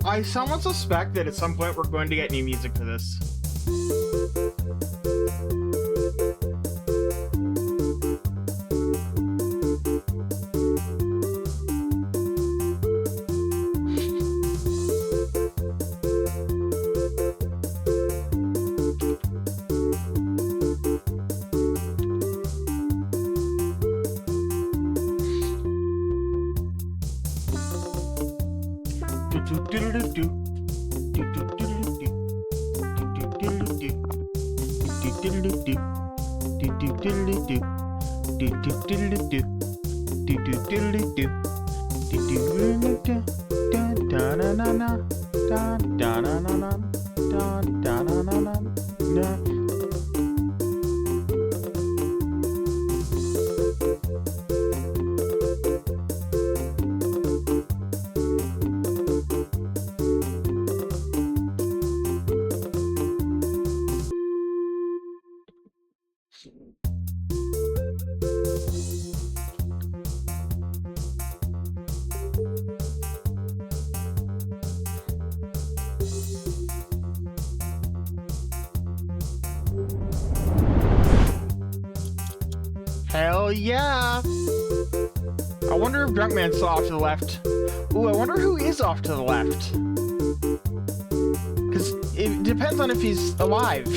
I somewhat suspect that at some point we're going to get new music for this. Hell yeah! I wonder if Drunkman's off to the left. Ooh, I wonder who is off to the left. Because it depends on if he's alive.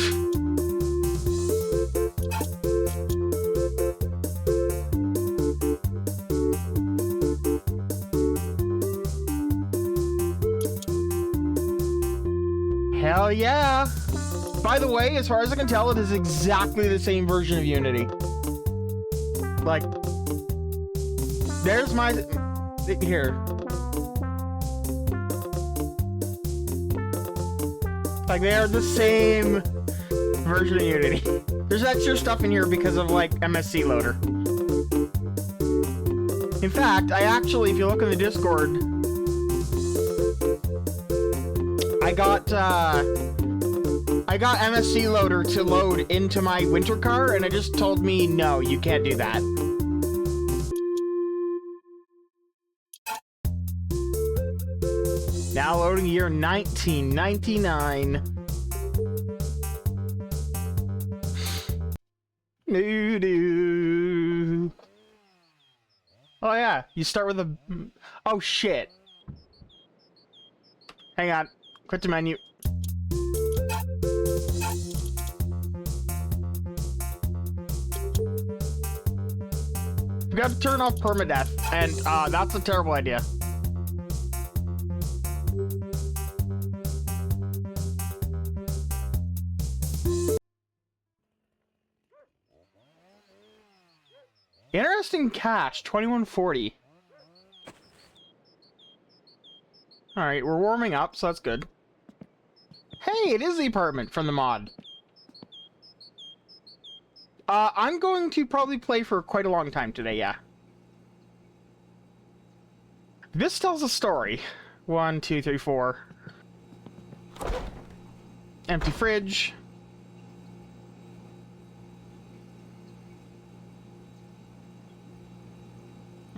Hell yeah! By the way, as far as I can tell, it is exactly the same version of Unity. Like, there's my... Here. Like, they are the same version of Unity. There's extra stuff in here because of, like, MSC Loader. In fact, I actually, if you look in the Discord, I got MSC Loader to load into my winter car, and it just told me, no, you can't do that. Now loading year 1999. Doo-doo. Oh yeah, you start with a... Oh shit. Hang on. Quit the menu. We got to turn off permadeath, and that's a terrible idea. Interesting cache, 2140. Alright, we're warming up, so that's good. Hey, it is the apartment from the mod. I'm going to probably play for quite a long time today, yeah. This tells a story. 1, 2, 3, 4. Empty fridge.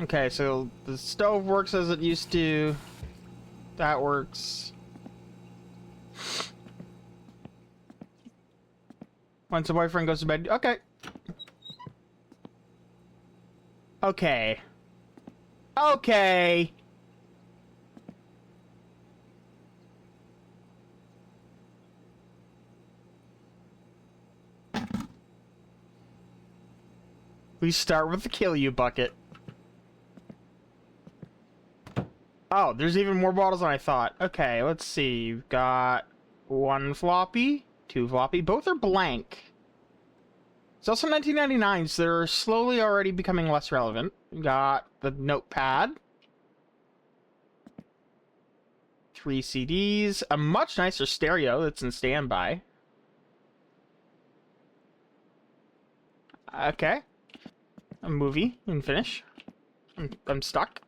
Okay, so the stove works as it used to. That works. Once the boyfriend goes to bed. Okay. Okay. Okay. We start with the kill you bucket. Oh, there's even more bottles than I thought. Okay, let's see. We've got 1 floppy, 2 floppy. Both are blank. It's also 1999, so they're slowly already becoming less relevant. We got the notepad. 3 CDs. A much nicer stereo that's in standby. Okay. A movie in finish. I'm stuck.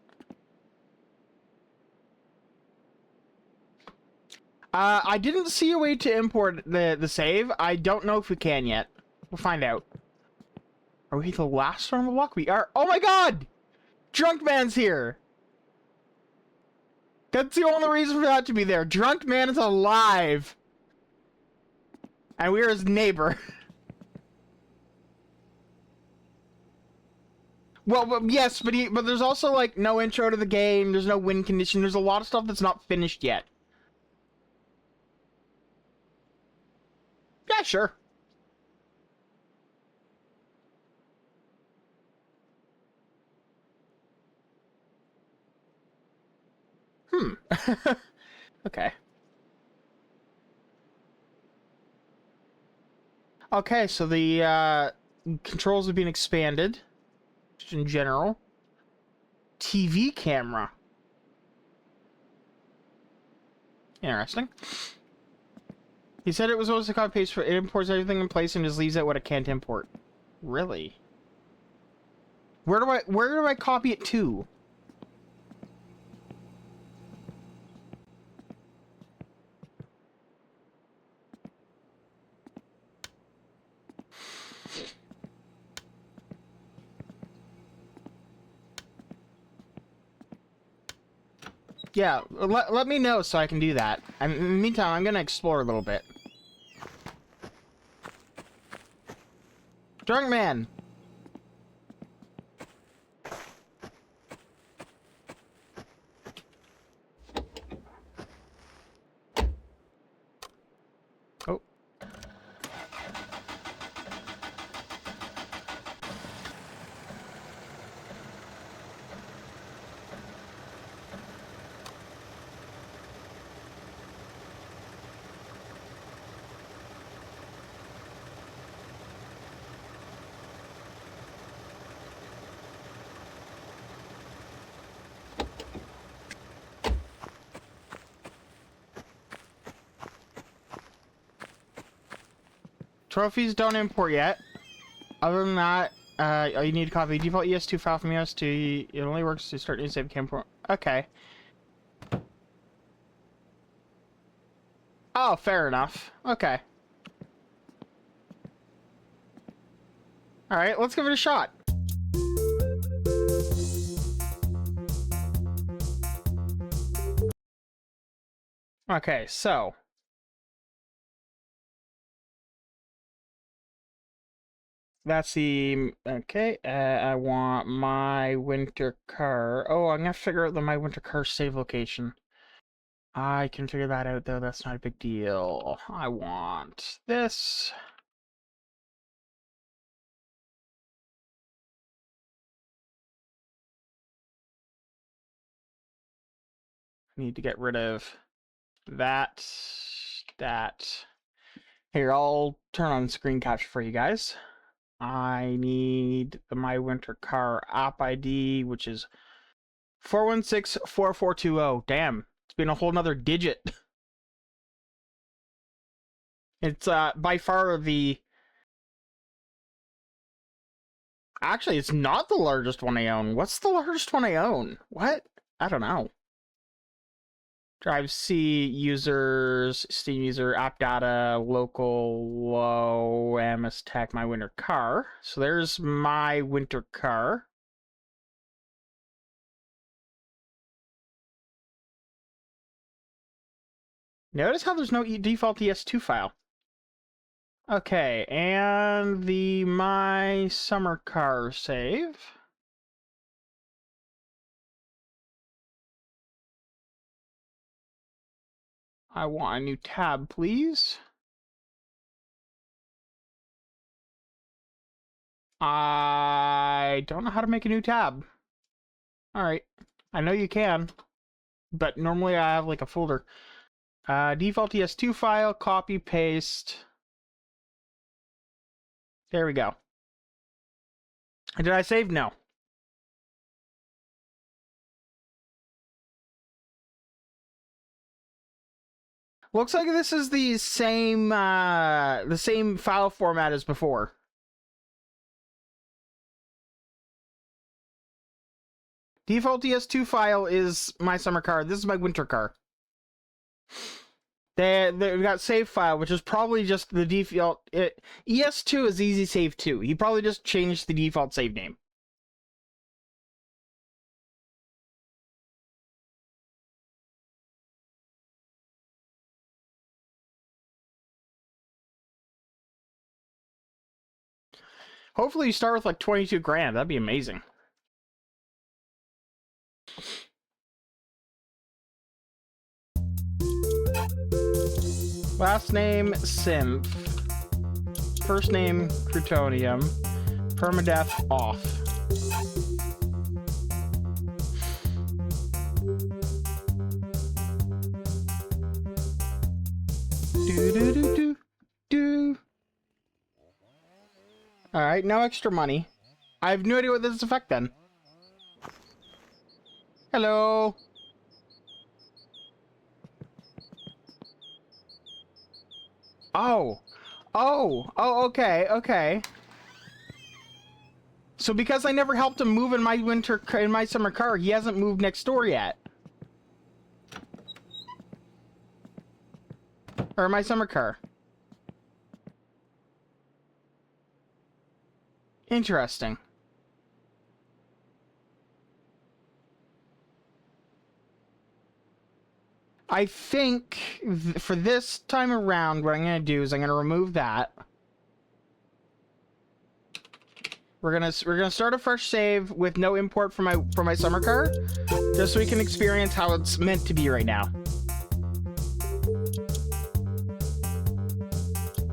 I didn't see a way to import the save. I don't know if we can yet. We'll find out. Are we the last one on the block? We are. Oh my god! Drunk Man's here! That's the only reason for that to be there. Drunk man is alive. And we're his neighbor. Well, yes, but there's also, like, no intro to the game, there's no win condition, there's a lot of stuff that's not finished yet. Yeah, sure. Okay. Okay, so the, controls have been expanded. Just in general. TV camera. Interesting. He said it was always a copy paste for it imports everything in place and just leaves out what it can't import. Really? Where do I copy it to? Yeah, let me know so I can do that. And in the meantime, I'm gonna explore a little bit. Drunk man! Oh. Trophies don't import yet. Other than that, you need to copy default ES2 file from ES2. It only works to start new save camera. Okay. Oh, fair enough. Okay. Alright, let's give it a shot. Okay, so. That's the... Okay, I want my winter car. Oh, I'm gonna figure out the my winter car save location. I can figure that out, though. That's not a big deal. I want this. Need to get rid of that. Here, I'll turn on screen capture for you guys. I need the My Winter Car app ID, which is 4164420. Damn, it's been a whole nother digit. It's by far the... Actually, it's not the largest one I own. What's the largest one I own? What? I don't know. Drive C, users, Steam user, app data, local, low, MS Tech, My Winter Car. So there's My Winter Car. Notice how there's no default ES2 file. Okay, and the My Summer Car save. I want a new tab, please. I don't know how to make a new tab. Alright, I know you can, but normally I have like a folder. Default ES2 file, copy, paste. There we go. Did I save? No. Looks like this is the same file format as before. Default ES2 file is My Summer Car. This is My Winter Car. They've got save file, which is probably just the default. ES2 is easy save 2. He probably just changed the default save name. Hopefully you start with like 22 grand. That'd be amazing. Last name, Synth. First name, Crutonium. Permadeath, off. Do. Alright, no extra money. I have no idea what this is affect then. Hello. Oh. Oh, okay. So because I never helped him move in my summer car, he hasn't moved next door yet. Or my summer car. Interesting. I think for this time around, what I'm going to do is I'm going to remove that. We're gonna start a fresh save with no import from my summer car, just so we can experience how it's meant to be right now.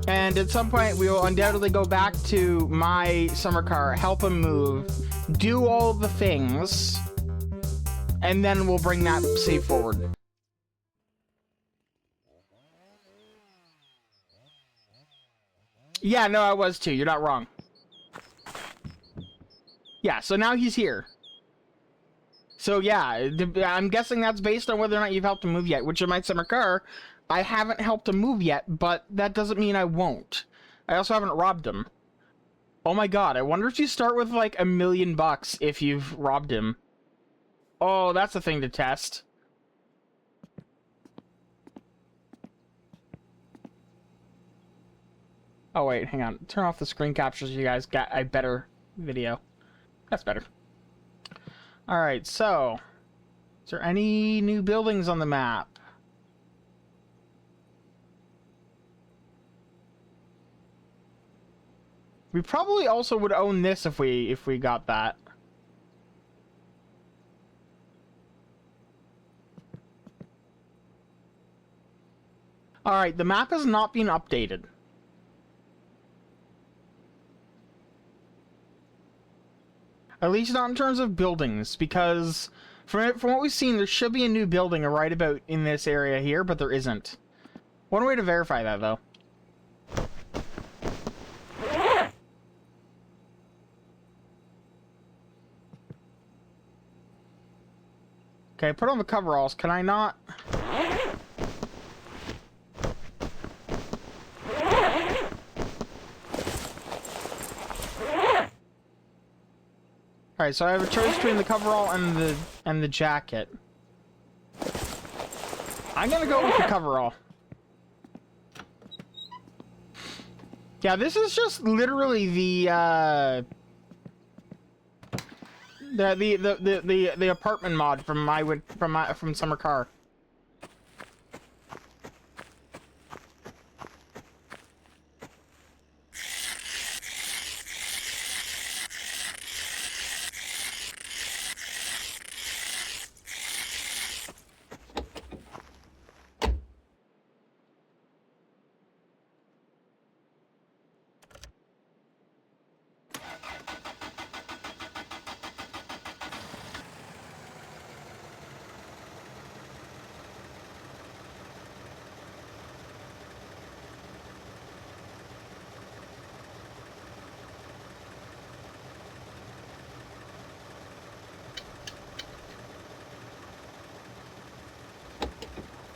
And at some point, we will undoubtedly go back to my summer car, help him move, do all the things, and then we'll bring that save forward. Yeah, no, I was too. You're not wrong. Yeah, so now he's here. So yeah, I'm guessing that's based on whether or not you've helped him move yet, which in my summer car, I haven't helped him move yet, but that doesn't mean I won't. I also haven't robbed him. Oh my god, I wonder if you start with like $1 million if you've robbed him. Oh, that's a thing to test. Oh wait, hang on. Turn off the screen captures so you guys got a better video. That's better. Alright, so... is there any new buildings on the map? We probably also would own this if we got that. Alright, the map has not been updated. At least not in terms of buildings, because from what we've seen, there should be a new building right about in this area here, but there isn't. One way to verify that, though. Okay, put on the coveralls. Can I not? Alright, so I have a choice between the coverall and the jacket. I'm gonna go with the coverall. Yeah, this is just literally the apartment mod from Summer Car.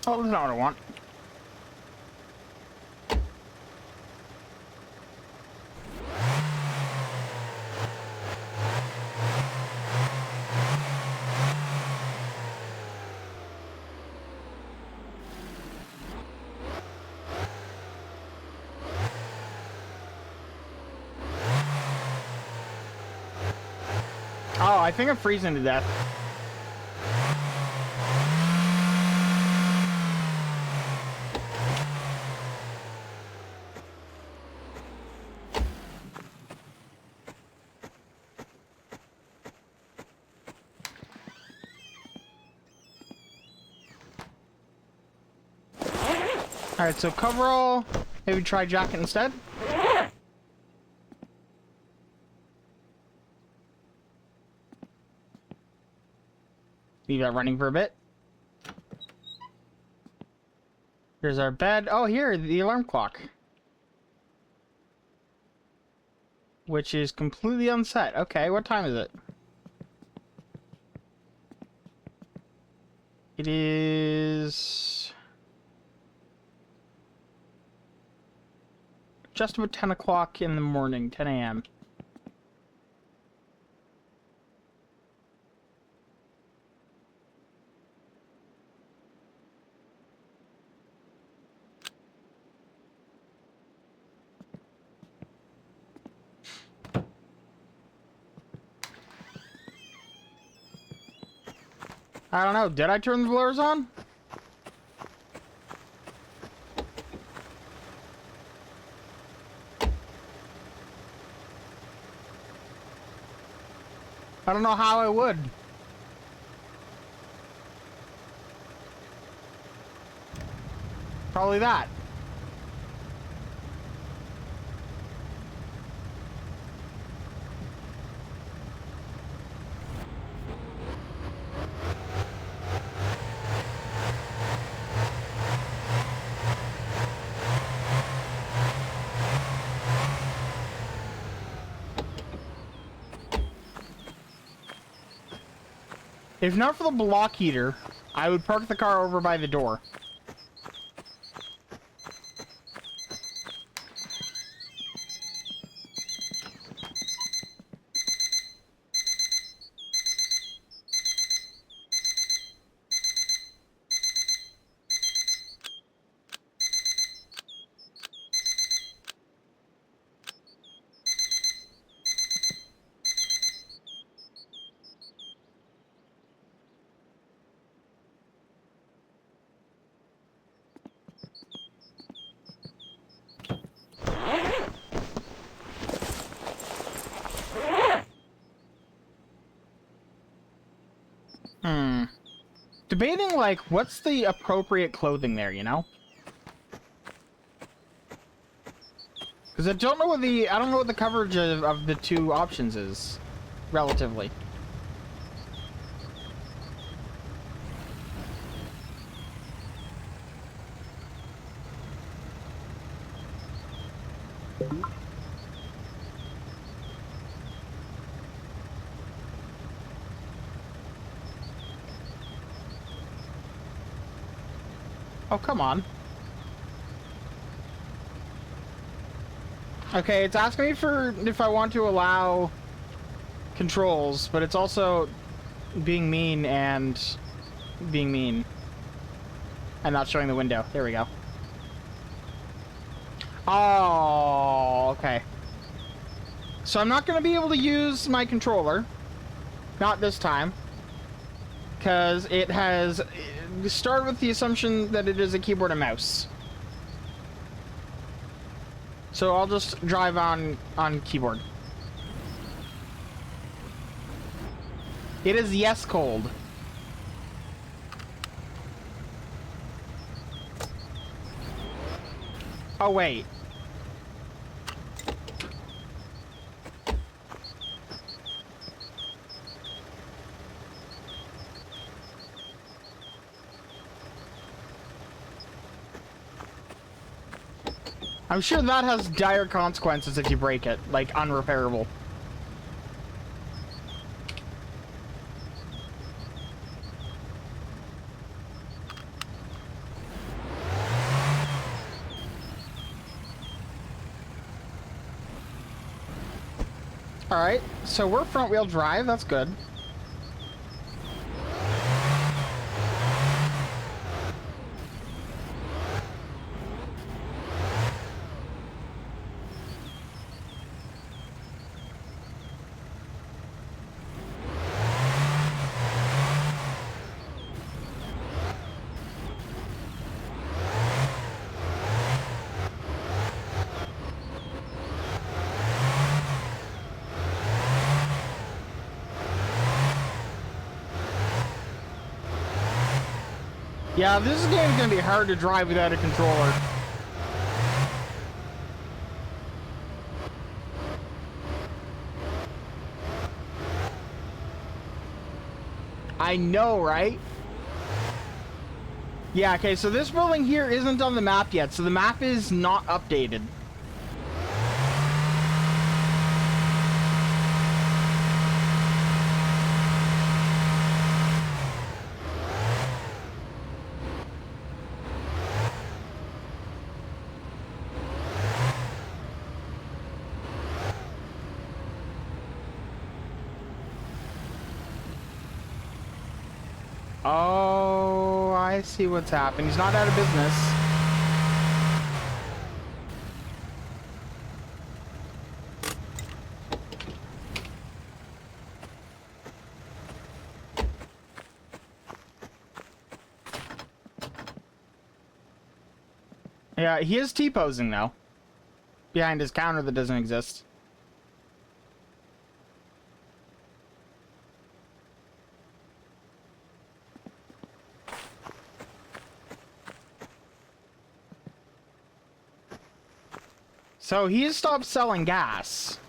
Oh, that's not what I want. Oh, I think I'm freezing to death. Alright, so coverall. Maybe try jacket instead. Leave that running for a bit. Here's our bed. Oh, here, the alarm clock. Which is completely unset. Okay, what time is it? It is... just about 10 o'clock in the morning, 10 a.m. I don't know, did I turn the blurs on? I don't know how I would. Probably that. If not for the block heater, I would park the car over by the door. Debating, like, what's the appropriate clothing there, you know? Because I don't know what the coverage of the two options is, relatively. Oh, come on. Okay, it's asking me for if I want to allow controls, but it's also being mean and being mean. And not showing the window. There we go. Oh, okay. So I'm not going to be able to use my controller. Not this time. Because it has started with the assumption that it is a keyboard and mouse. So I'll just drive on keyboard. It is yes cold. Oh wait. I'm sure that has dire consequences if you break it, like unrepairable. Alright, so we're front wheel drive, that's good. Yeah, this game's gonna be hard to drive without a controller. I know, right? Yeah, okay, so this building here isn't on the map yet, so the map is not updated. Oh, I see what's happening. He's not out of business. Yeah, he is T-posing now. Behind his counter that doesn't exist. So he has stopped selling gas.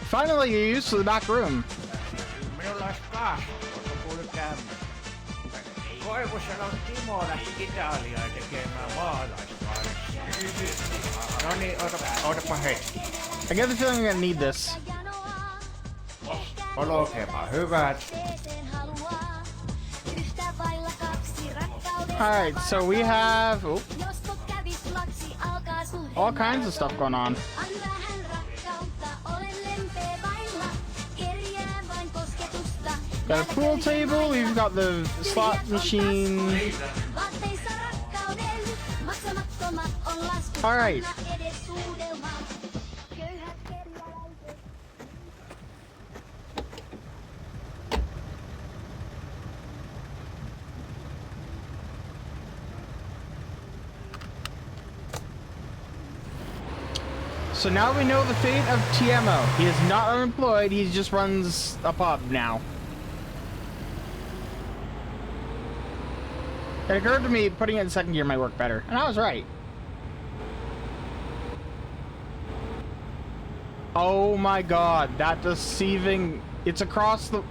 Finally, you're used to the back room. Minulla olisi kasvot, kun tuli kämmin. Koivusen on Timo lähti Italiaan tekemään maalaisvaihtoa. No niin, odotapa hetki. I get the feeling I'm gonna need this. Olkema hyvät. Alright, so we have all kinds of stuff going on. Got a pool table, we've got the slot machine. Alright. So now we know the fate of TMO. He is not unemployed, he just runs a pub now. It occurred to me putting it in second gear might work better, and I was right. Oh my god, that deceiving... It's across the...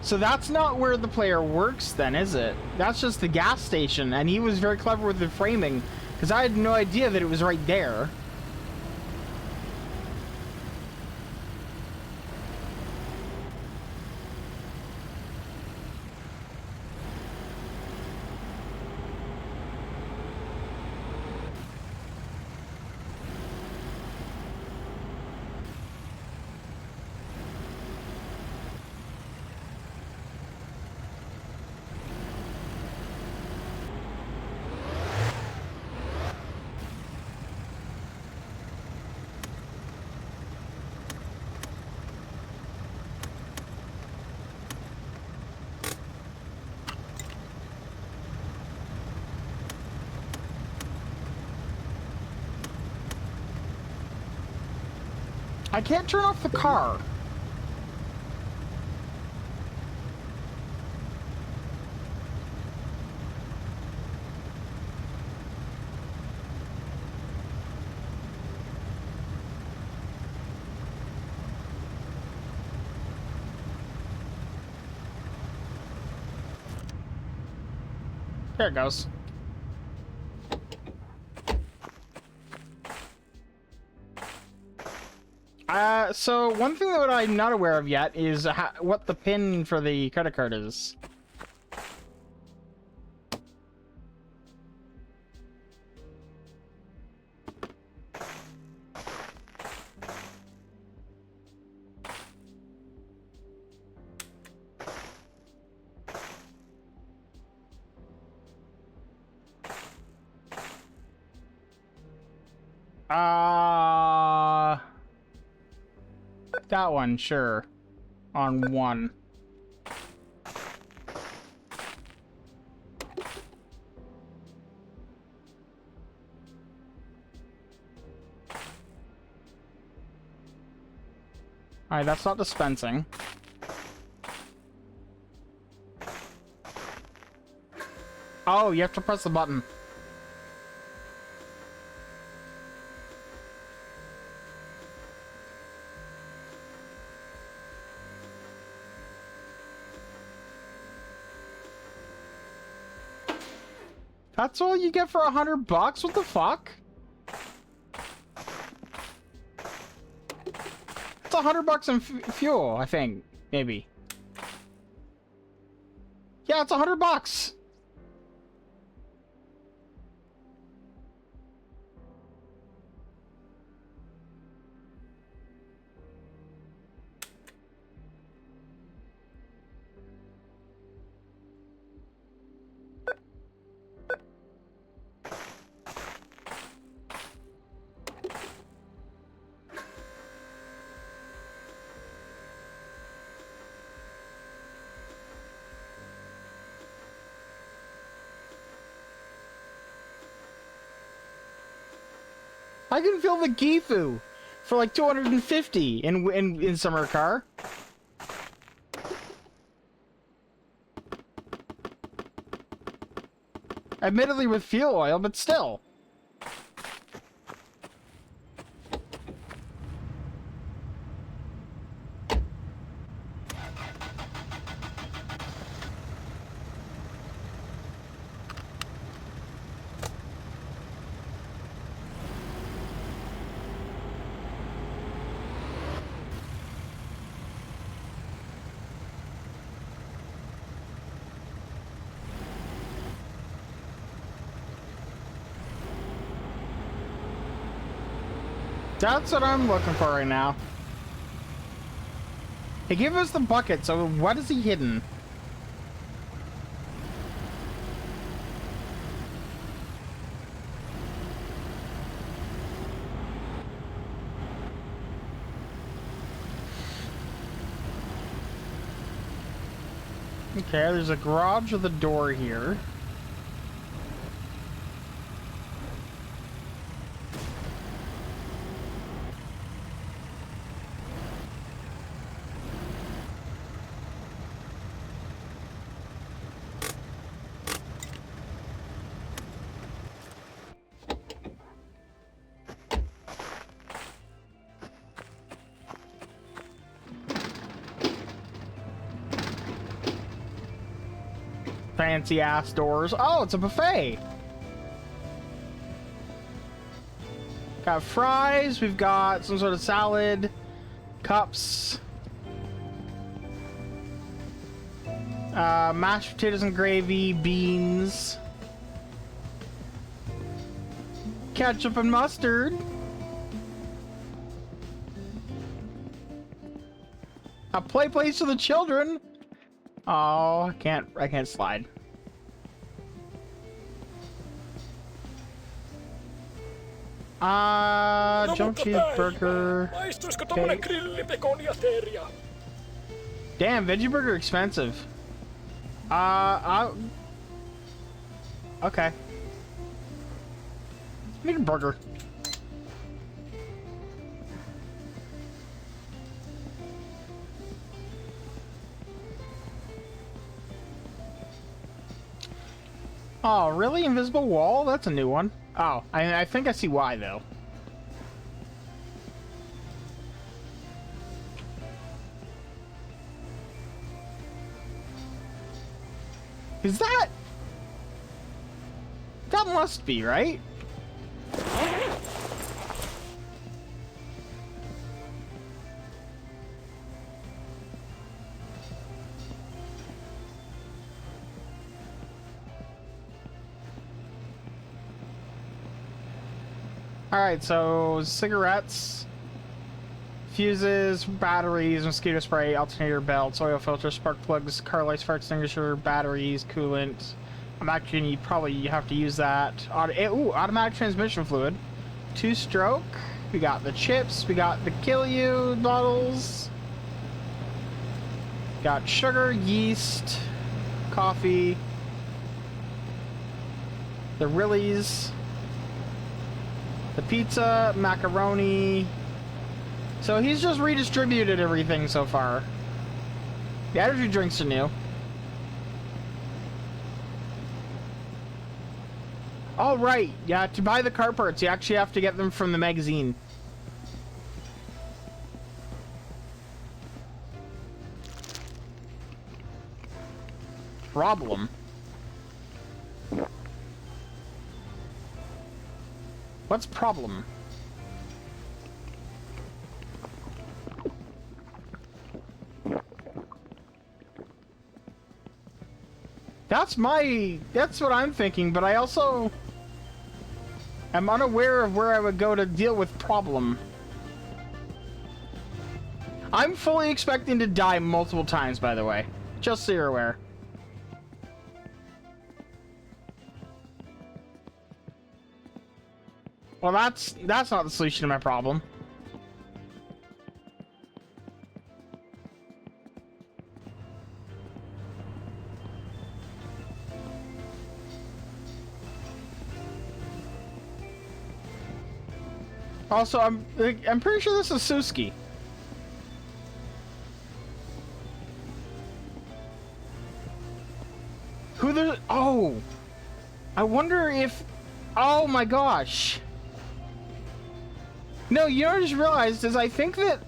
So that's not where the player works then, is it? That's just the gas station, and he was very clever with the framing, because I had no idea that it was right there. I can't turn off the car. There it goes. So one thing that I'm not aware of yet is what the pin for the credit card is. That one, sure. on 1. Alright, that's not dispensing. Oh, you have to press the button. That's all you get for $100? What the fuck? It's $100 in fuel, I think. Maybe. Yeah, it's $100. I can fill the Gifu for like 250 in summer car. Admittedly with fuel oil, but still. That's what I'm looking for right now. He gave us the bucket, so what is he hidden? Okay, there's a garage with a door here. Fancy ass doors. Oh, it's a buffet. Got fries. We've got some sort of salad, cups, mashed potatoes and gravy, beans, ketchup and mustard, a play place for the children. Oh, I can't slide. Jump cheeseburger. Okay. Damn, veggie burger expensive. Okay. Need a burger. Oh, really? Invisible wall? That's a new one. Oh, I think I see why, though. Is that... That must be, right? Alright, so cigarettes, fuses, batteries, mosquito spray, alternator belts, oil filter, spark plugs, car lights, fire extinguisher, batteries, coolant. I'm actually probably have to use that. Automatic transmission fluid. 2-stroke. We got the chips. We got the Kill You bottles. Got sugar, yeast, coffee, the Rillies, the pizza, macaroni. So he's just redistributed everything so far. The energy drinks are new. Oh, right. Yeah, to buy the car parts, you actually have to get them from the magazine. Problem. What's problem? That's what I'm thinking, but I also am unaware of where I would go to deal with problem. I'm fully expecting to die multiple times, by the way. Just so you're aware. Well, that's not the solution to my problem. Also, I'm pretty sure this is Suski. Who the... Oh! I wonder if... Oh my gosh! No, you know what I just realized is I think that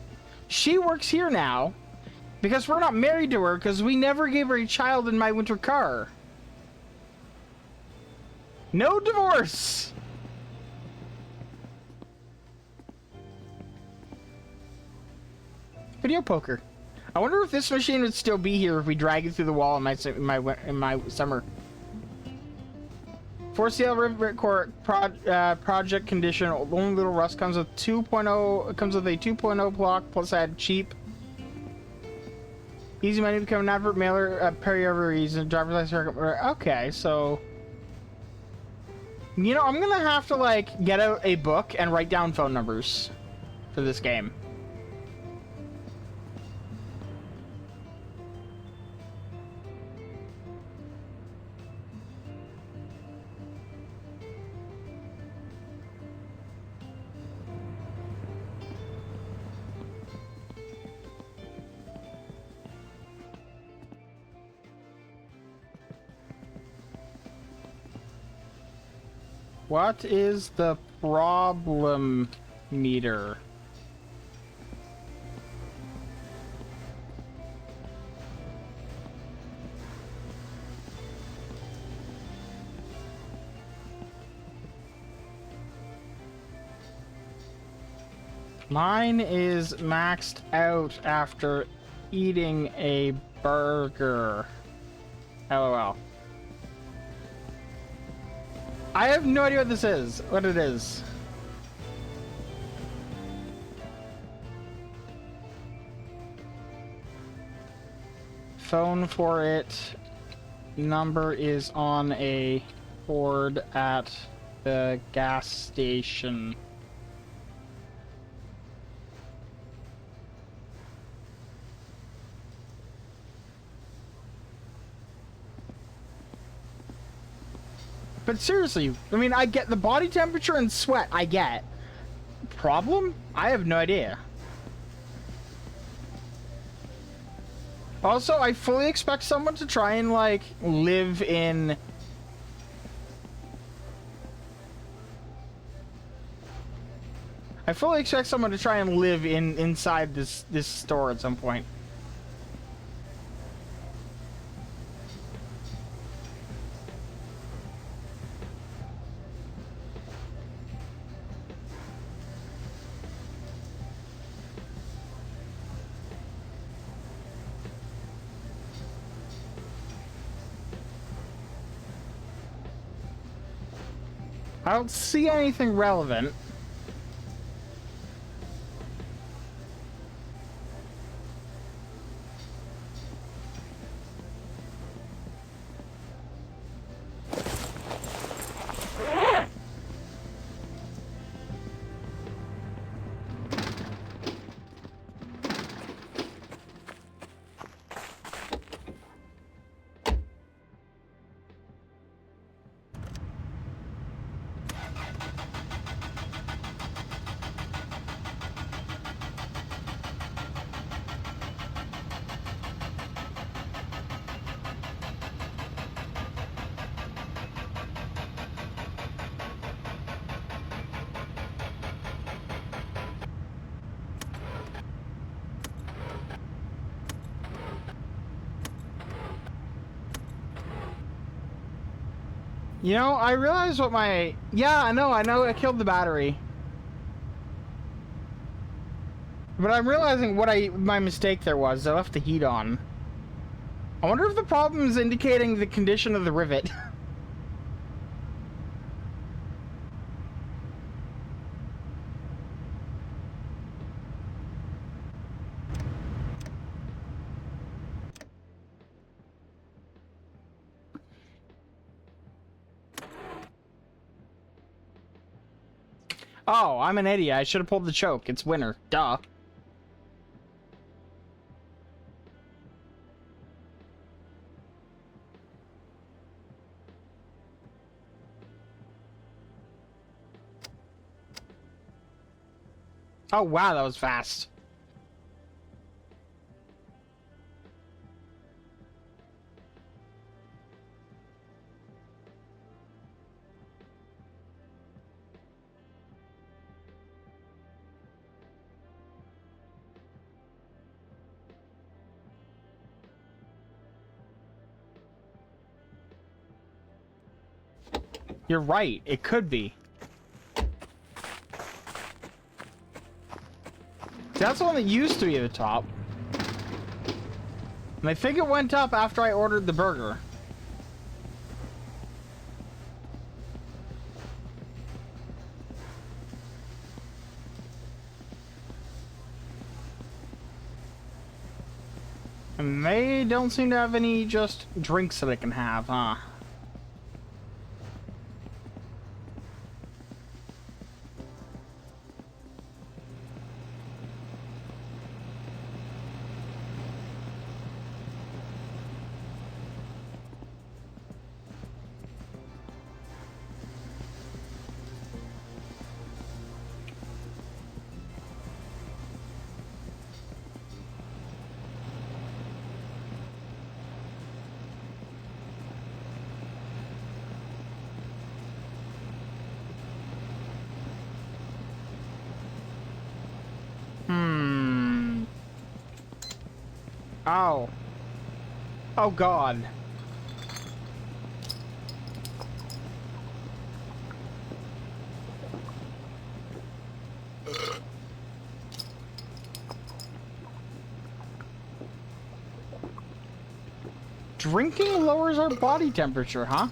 she works here now because we're not married to her because we never gave her a child in my winter car. No divorce! Video poker. I wonder if this machine would still be here if we drag it through the wall in my summer. For sale Rivet Court project condition. Only little rust comes with 2.0. Comes with a 2.0 block plus add cheap. Easy money to become an advert mailer. Parry over reason. Driver's license. Okay, so you know I'm gonna have to like get out a book and write down phone numbers for this game. What is the problem meter? Mine is maxed out after eating a burger. LOL. I have no idea what this is. What it is. Phone for it. Number is on a board at the gas station. But seriously, I mean, I get the body temperature and sweat, I get. Problem? I have no idea. Also, I fully expect someone to try and, like, live in... I fully expect someone to try and live inside this store at some point. I don't see anything relevant. You know, I realized what my... Yeah, I know, I killed the battery. But I'm realizing what my mistake there was. I left the heat on. I wonder if the problem is indicating the condition of the rivet. Oh, I'm an idiot. I should have pulled the choke. It's winter. Duh. Oh, wow, that was fast. You're right. It could be. That's the one that used to be at the top. And I think it went up after I ordered the burger. And they don't seem to have any just drinks that I can have, huh? Oh. Oh, God. Drinking lowers our body temperature, huh?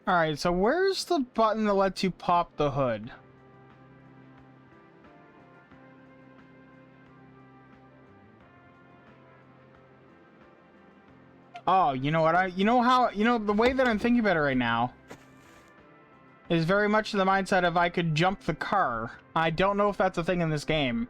Alright, so where's the button that lets you pop the hood? Oh, you know what? The way that I'm thinking about it right now is very much the mindset of I could jump the car. I don't know if that's a thing in this game.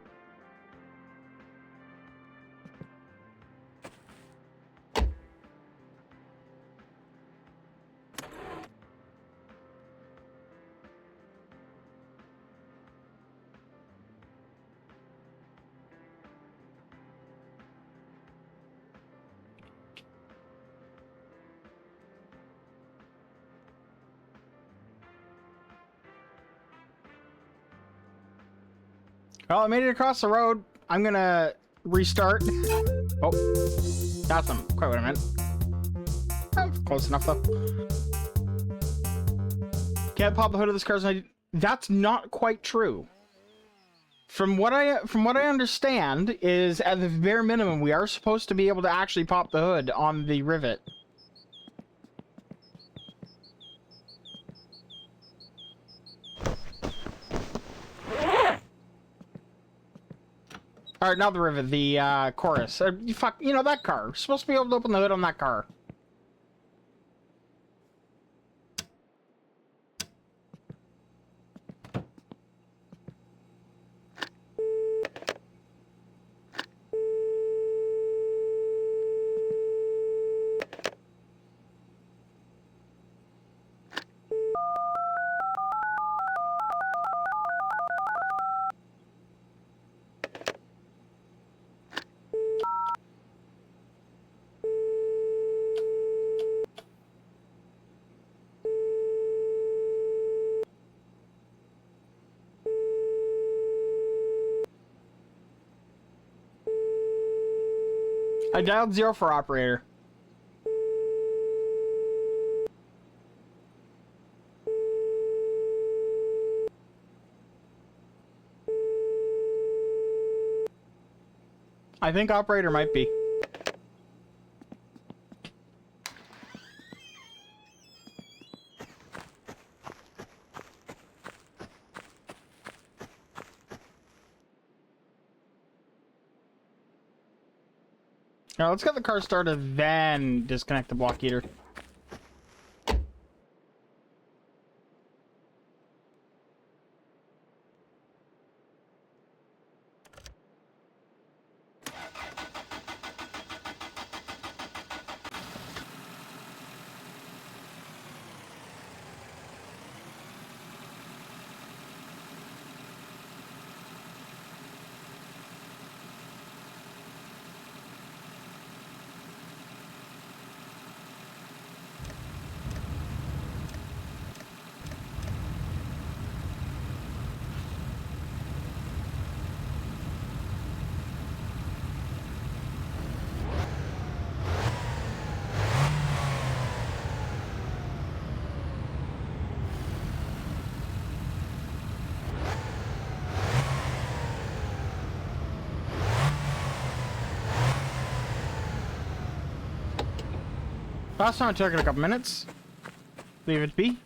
Well, I made it across the road. I'm gonna restart. Oh, that's quite what I meant. Oh, close enough though. Can't pop the hood of this car. That's not quite true. From what I understand is, at the bare minimum, we are supposed to be able to actually pop the hood on the rivet. Or not the rivet, the chorus. You know that car. You're supposed to be able to open the hood on that car. I dialed 0 for operator. I think operator might be. Now let's get the car started, then disconnect the block heater. Last time it took it a couple minutes. Leave it be.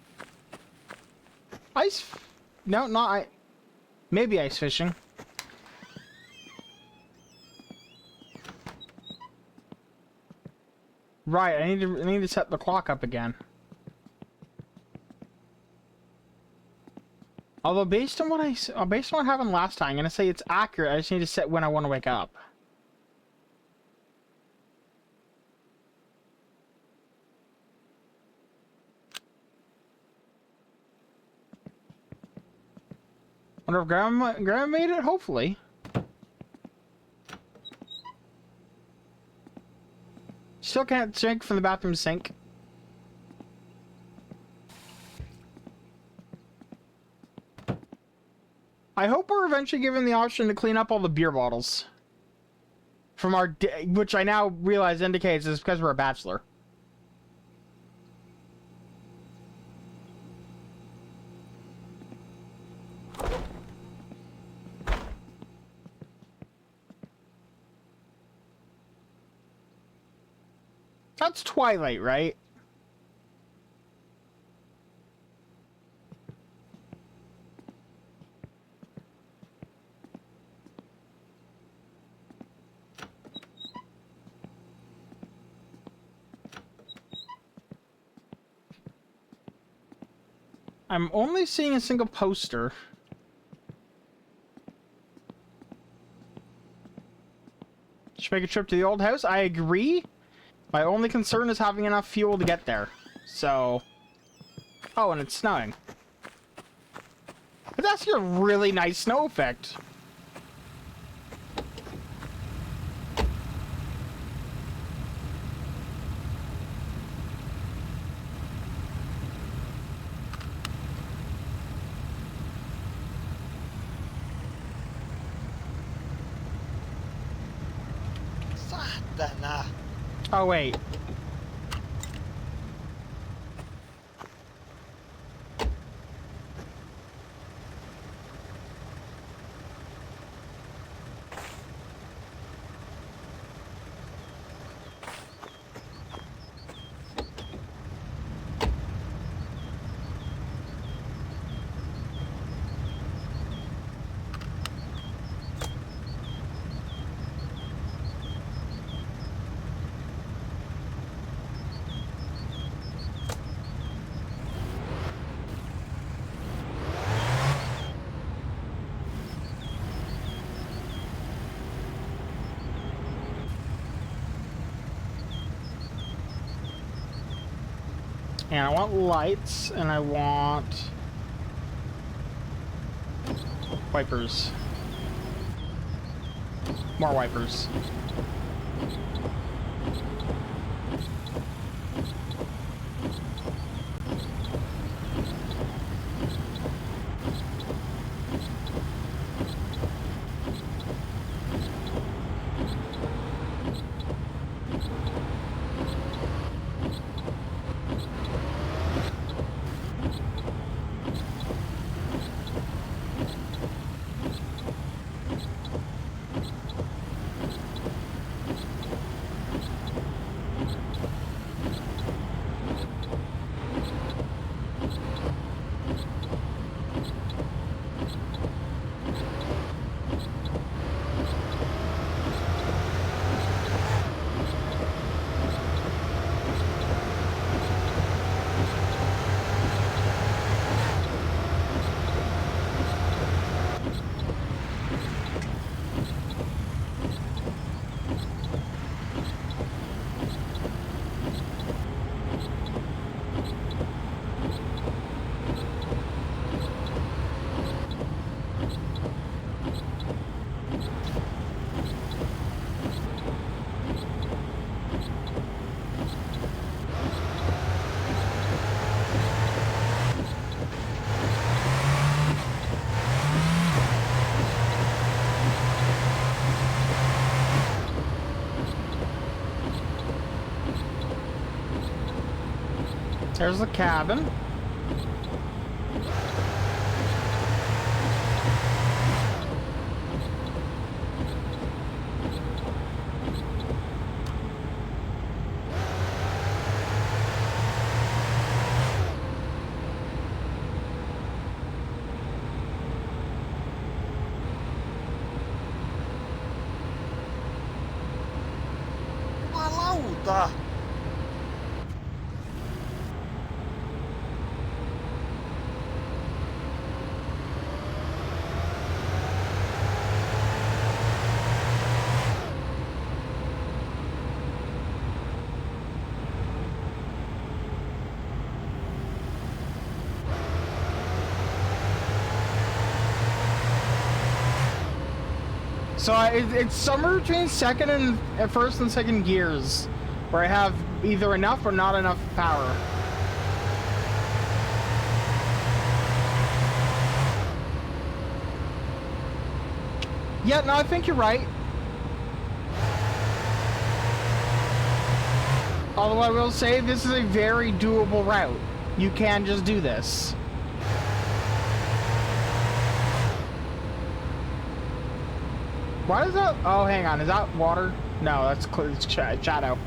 Ice? No, not maybe ice fishing. Right, I need to set the clock up again. Although based on what happened last time, I'm gonna say it's accurate. I just need to set when I want to wake up. Wonder if Grandma made it. Hopefully. Still can't drink from the bathroom sink. I hope we're eventually given the option to clean up all the beer bottles. From our which I now realize indicates is because we're a bachelor. That's Twilight, right? I'm only seeing a single poster. Should make a trip to the old house. I agree. My only concern is having enough fuel to get there. So... Oh, and it's snowing. But that's a really nice snow effect. Oh, wait. And I want lights, and I want wipers. More wipers. There's the cabin. Jumalauta! So it's somewhere between second and first and second gears, where I have either enough or not enough power. Yeah, no, I think you're right. Although I will say this is a very doable route. You can just do this. Why is that? Oh, hang on. Is that water? No, that's it's shadow.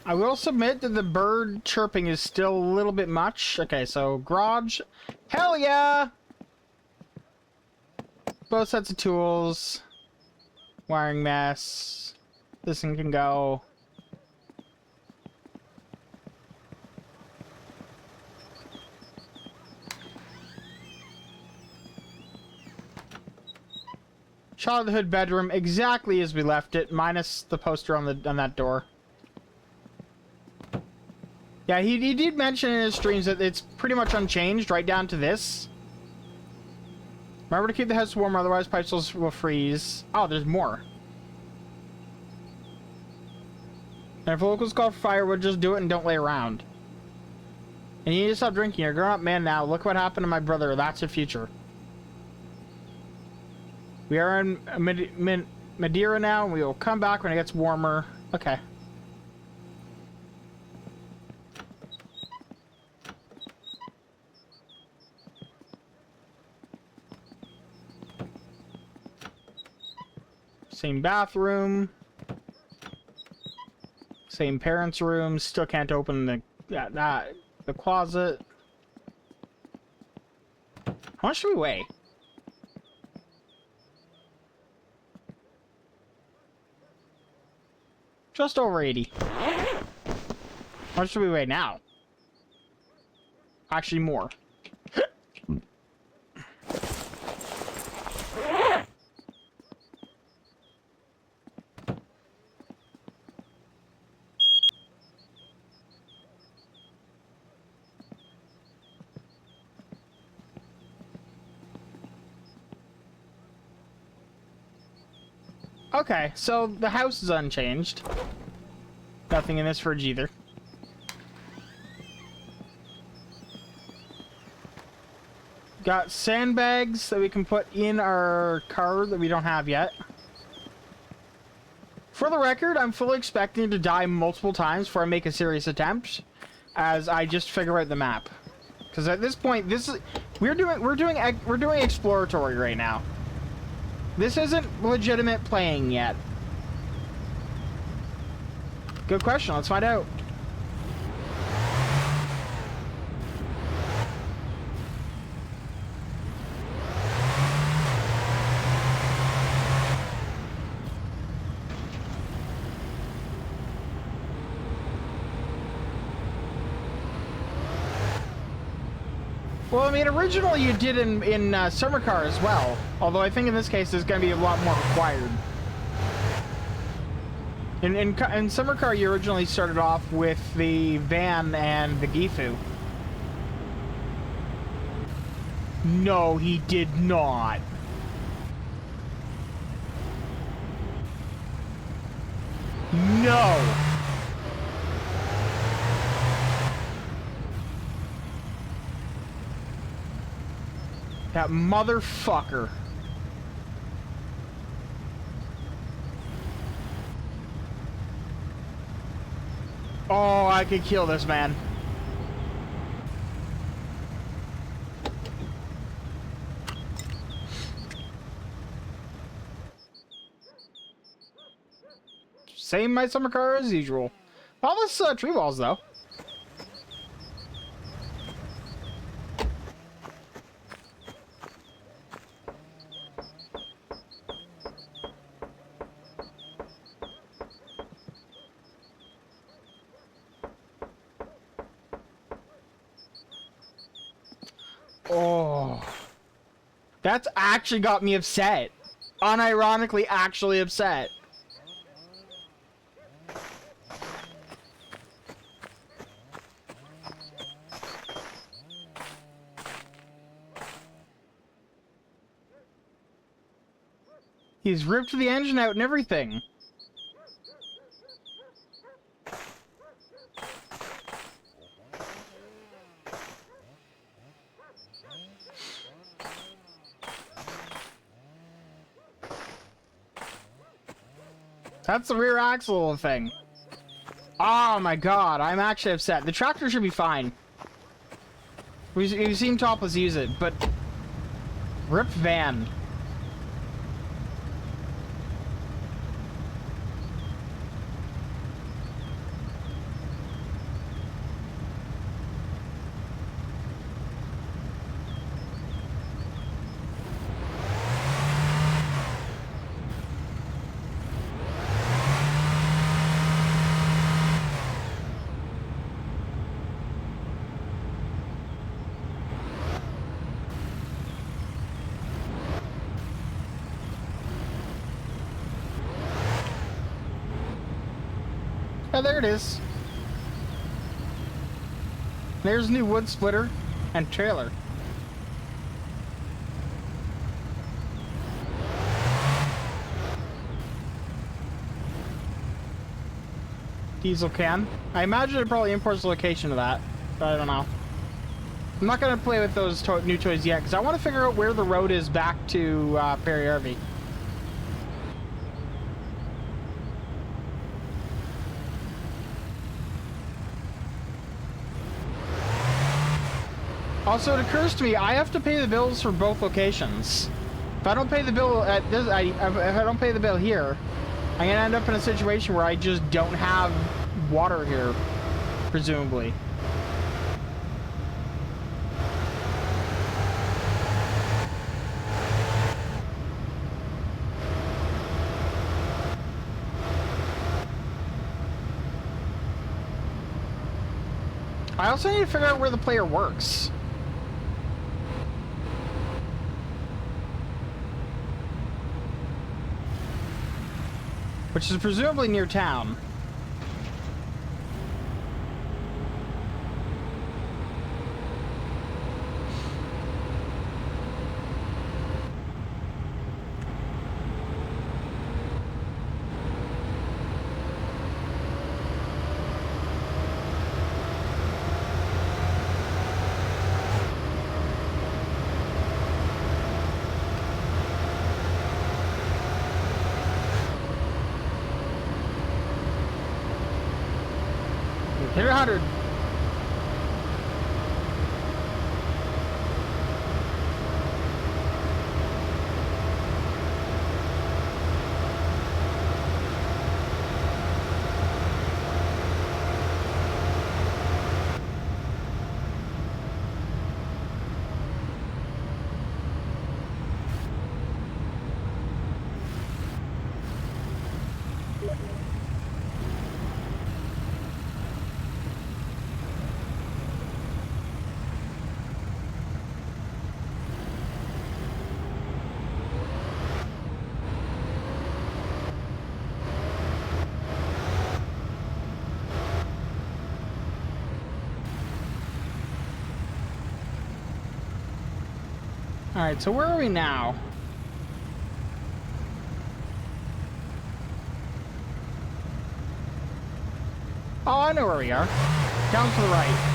I will submit that the bird chirping is still a little bit much. Okay, so garage. Hell yeah! Both sets of tools. Wiring mess. This one can go. Shot of the hood bedroom exactly as we left it, minus the poster on that door. Yeah, he did mention in his streams that it's pretty much unchanged, right down to this. Remember to keep the house warm, otherwise pipes will freeze. Oh, there's more. And if a local's called for firewood, just do it and don't lay around. And you need to stop drinking. You're a grown-up man now. Look what happened to my brother. That's your future. We are in Madeira now, and we will come back when it gets warmer. Okay. Same bathroom. Same parents' room. Still can't open the closet. How much do we weigh? Just over 80. How much do we weigh now? Actually, more. Okay, so the house is unchanged. Nothing in this fridge either. Got sandbags that we can put in our car that we don't have yet. For the record, I'm fully expecting to die multiple times before I make a serious attempt, as I just figure out the map. Because at this point, we're doing exploratory right now. This isn't legitimate playing yet. Good question. Let's find out. Well, I mean, originally you did in Summer Car as well. Although I think in this case there's going to be a lot more required. In Summer Car you originally started off with the van and the Gifu. No, he did not. No. That motherfucker. Oh, I could kill this man. Same my Summer Car as usual. All this tree walls though. Oh, that's actually got me upset. Unironically, actually upset. He's ripped the engine out and everything. That's the rear axle thing. Oh my god, I'm actually upset. The tractor should be fine. We've seen Topless use it, but... Rip van. Oh, there it is. There's new wood splitter and trailer. Diesel can. I imagine it probably imports the location of that, but I don't know. I'm not going to play with those new toys yet, because I want to figure out where the road is back to Perry Harvey. Also, it occurs to me, I have to pay the bills for both locations. If I don't pay the bill at this, if I don't pay the bill here, I'm gonna end up in a situation where I just don't have water here, presumably. I also need to figure out where the player works. Which is presumably near town. Hit 100. Alright, so where are we now? Oh, I know where we are. Down to the right.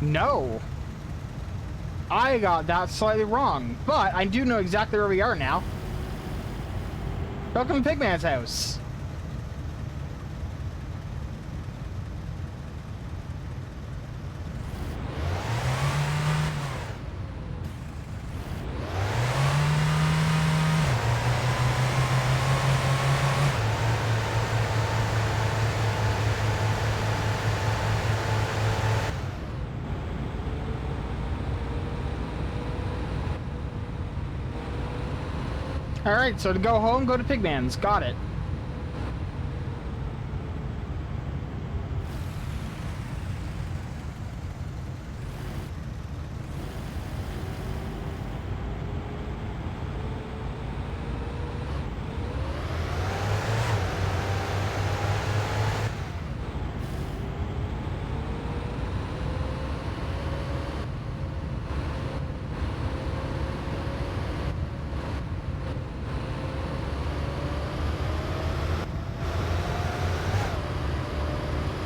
No. I got that slightly wrong, but I do know exactly where we are now. Welcome to Pigman's house. Alright, so to go home, go to Pigman's. Got it.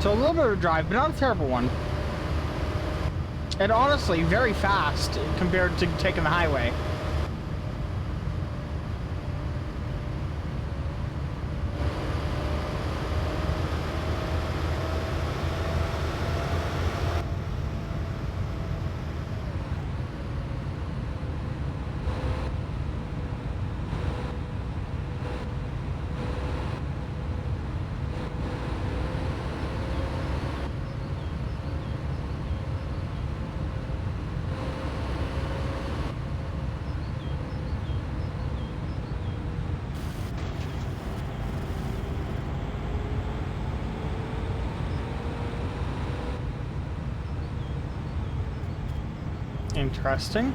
So a little bit of a drive, but not a terrible one. And honestly, very fast compared to taking the highway. Interesting.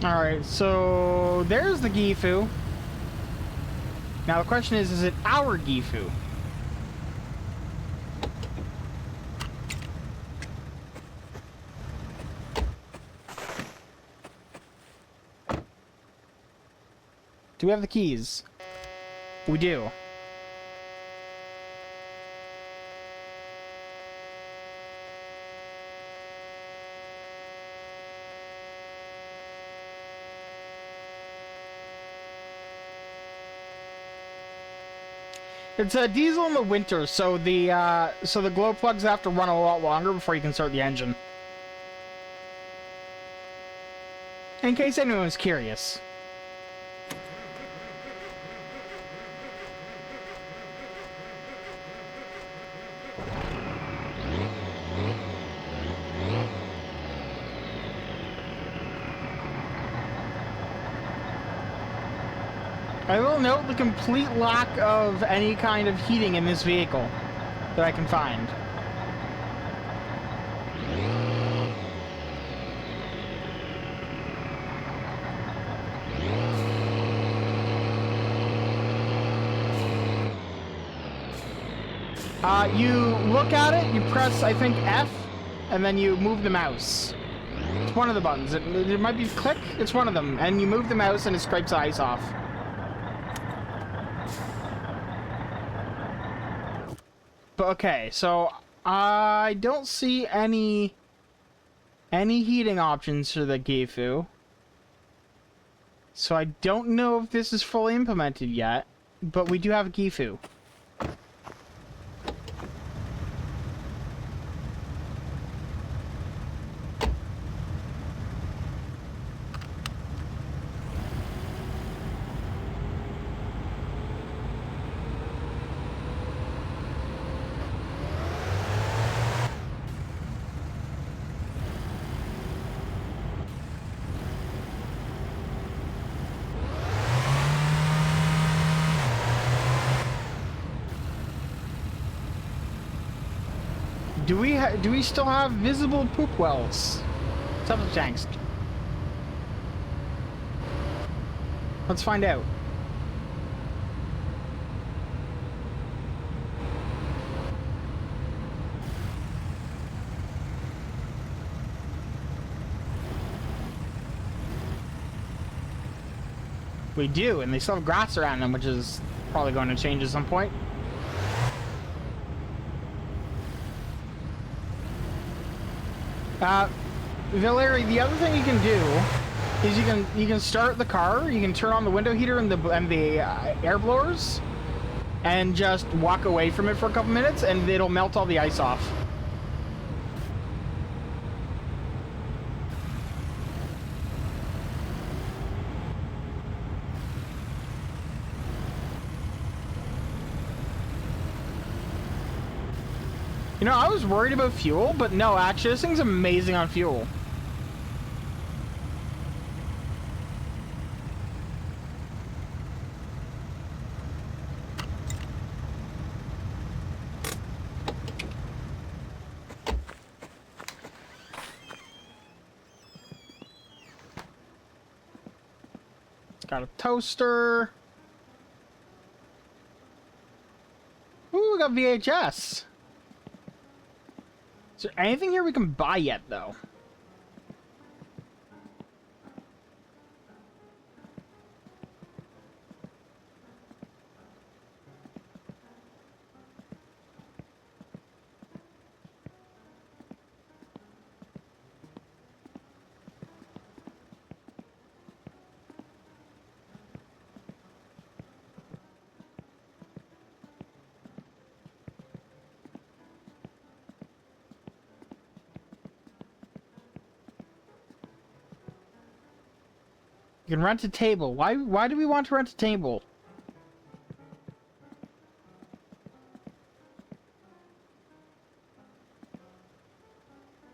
Alright, so there's the Gifu. Now the question is it our Gifu? Do we have the keys? We do. It's a diesel in the winter, so the glow plugs have to run a lot longer before you can start the engine. In case anyone was curious. I will note the complete lack of any kind of heating in this vehicle that I can find. You look at it, you press, I think, F, and then you move the mouse. It's one of the buttons. It might be click, it's one of them. And you move the mouse and it scrapes the ice off. But okay, so I don't see any heating options for the Gifu. So I don't know if this is fully implemented yet, but we do have a Gifu. Do we still have visible poop wells? Septic tanks. Let's find out. We do, and they still have grass around them, which is probably going to change at some point. Valerie, the other thing you can do is you can start the car, you can turn on the window heater and the air blowers, and just walk away from it for a couple minutes, and it'll melt all the ice off. You know, I was worried about fuel, but no, actually, this thing's amazing on fuel. It's got a toaster. Ooh, we got VHS. Is there anything here we can buy yet, though? You can rent a table. Why do we want to rent a table?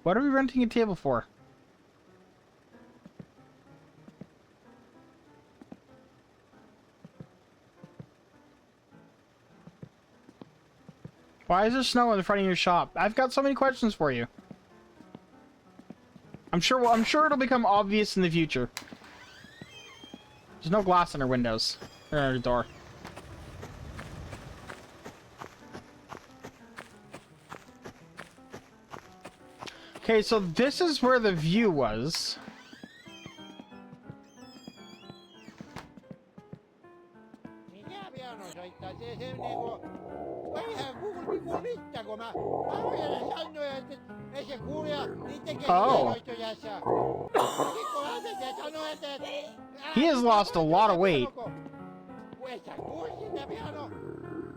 What are we renting a table for? Why is there snow in the front of your shop? I've got so many questions for you. I'm sure it'll become obvious in the future. There's no glass in her windows. Or her door. Okay, so this is where the view was. Mikä piano soittaa? Se niinku... Vähän kuului niinku mitään, kun mä alueelle sanoin, että ei se kuule ja niittenkin soittoja saa. Sit kun lähdetään sanoi, että... He has lost a lot of weight. Ei sä kuule sitä piano.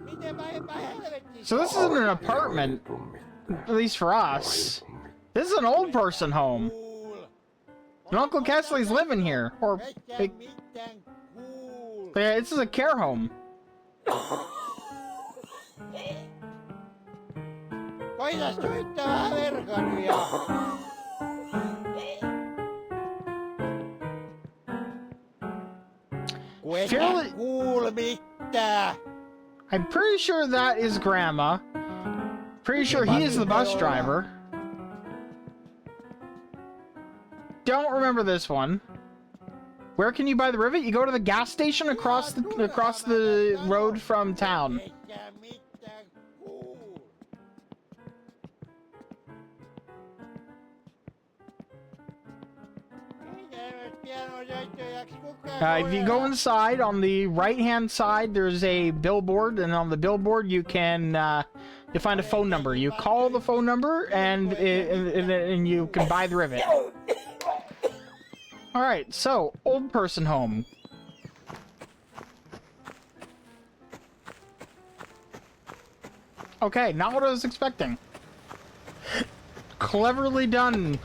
Mitenpä helvettiin. So this isn't an apartment. At least for us. This is an old person home. And Uncle Kesley's living here. Or... Yeah, this is a care home. Koitas soittaa vähän verkanuja. Fairly... Kuul mitään. I'm pretty sure that is Grandma. Pretty sure he is the bus driver. Don't remember this one. Where can you buy the rivet? You go to the gas station across the road from town. If you go inside, on the right-hand side, there's a billboard, and on the billboard you can you find a phone number. You call the phone number, and you can buy the rivet. All right, so old person home. Okay, not what I was expecting. Cleverly done.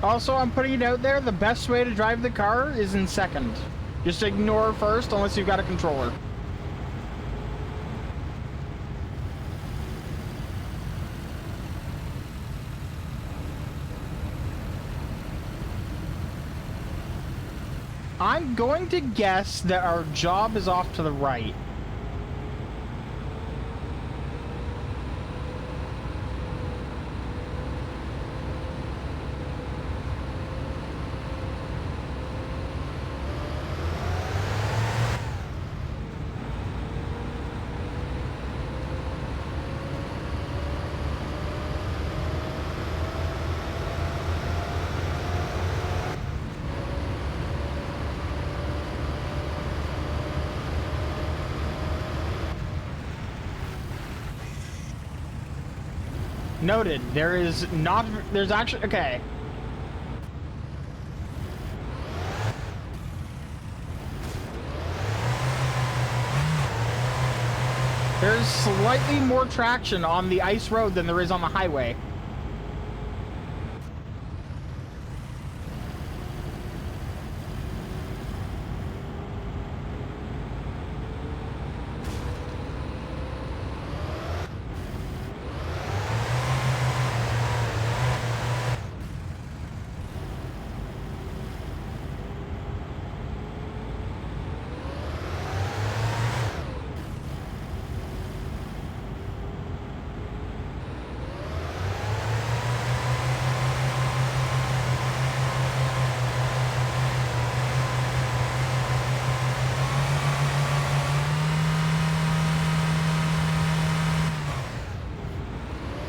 Also, I'm putting it out there, the best way to drive the car is in second. Just ignore first unless you've got a controller. I'm going to guess that our job is off to the right. Noted. There's actually... Okay. There's slightly more traction on the ice road than there is on the highway.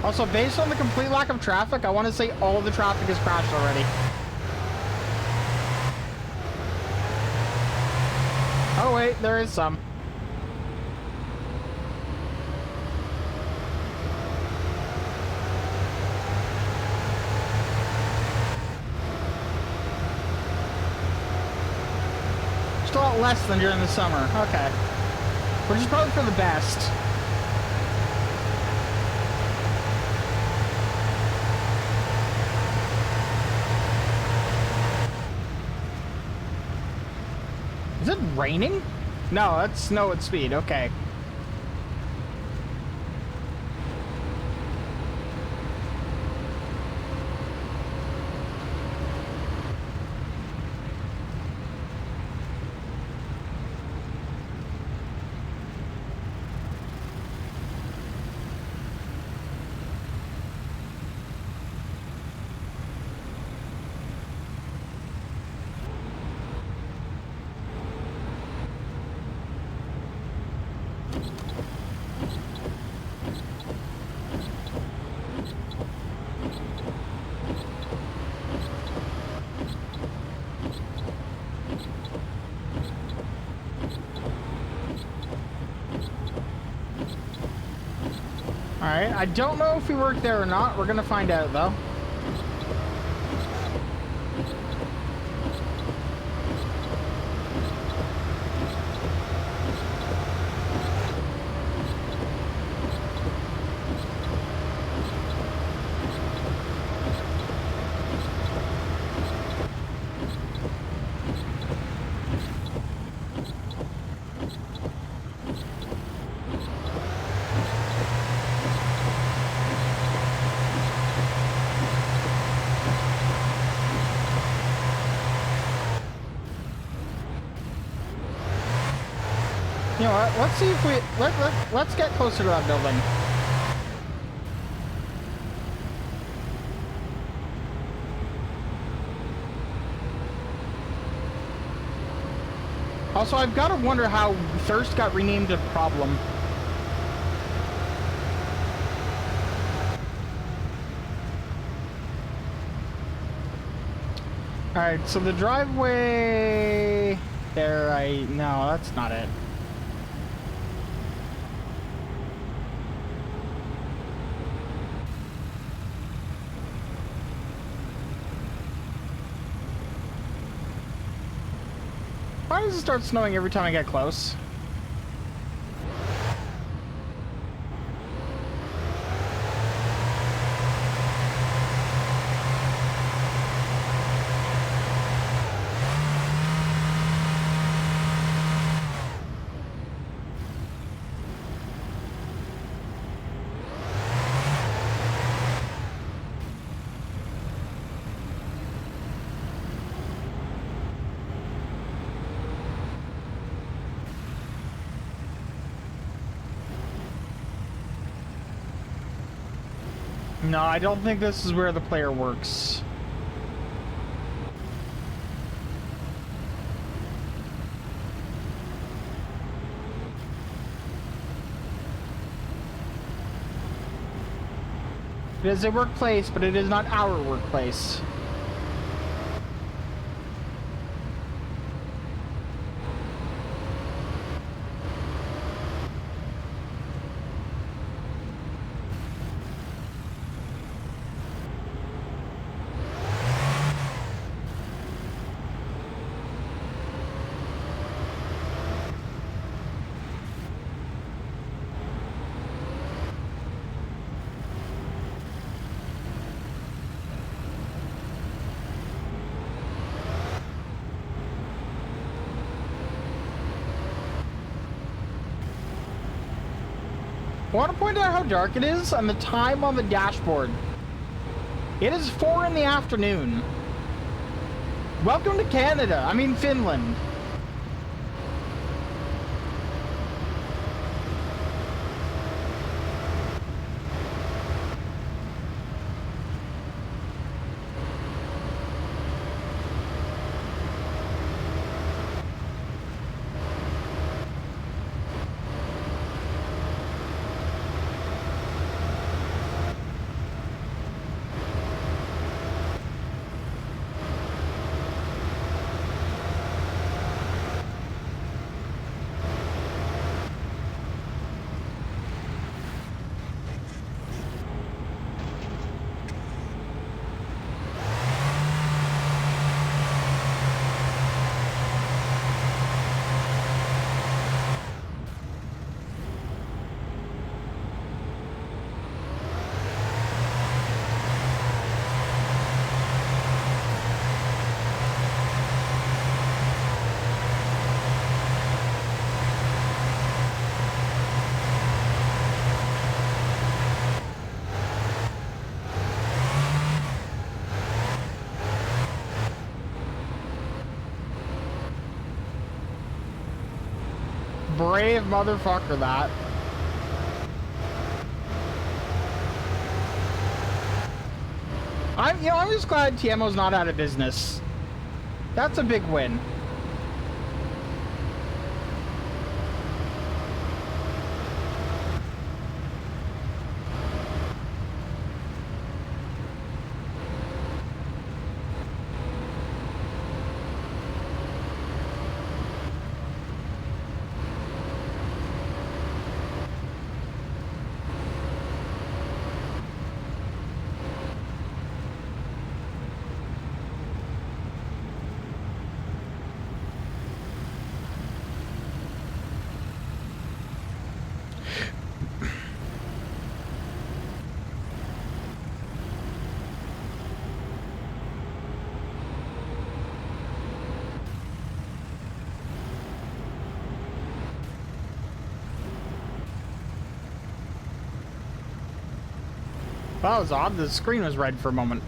Also, based on the complete lack of traffic, I want to say all the traffic has crashed already. Oh wait, there is some. Just a lot less than during the summer. Okay. Which is probably for the best. Is it raining? No, that's snow at speed. Okay. Alright, I don't know if we work there or not. We're gonna find out, though. You know what? Let's see if we let's get closer to that building. Also, I've got to wonder how thirst got renamed to problem. All right, so the driveway there. No, that's not it. Why does it start snowing every time I get close? No, I don't think this is where the player works. It is a workplace, but it is not our workplace. I want to point out how dark it is and the time on the dashboard. It is 4 in the afternoon. Welcome to Canada. I mean Finland. brave motherfucker, that. I'm just glad TMO's not out of business. That's a big win. That was odd. The screen was red for a moment.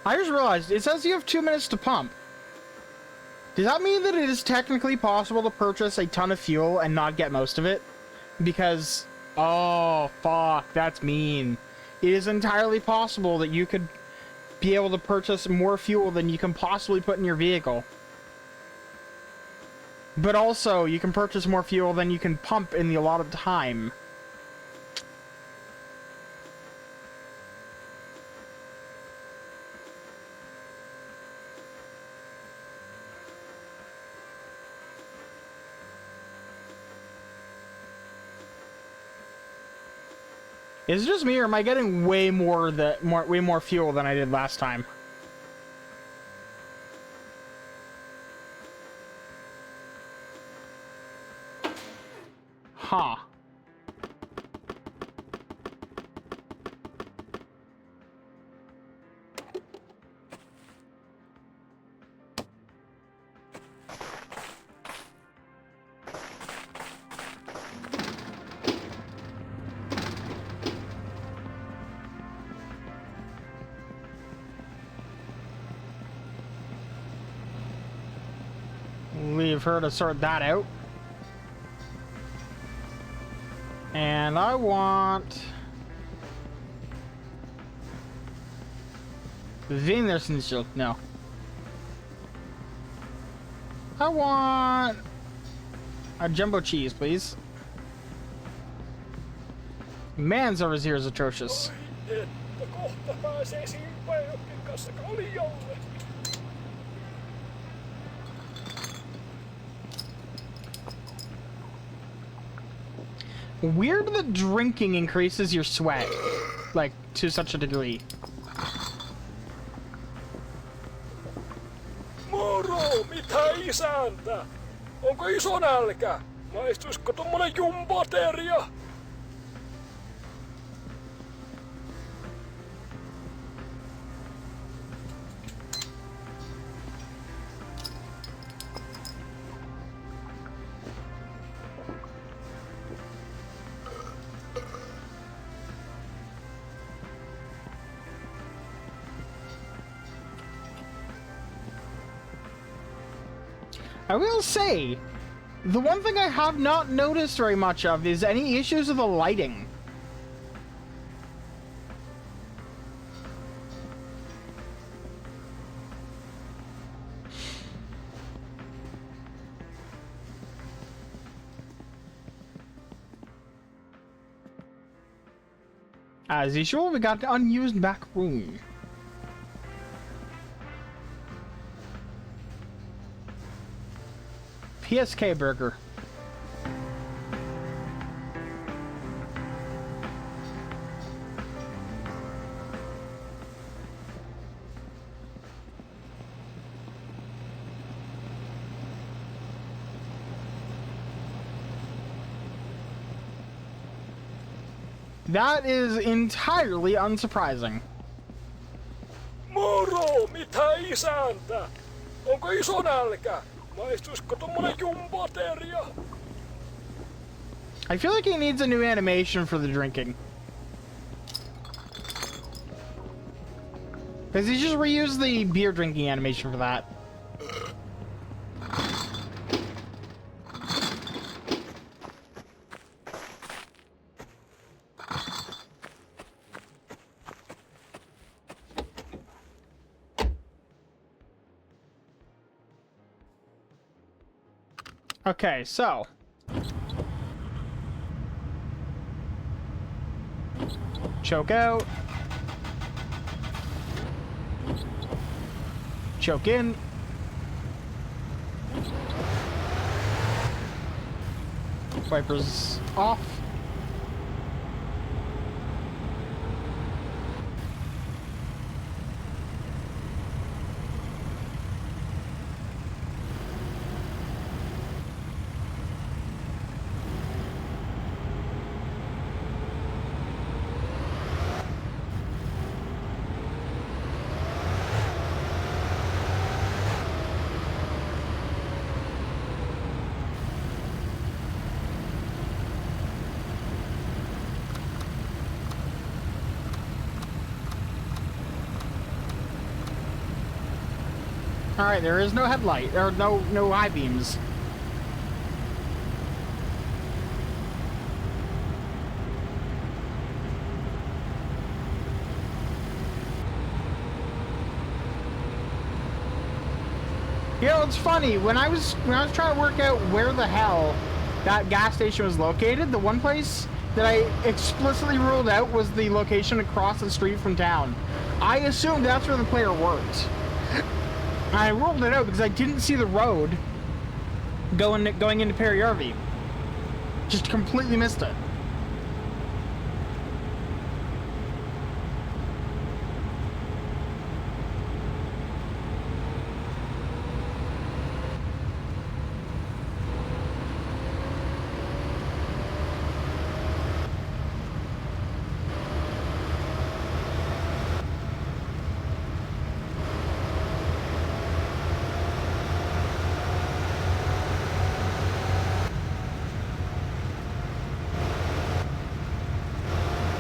I just realized, it says you have 2 minutes to pump. Does that mean that it is technically possible to purchase a ton of fuel and not get most of it? Because, oh, fuck, that's mean. It is entirely possible that you could be able to purchase more fuel than you can possibly put in your vehicle. But also, you can purchase more fuel than you can pump in the allotted time. Is it just me, or am I getting way more fuel than I did last time? Huh. Leave her to sort that out. And I want... Wienerschnitzel. No. I want... a jumbo cheese, please. Man's over here is atrocious. Weird that drinking increases your sweat, like, to such a degree. Moro, mitä isäntä? Onko iso nälkä? Maistuisiko tommonen jumboteria? I will say, the one thing I have not noticed very much of is any issues with the lighting. As usual, we got the unused back room. PSK burger. That is entirely unsurprising. Moro, mitä isäntä? Onko iso nälkä? Maistuisiko tommonen jumboteria? I feel like he needs a new animation for the drinking. Because he just reused the beer drinking animation for that. Okay, so choke out, choke in, wipers off. All right, there is no headlight, or no high beams. You know, it's funny, when I was trying to work out where the hell that gas station was located, the one place that I explicitly ruled out was the location across the street from town. I assumed that's where the player worked. I ruled it out because I didn't see the road going into Perry RV. Just completely missed it.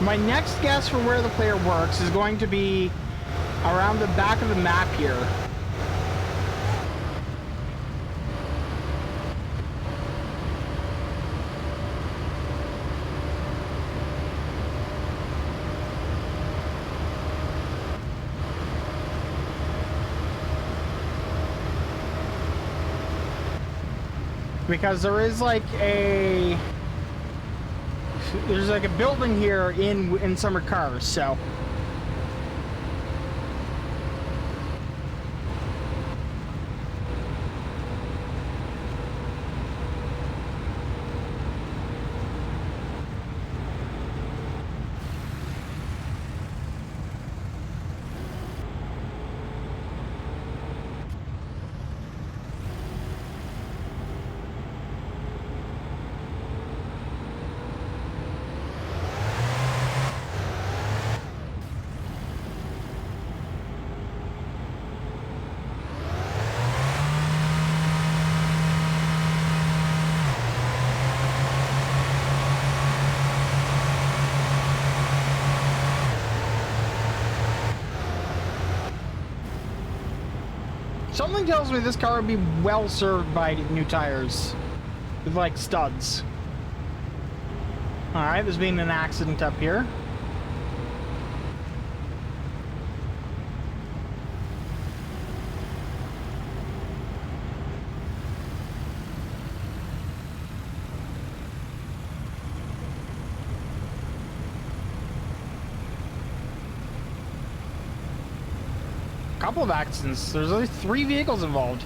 My next guess for where the player works is going to be around the back of the map here. Because there is like there's like a building here in Summer Cars, so. Something tells me this car would be well served by new tires. With, like, studs. Alright, there's been an accident up here. Couple of accidents. There's only 3 vehicles involved.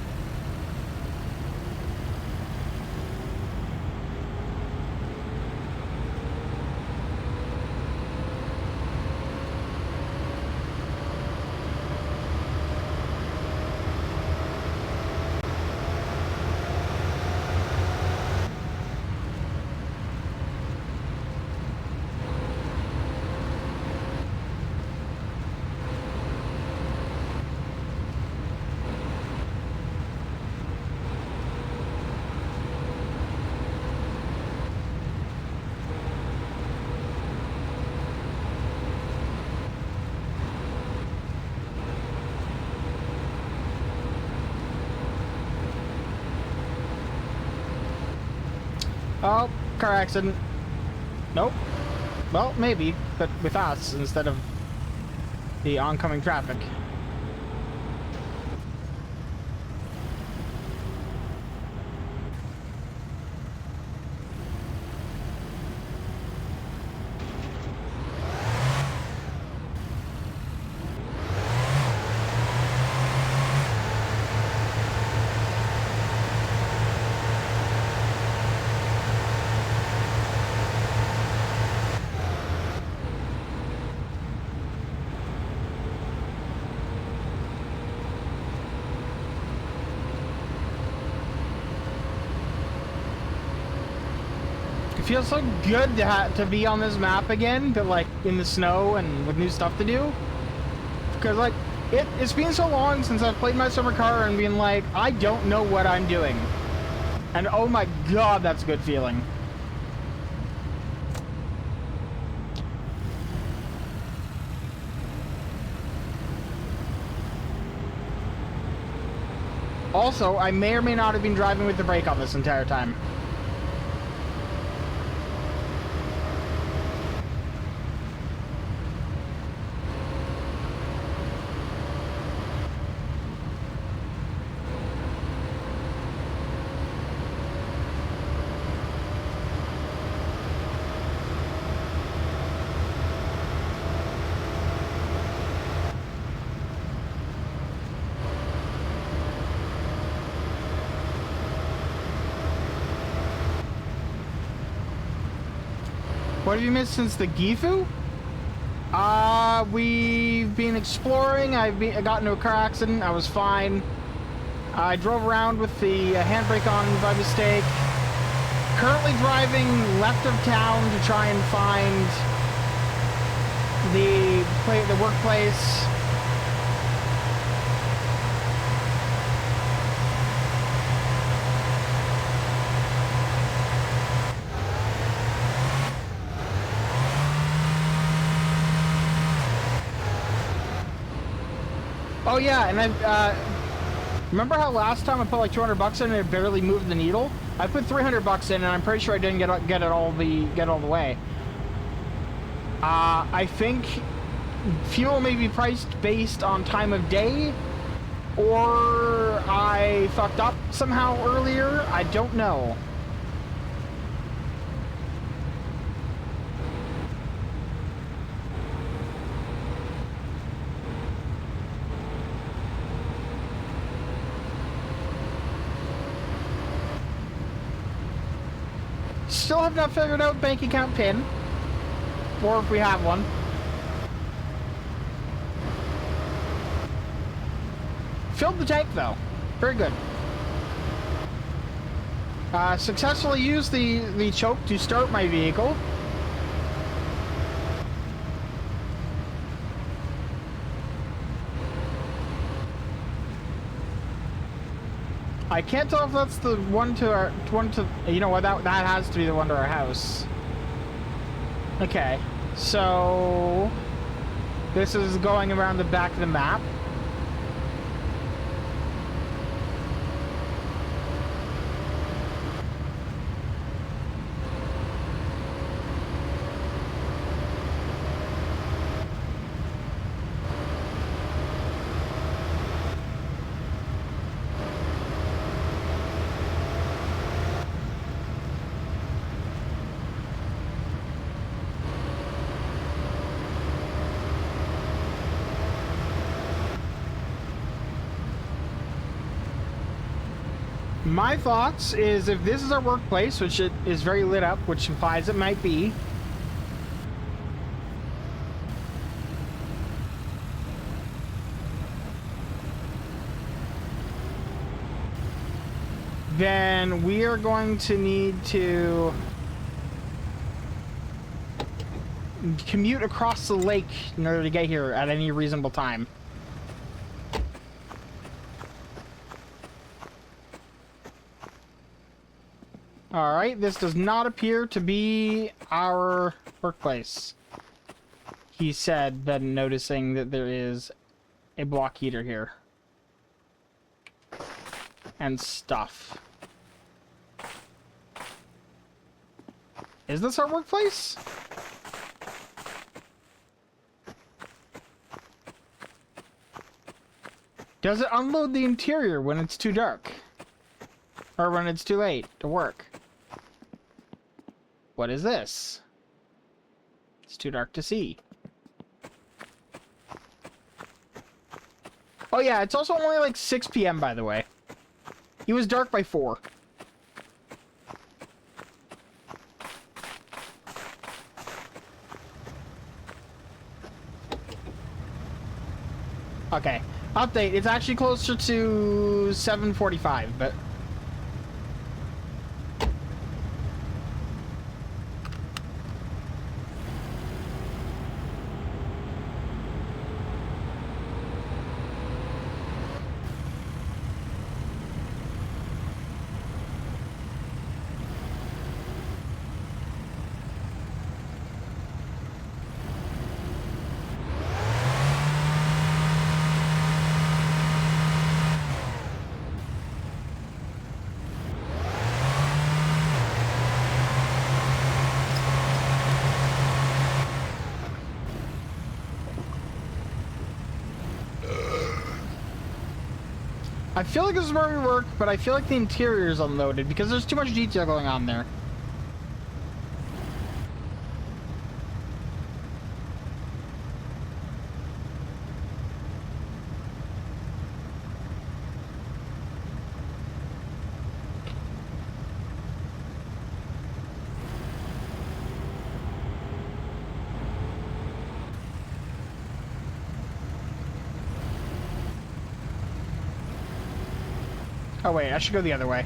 Oh, car accident. Nope. Well, maybe, but with us instead of the oncoming traffic. It feels so good to be on this map again, but like in the snow and with new stuff to do. Because like it's been so long since I've played my summer car and been like, I don't know what I'm doing. And oh my god, that's a good feeling. Also, I may or may not have been driving with the brake on this entire time. What have you missed since the Gifu? We've been exploring. I got into a car accident. I was fine. I drove around with the handbrake on by mistake. Currently driving left of town to try and find the workplace. Oh yeah, and I remember how last time I put like 200 bucks in and it barely moved the needle? I put 300 bucks in and I'm pretty sure I didn't get it all the way. I think fuel may be priced based on time of day, or I fucked up somehow earlier. I don't know. Still have not figured out bank account PIN, or if we have one. Filled the tank though, very good. Successfully used the choke to start my vehicle. I can't tell if that's the one to you know what, that has to be the one to our house. Okay, so this is going around the back of the map. My thoughts is if this is our workplace, which it is very lit up, which implies it might be, then we are going to need to commute across the lake in order to get here at any reasonable time. Alright, this does not appear to be our workplace, he said, then noticing that there is a block heater here. And stuff. Is this our workplace? Does it unload the interior when it's too dark? Or when it's too late to work? What is this? It's too dark to see. Oh yeah, it's also only like 6 p.m. by the way. It was dark by 4. Okay. Update. It's actually closer to 7:45, but... I feel like this is where we work, but I feel like the interior is unloaded because there's too much detail going on there. Oh wait, I should go the other way.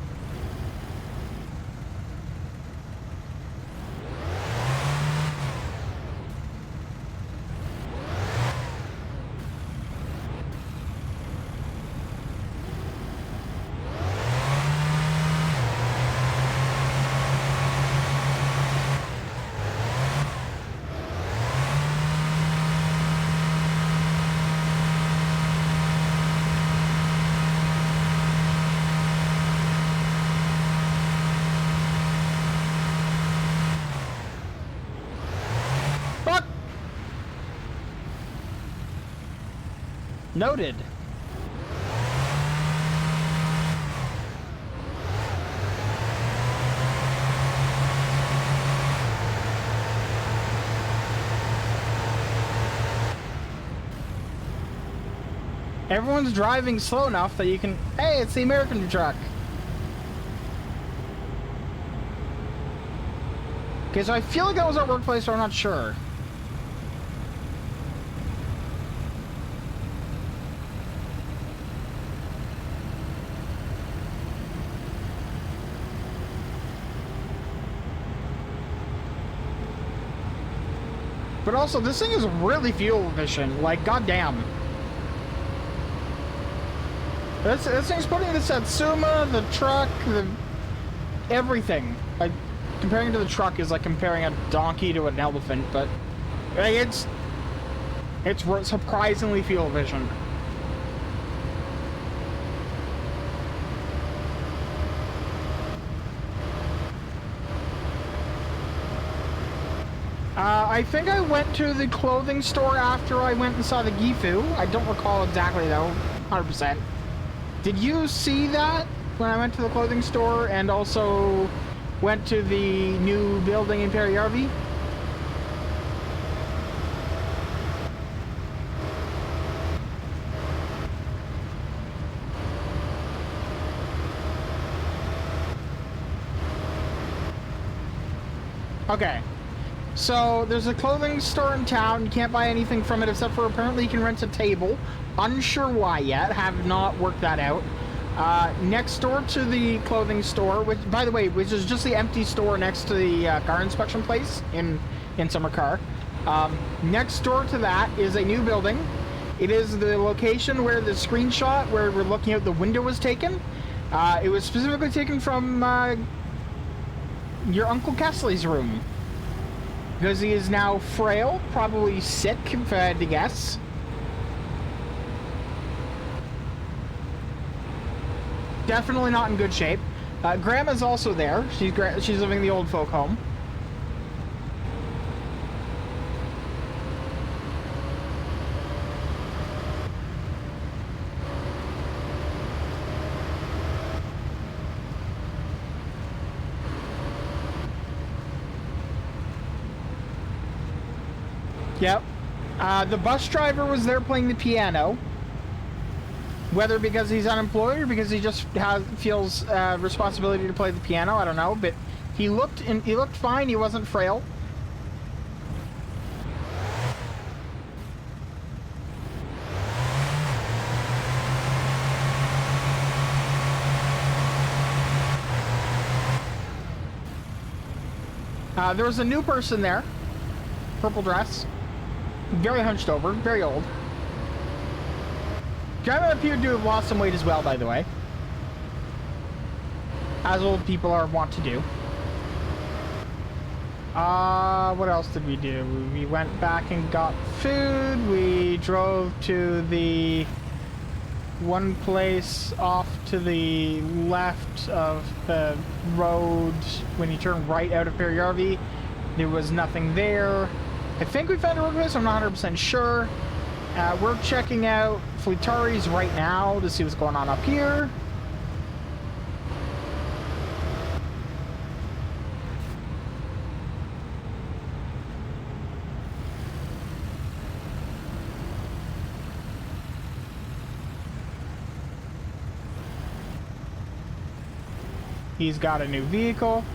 Noted. Everyone's driving slow enough that you can... Hey, it's the American truck. Okay, so I feel like that was our workplace, so I'm not sure. But also, this thing is really fuel efficient. Like, goddamn. This thing's putting the Satsuma, the truck, everything. Like, comparing to the truck is like comparing a donkey to an elephant, but like, it's surprisingly fuel efficient. I think I went to the clothing store after I went and saw the Gifu. I don't recall exactly though, 100%. Did you see that when I went to the clothing store and also went to the new building in Periyarvi? Okay. So, there's a clothing store in town. You can't buy anything from it except for apparently you can rent a table. Unsure why yet. Have not worked that out. Next door to the clothing store, which, by the way, which is just the empty store next to the car inspection place in Summer Car. Next door to that is a new building. It is the location where the screenshot where we're looking out the window was taken. It was specifically taken from your Uncle Kesley's room. Because he is now frail, probably sick, if I had to guess. Definitely not in good shape. Grandma's also there. She's living in the old folk home. Yep. The bus driver was there playing the piano. Whether because he's unemployed or because he just feels responsibility to play the piano, I don't know. But he looked fine. He wasn't frail. There was a new person there. Purple dress. Very hunched over. Very old. Grandma appeared to have lost some weight as well, by the way. As old people are wont to do. What else did we do? We went back and got food. We drove to the one place off to the left of the road when you turn right out of Perry RV. There was nothing there. I think we found a road place. I'm not 100% sure. We're checking out Fleetari's right now to see what's going on up here. He's got a new vehicle.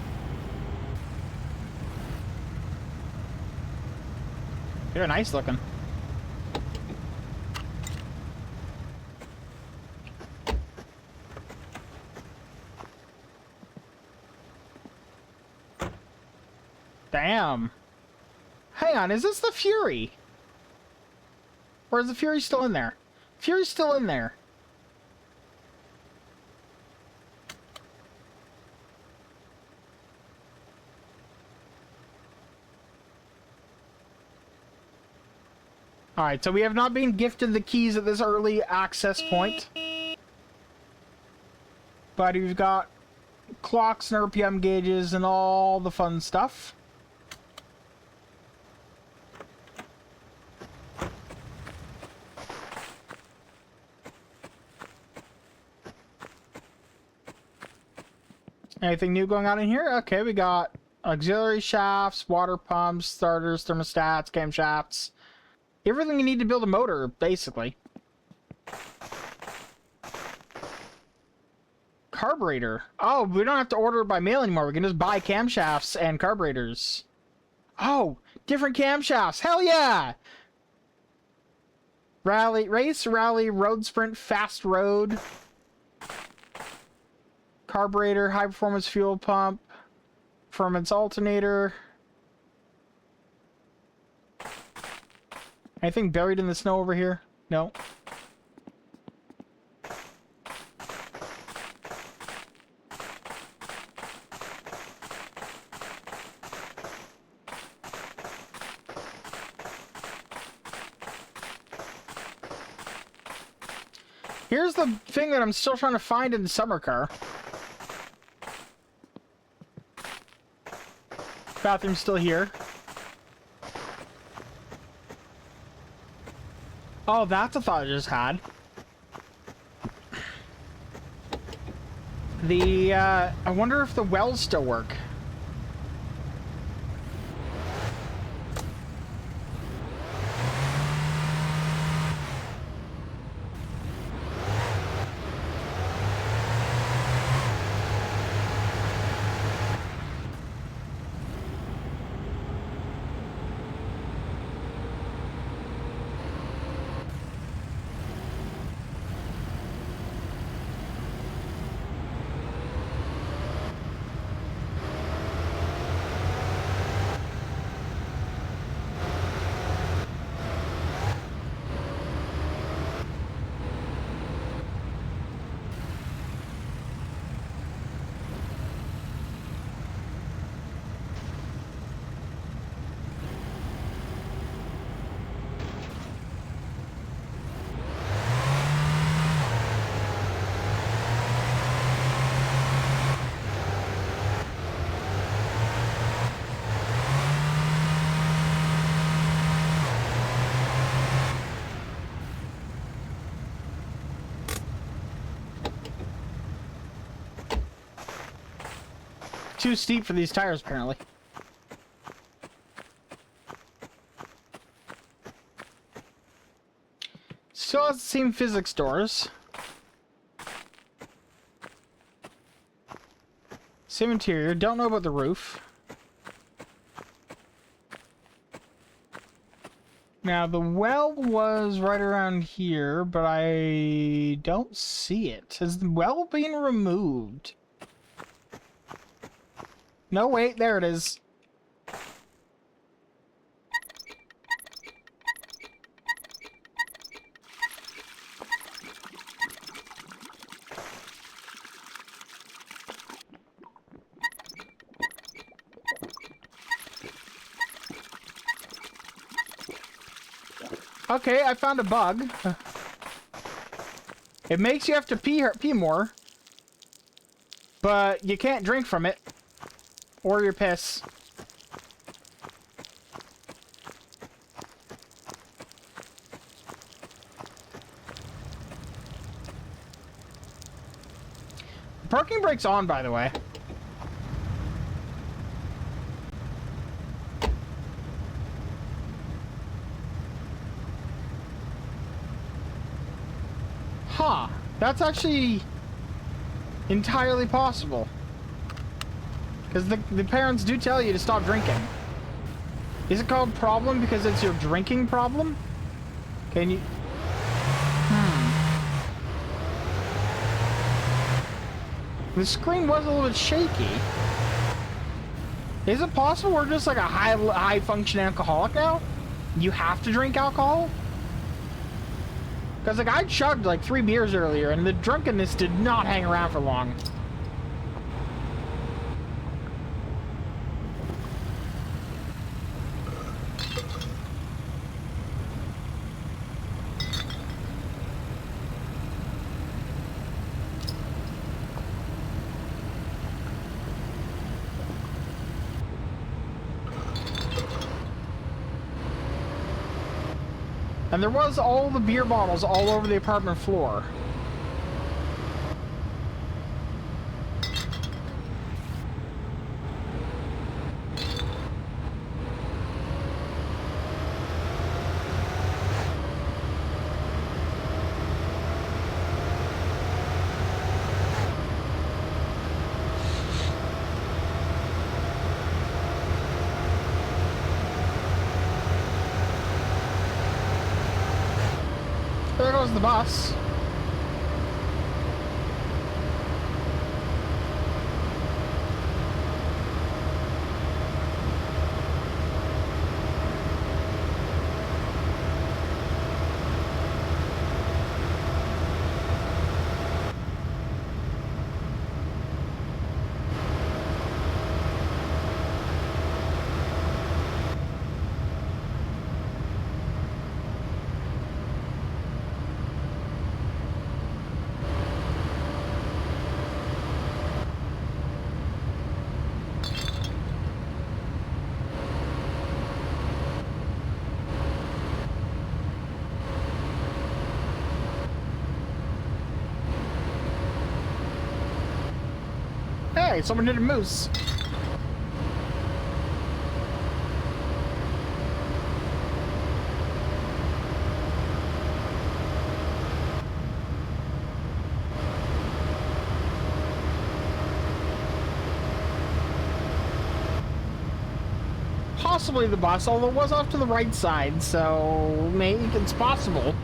They're nice looking. Damn. Hang on, is this the Fury? Or is the Fury still in there? Fury's still in there. Alright, so we have not been gifted the keys at this early access point. But we've got clocks and RPM gauges and all the fun stuff. Anything new going on in here? Okay, we got auxiliary shafts, water pumps, starters, thermostats, camshafts. Everything you need to build a motor, basically. Carburetor. Oh, we don't have to order it by mail anymore. We can just buy camshafts and carburetors. Oh, different camshafts. Hell yeah! Rally, race, rally, road sprint, fast road. Carburetor, high performance fuel pump. Performance alternator. Anything buried in the snow over here? No. Here's the thing that I'm still trying to find in the summer car. Bathroom's still here. Oh, that's a thought I just had. I wonder if the wells still work. too steep for these tires, apparently. Still has the same physics doors. Same interior. Don't know about the roof. Now, the well was right around here, but I don't see it. Has the well been removed? No, wait, there it is. Okay, I found a bug. It makes you have to pee more, but you can't drink from it, or your piss. The parking brake's on, by the way. Huh. That's actually entirely possible. Because the parents do tell you to stop drinking. Is it called problem because it's your drinking problem? Can you... The screen was a little bit shaky. Is it possible we're just like a high function alcoholic now? You have to drink alcohol? Because, like, I chugged, like, 3 beers earlier, and the drunkenness did not hang around for long. And there was all the beer bottles all over the apartment floor. There goes the bus. Hey, someone hit a moose. Possibly the bus, although it was off to the right side, so maybe it's possible.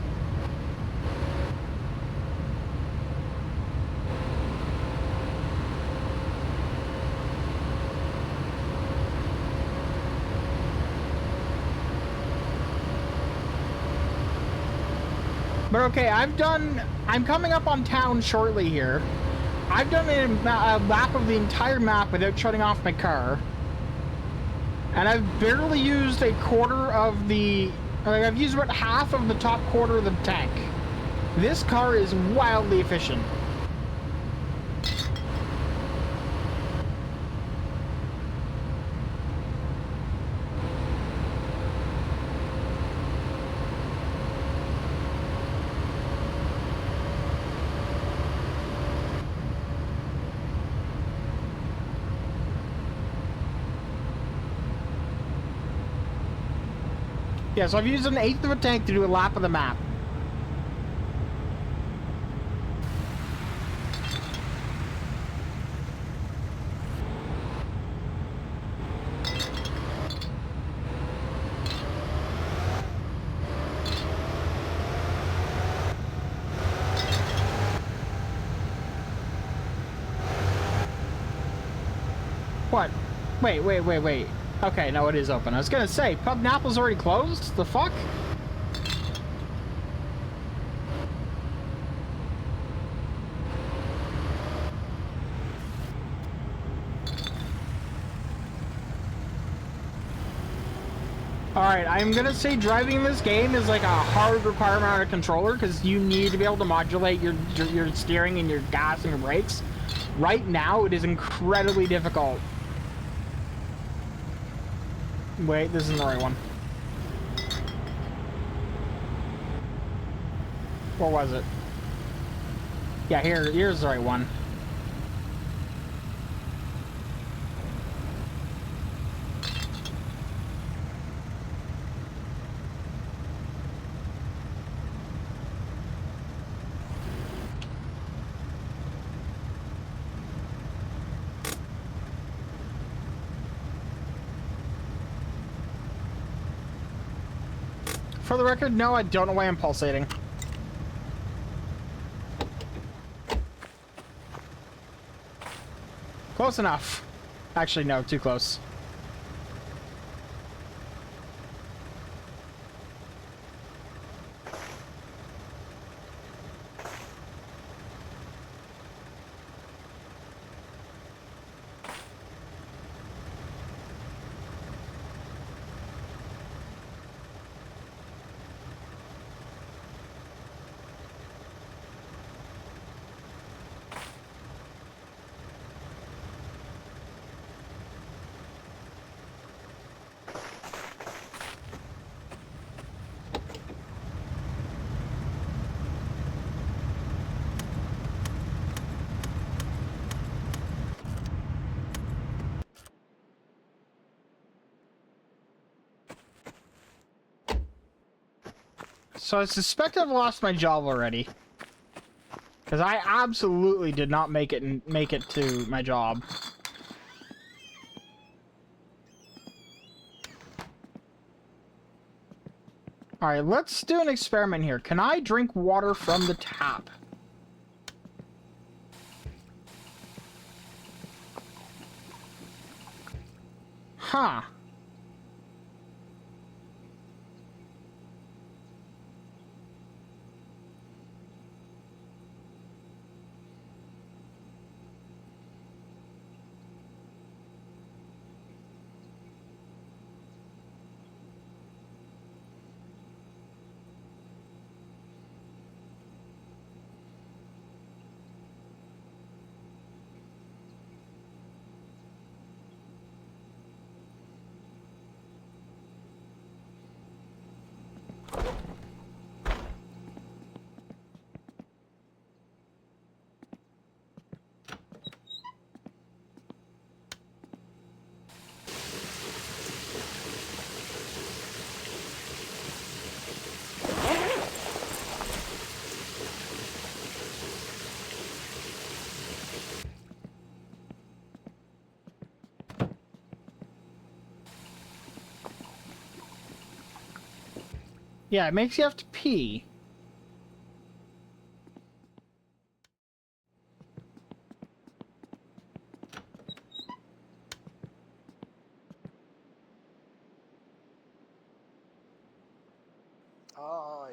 But okay, I'm coming up on town shortly here. I've done a lap of the entire map without shutting off my car. And I've barely used a quarter of the... I've used about half of the top quarter of the tank. This car is wildly efficient. Yeah, so I've used an eighth of a tank to do a lap of the map. What? Wait. Okay, no, it is open. I was gonna say, Pub Naples already closed? The fuck? Alright, I'm gonna say driving this game is like a hard requirement on a controller because you need to be able to modulate your steering and your gas and your brakes. Right now, it is incredibly difficult. Wait, this isn't the right one. Or was it? Yeah, here's the right one. For the record, no, I don't know why I'm pulsating. Close enough. Actually, no, too close. So I suspect I've lost my job already. Because I absolutely did not make it to my job. Alright, let's do an experiment here. Can I drink water from the tap? Huh. Yeah, it makes you have to pee. Ai.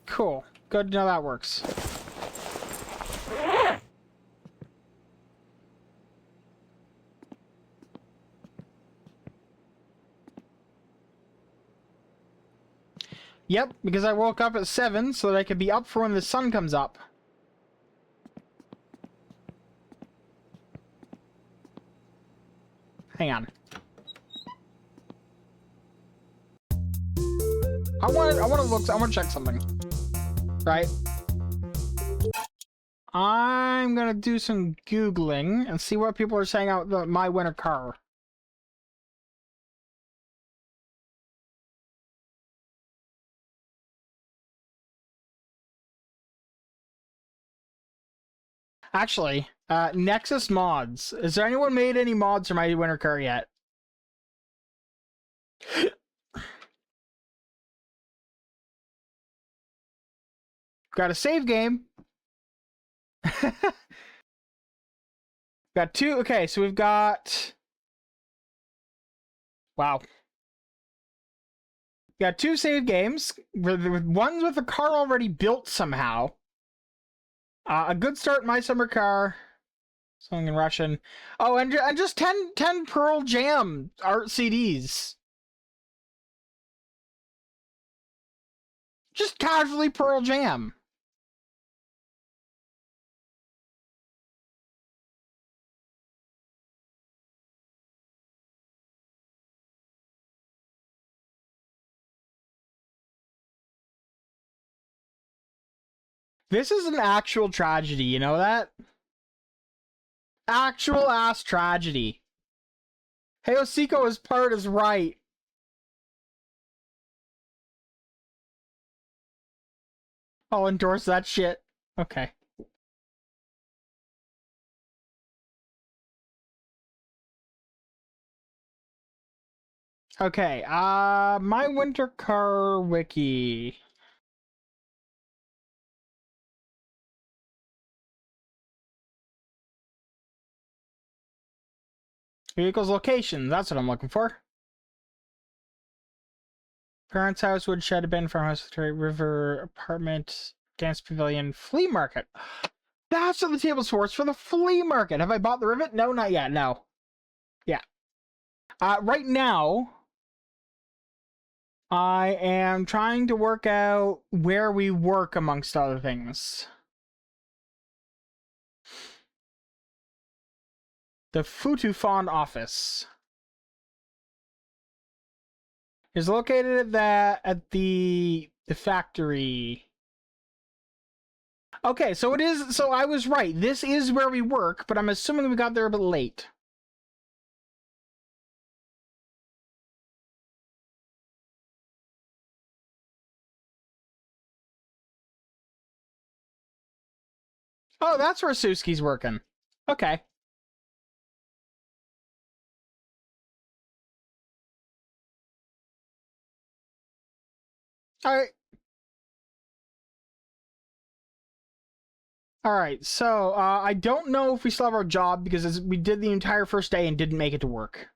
Cool. Good to know that works. Yep, because I woke up at 7 so that I could be up for when the sun comes up. Hang on. I want to check something. Right? I'm gonna do some Googling and see what people are saying about my winter car. Actually, Nexus mods. Has there anyone made any mods for my winter car yet? Got a save game. Got two. Okay, so we've got. Wow. Got two save games. One's with a car already built somehow. A good start in my summer car. Something in Russian. Oh, and just 10 Pearl Jam art CDs. Just casually Pearl Jam. This is an actual tragedy, you know that? Actual ass tragedy. Hayosiko's part is right. I'll endorse that shit. Okay. Okay, my winter car wiki. Vehicle's location, that's what I'm looking for. Parents' house, woodshed, abandoned farmhouse, river, apartment, dance pavilion, flea market. That's what the table's for. It's for the flea market. Have I bought the rivet? No, not yet. No. Yeah. Right now, I am trying to work out where we work, amongst other things. The Futufon office is located at the factory. Okay, so it is. So I was right. This is where we work, but I'm assuming we got there a bit late. Oh, that's where Suski's working. Okay. All right. All right. So I don't know if we still have our job because we did the entire first day and didn't make it to work.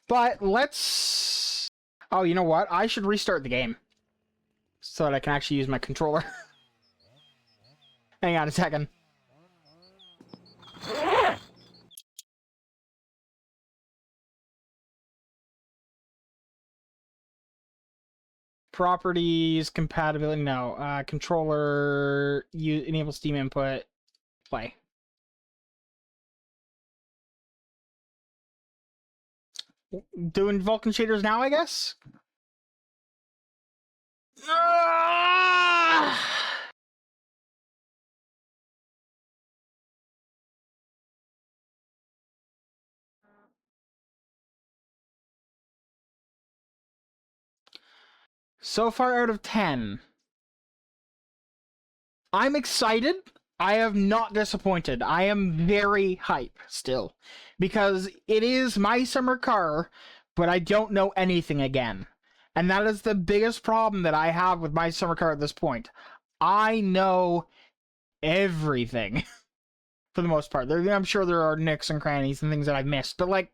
But let's. Oh, you know what? I should restart the game so that I can actually use my controller. Hang on a second. Properties, compatibility, no. Controller, enable Steam input, play. Doing Vulkan shaders now, I guess? So far out of 10. I'm excited. I am not disappointed. I am very hype still. Because it is my summer car, but I don't know anything again. And that is the biggest problem that I have with my summer car at this point. I know everything. For the most part. I'm sure there are nicks and crannies and things that I've missed. But, like,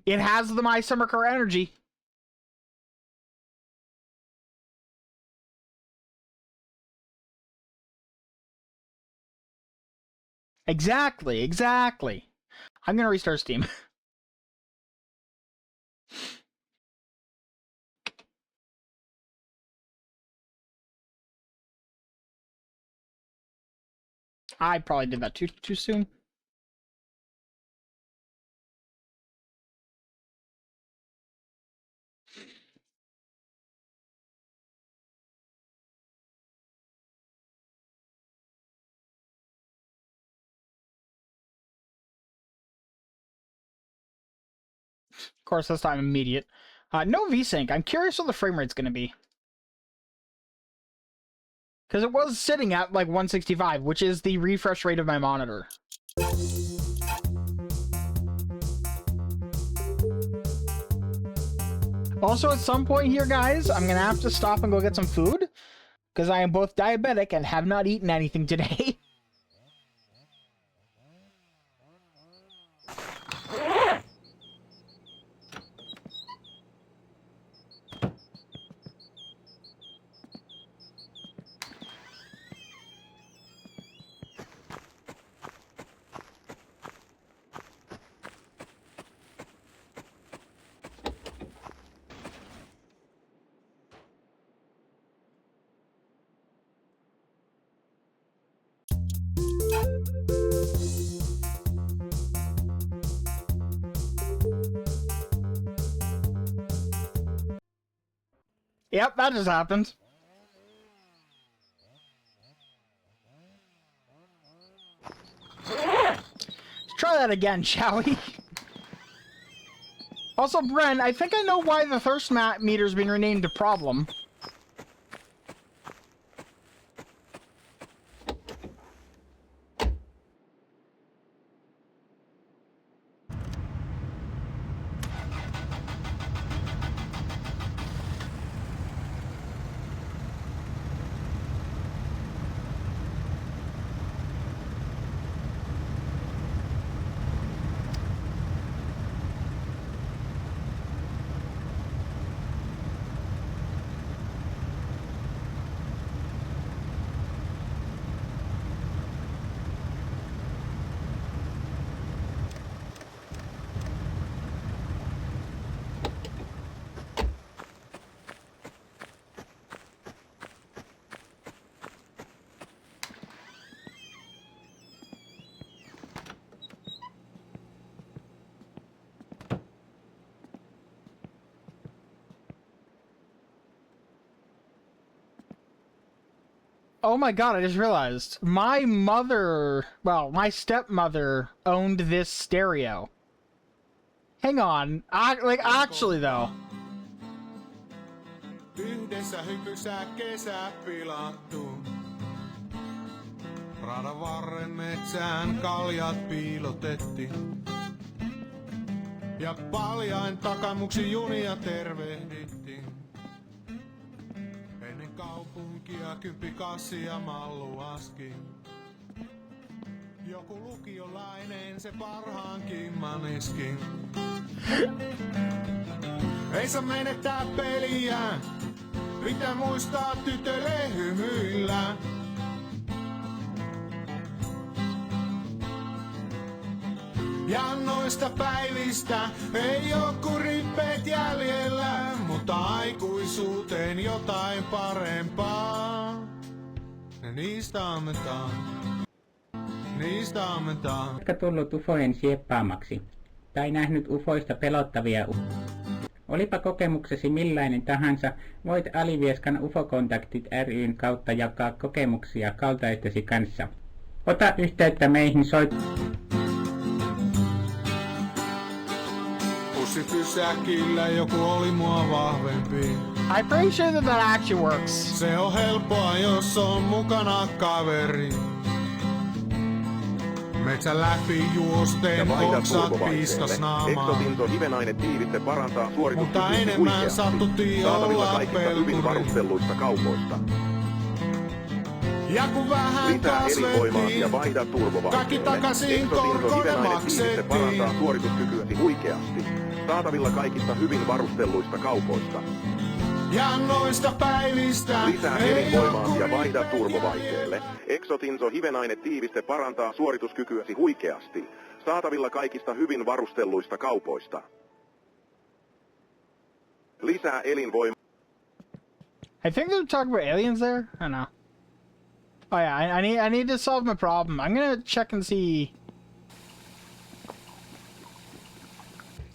it has the My Summer Car energy. Exactly. I'm gonna restart Steam. I probably did that too soon. Of course, this time immediate. No VSync. I'm curious what the frame rate's going to be. Because it was sitting at like 165, which is the refresh rate of my monitor. Also, at some point here, guys, I'm going to have to stop and go get some food. Because I am both diabetic and have not eaten anything today. Yep, that just happened. Let's try that again, shall we? Also, Bren, I think I know why the thirst meter's been renamed to Problem. Oh my god, I just realized. My mother, well, my stepmother owned this stereo. Hang on. Actually, though. Yhdessä hypyssä kesä pilattu. Radan varren metsään kaljat piilotettiin. Ja paljain takamuksi junia tervehdittiin. Ennen kaupunkia kymppikassi ja malluaski. Joku lukiolainen se parhaankin maniskin. Ei saa menettää peliä, pitää muistaa tytölle hymyillä. Ja noista päivistä ei oo kuin rippeet jäljellä, mutta aikuisuuteen jotain parempaa. Ja niistä ammentaan, niistä ammentaan. Oletko tullut ufojen sieppaamaksi? Tai nähnyt ufoista pelottavia Olipa kokemuksesi millainen tahansa, voit Alivieskan ufokontaktit ryn kautta jakaa kokemuksia kaltaistesi kanssa. Ota yhteyttä meihin Bussipysäkillä joku oli mua vahvempi. I'm pretty sure that actually works. Se on helppoa, jos on mukana kaveri. Metsän läpi juosten oksat piiskas naamaa. Exotinto hivenaine tiiviste parantaa Mutta enemmän sattuttiin saatavilla olla kaikista hyvin pelkuri. varustelluista kaupoista. Ja kun vähän Lisää elinvoimaa ja vaihda kaikki turbovaihteelle. takaisin Exotinto korkoinen hivenaine tiiviste parantaa maksettiin. suorituskykyäsi huikeasti. Saatavilla kaikista hyvin varustelluista kaupoista. Ja noista päivistä Lisää ei oo elinvoimaa kuin ja vaihda turbovaihteelle. Exotinso hivenaine tiiviste parantaa suorituskykyäsi huikeasti. Saatavilla kaikista hyvin varustelluista kaupoista. Lisää elinvoimaa. I think they're talking about aliens there. I don't know. Oh yeah, I need to solve my problem. I'm gonna check and see.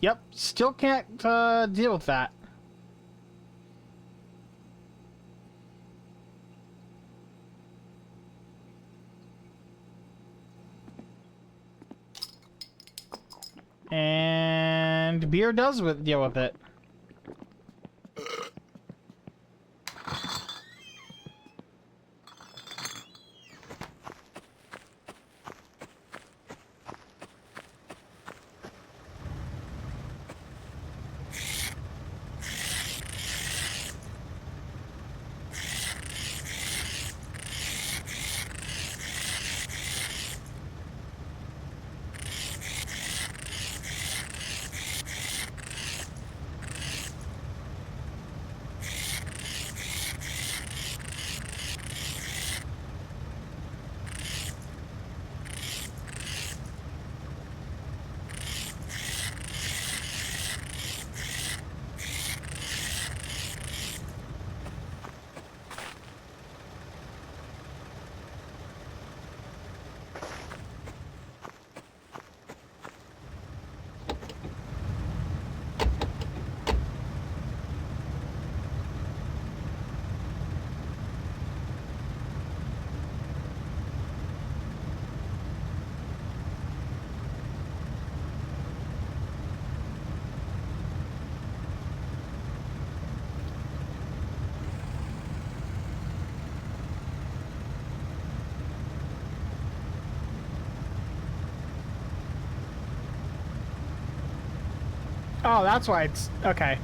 Yep, still can't deal with that. And And beer does deal with it. Oh, that's why it's... okay.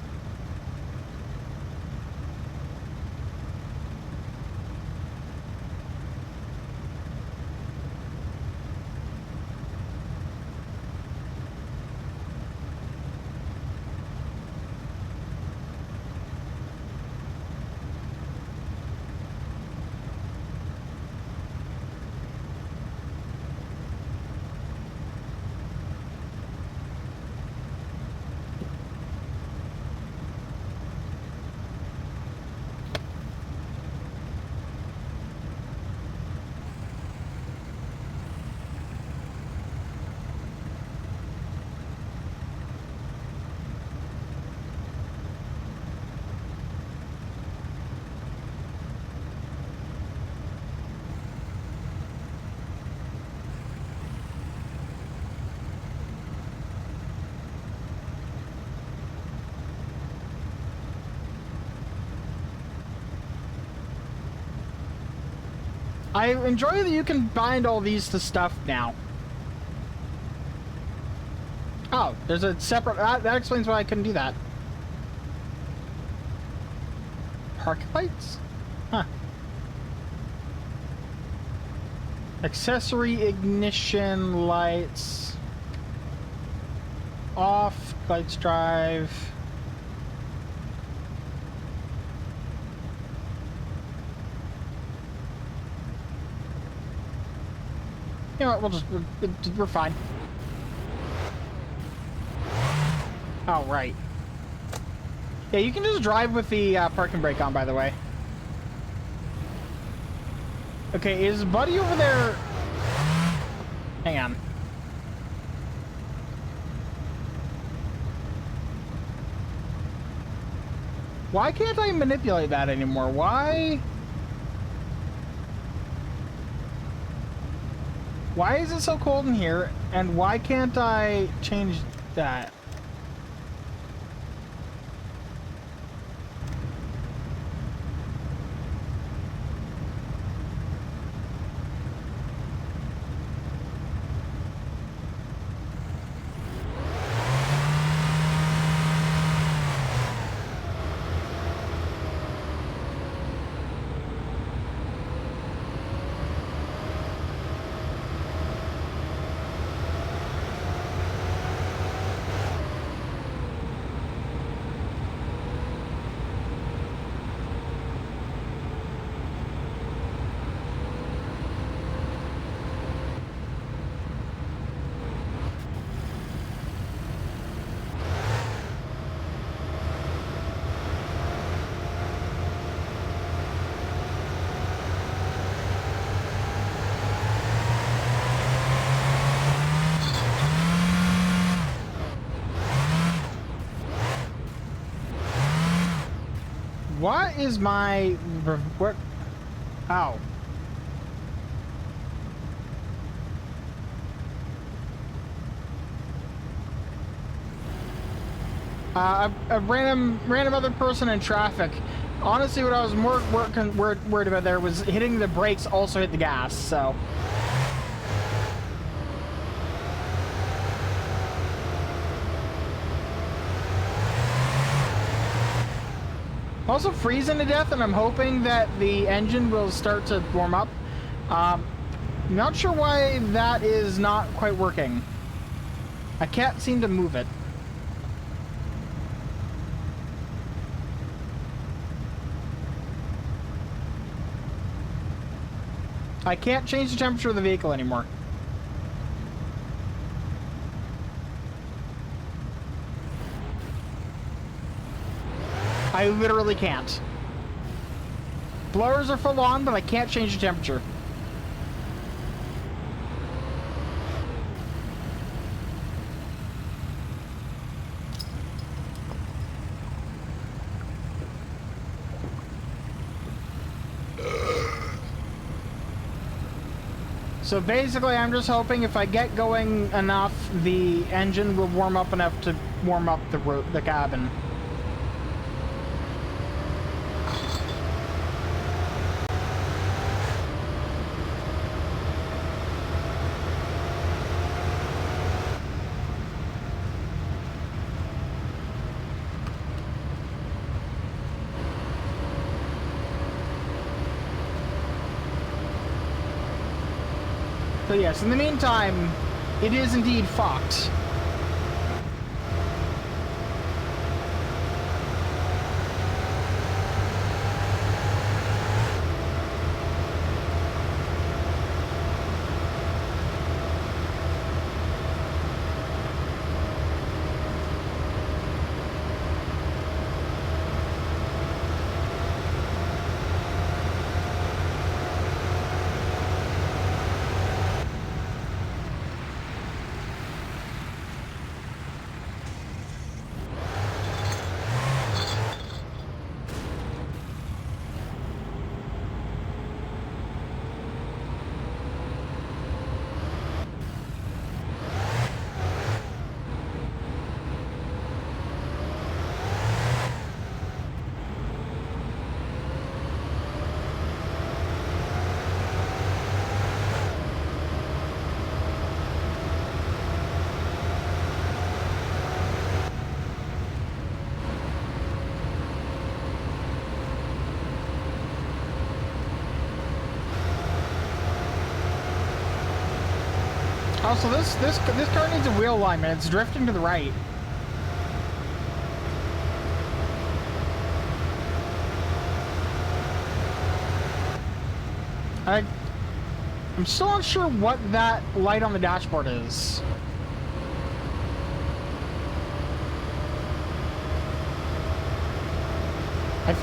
I enjoy that you can bind all these to stuff now. Oh, there's a separate... that explains why I couldn't do that. Park lights? Huh. Accessory ignition lights. Off, lights drive. You know what, we're fine. Oh, right. Yeah, you can just drive with the parking brake on, by the way. Okay, is Buddy over there? Hang on. Why can't I manipulate that anymore? Why? Why is it so cold in here, and why can't I change that? What is my... what? Ow. A random other person in traffic. Honestly, what I was more worried about there was hitting the brakes also hit the gas, so. Also freezing to death, and I'm hoping that the engine will start to warm up. Not sure why that is not quite working. I can't seem to move it. I can't change the temperature of the vehicle anymore. I literally can't. Blowers are full on, but I can't change the temperature. So basically, I'm just hoping if I get going enough, the engine will warm up enough to warm up the cabin. So yes, in the meantime, it is indeed fucked. Also, this car needs a wheel alignment. It's drifting to the right. I'm still not sure what that light on the dashboard is.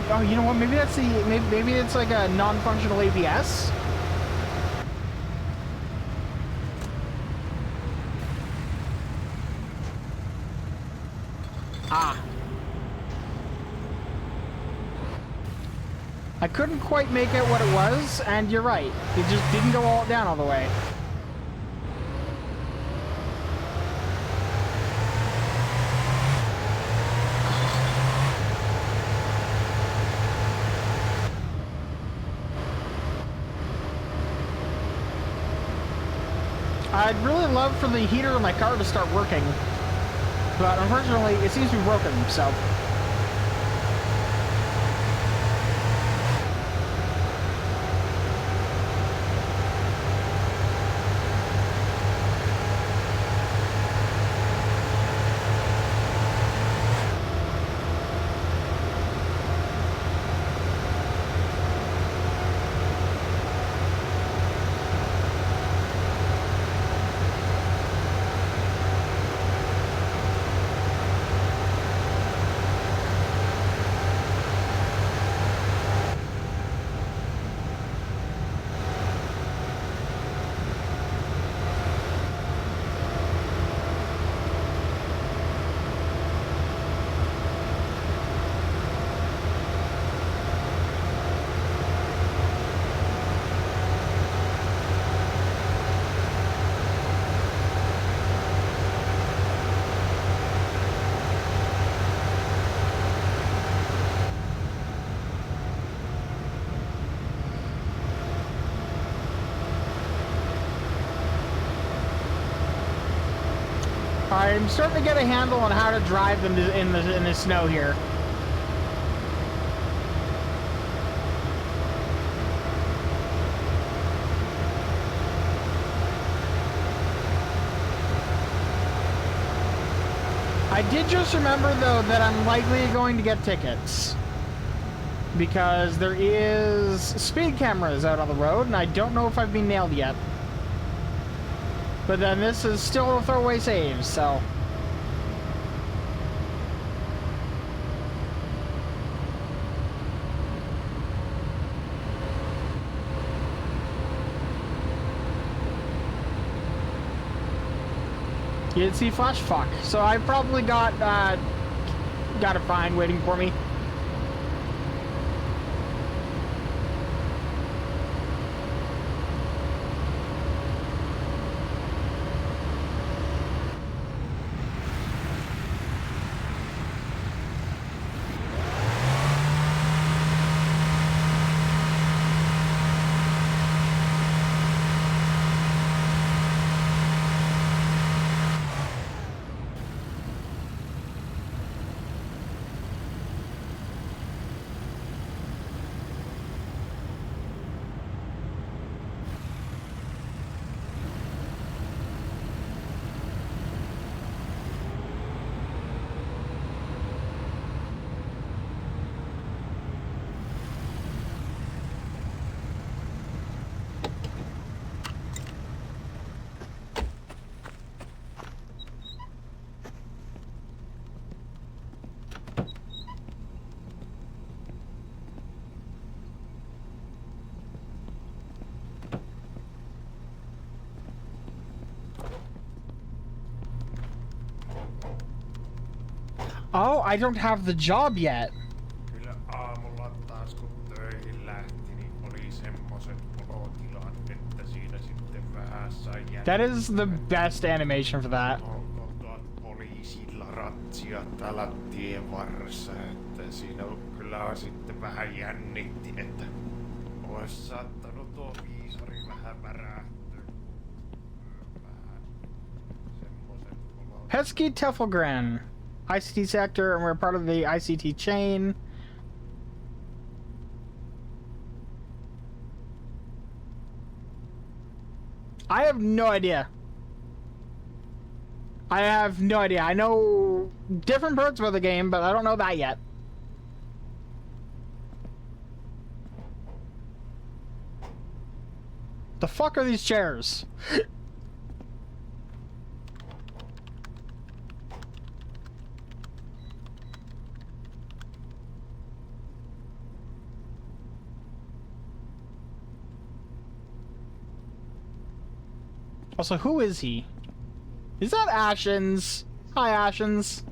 Oh, you know what? Maybe that's maybe it's like a non-functional ABS. Ah. I couldn't quite make out what it was, and you're right. It just didn't go all down all the way. I'd really love for the heater in my car to start working, but unfortunately it seems to be broken, so. I'm starting to get a handle on how to drive them in the snow here. I did just remember, though, that I'm likely going to get tickets. Because there is speed cameras out on the road, and I don't know if I've been nailed yet. But then this is still a throwaway save, so... You didn't see Flash? Fuck. So I probably got a fine waiting for me. Oh, I don't have the job yet. Kyllä aamulla taas kun töihin lähti, niin oli semmoset olotilat, että siinä sitten vähän sai That is the best animation for that. poliisilla ratsia täällä tien varressa, että siinä kyllä on sitten vähän jännitti, että ois saattanut tuo viisari vähän värähtyä. Vähän semmoset olotilat. Pesky Teffelgren. ICT sector, and we're part of the ICT chain. I have no idea. I have no idea. I know different parts of the game, but I don't know that yet. The fuck are these chairs? Also, who is he? Is that Ashens? Hi, Ashens.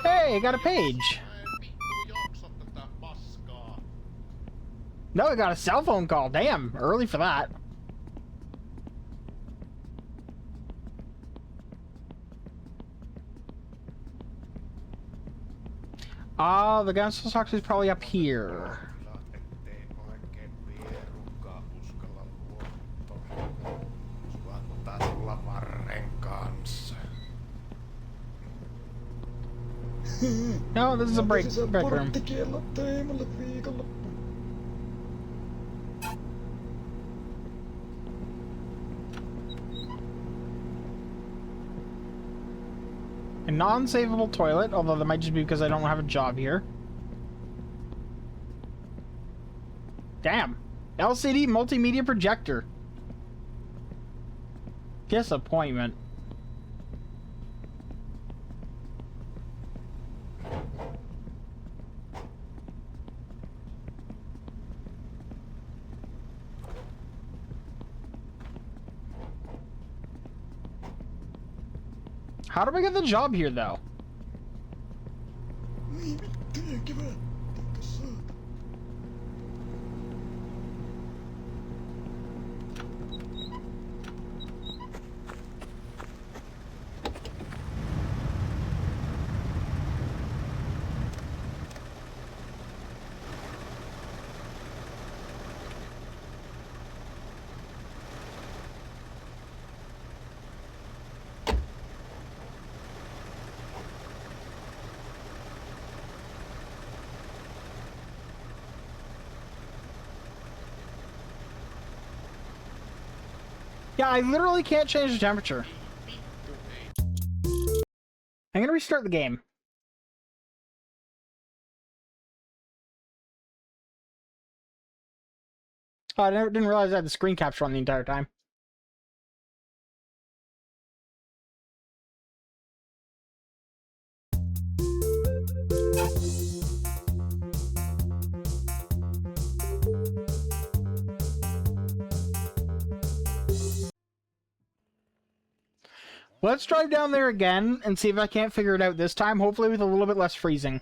Hey, I got a page. No, I got a cell phone call. Damn, early for that. Ah, the gun box is probably up here. No, this is a break room. A non-savable toilet, although that might just be because I don't have a job here. Damn. LCD multimedia projector. Disappointment. How do I get the job here, though? Yeah, I literally can't change the temperature. I'm gonna restart the game. Oh, didn't realize I had the screen capture on the entire time. Let's drive down there again and see if I can't figure it out this time, hopefully with a little bit less freezing.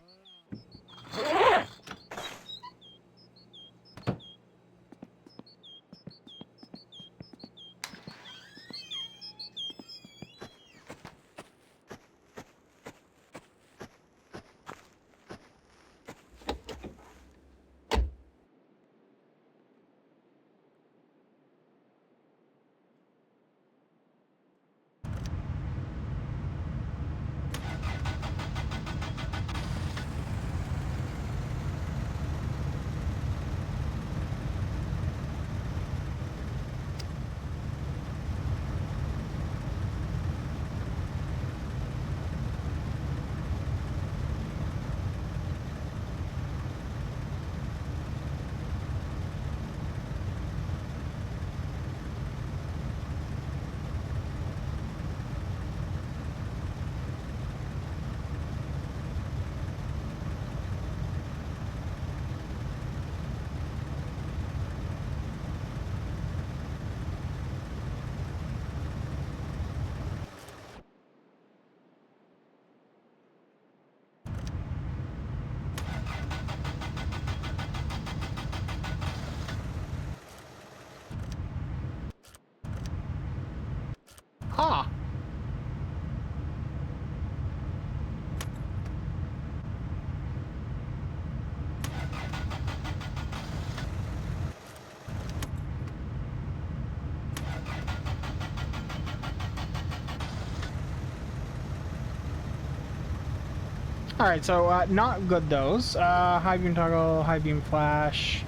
Ah! Alright, so, not good those. High beam toggle, high beam flash.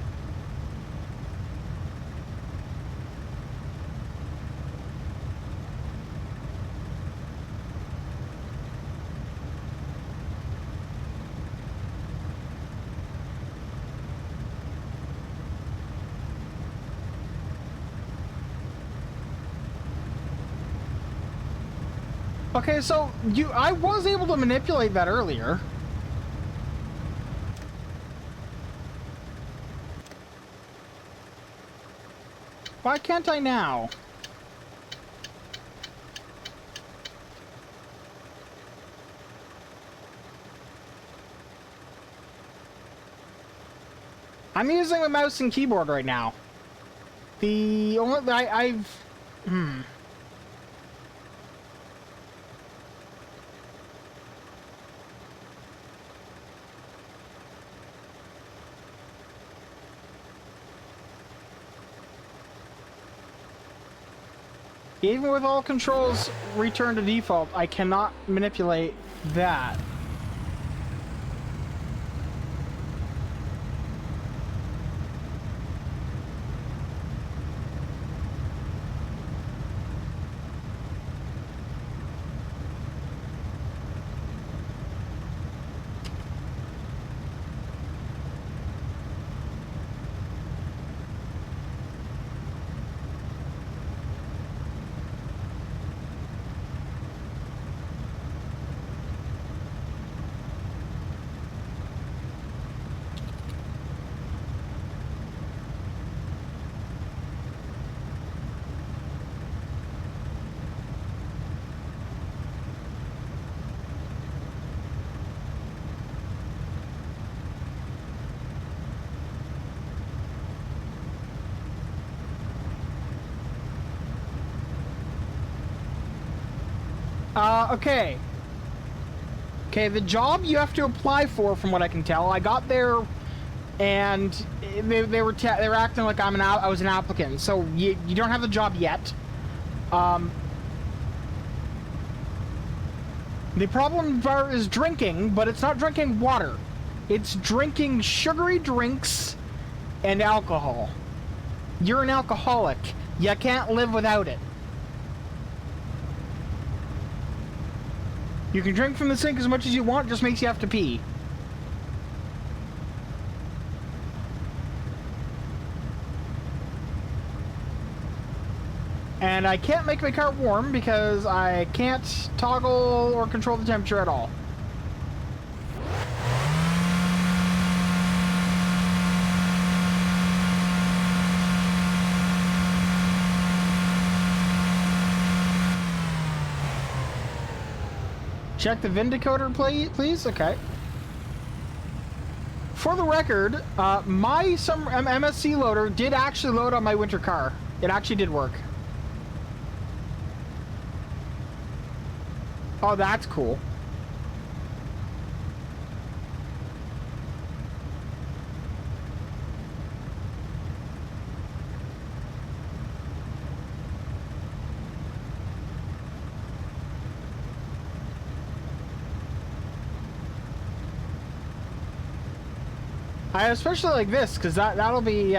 Okay, so I was able to manipulate that earlier. Why can't I now? I'm using the mouse and keyboard right now. The only I've Even with all controls returned to default, I cannot manipulate that. Okay. Okay, the job you have to apply for, from what I can tell, I got there, and they were acting like I was an applicant. So you don't have the job yet. The problem bar is drinking, but it's not drinking water. It's drinking sugary drinks and alcohol. You're an alcoholic. You can't live without it. You can drink from the sink as much as you want, just makes you have to pee. And I can't make my car warm because I can't toggle or control the temperature at all. Check the Vindicator, please. Okay. For the record, my summer MSC loader did actually load on my winter car. It actually did work. Oh, that's cool. I especially like this because that'll be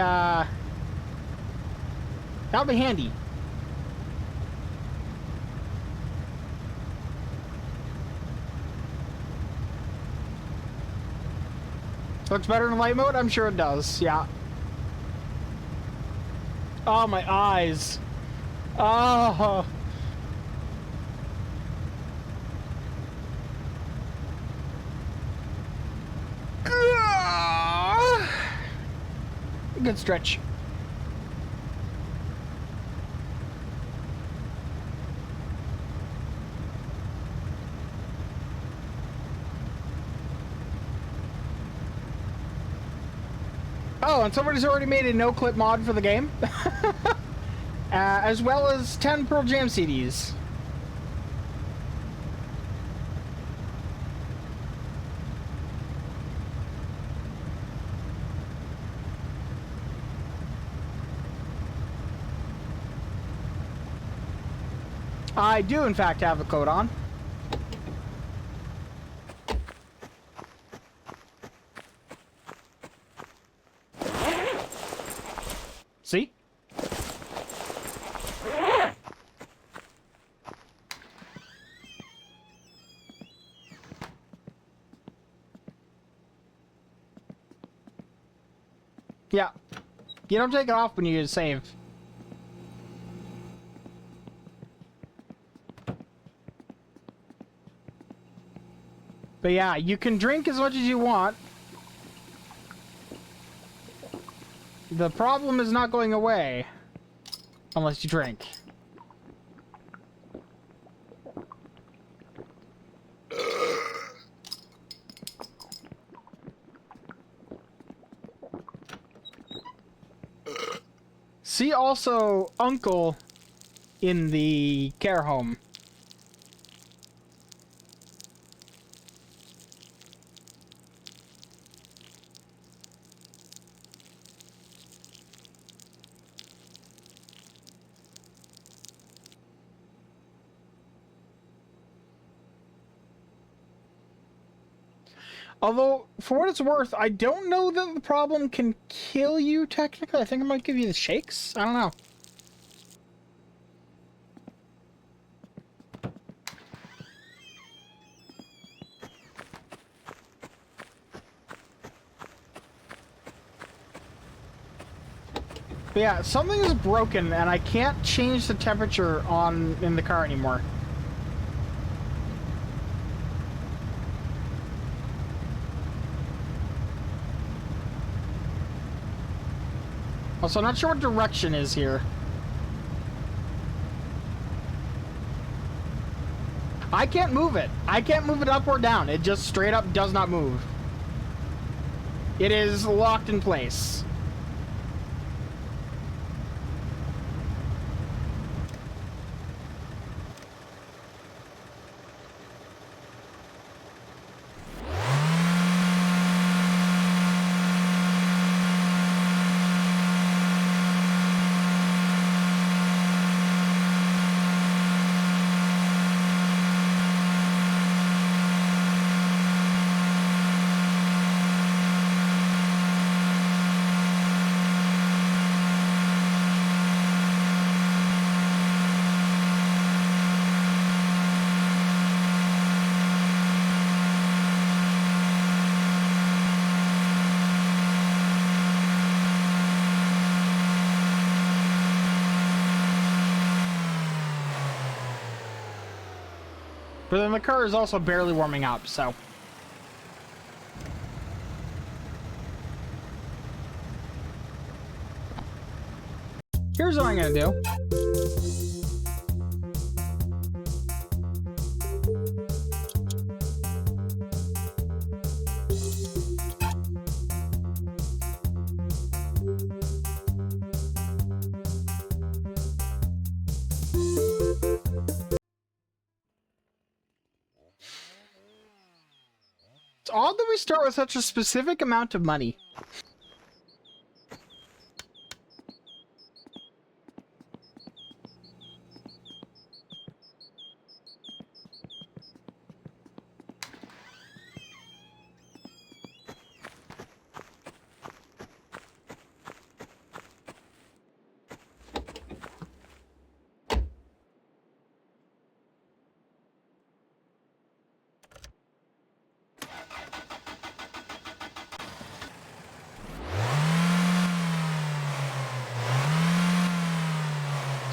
handy. Looks better in light mode? I'm sure it does, yeah. Oh, my eyes. Oh. Good stretch. Oh, and somebody's already made a no-clip mod for the game. As well as 10 Pearl Jam CDs. I do, in fact, have a coat on. See? Yeah. You don't take it off when you save. But yeah, you can drink as much as you want. The problem is not going away. Unless you drink. See also Uncle in the care home. Although, for what it's worth, I don't know that the problem can kill you, technically. I think it might give you the shakes. I don't know. But yeah, something is broken, and I can't change the temperature in the car anymore. Also, I'm not sure what direction is here. I can't move it. I can't move it up or down. It just straight up does not move. It is locked in place. But then the car is also barely warming up, so... Here's what I'm gonna do. It's odd that we start with such a specific amount of money.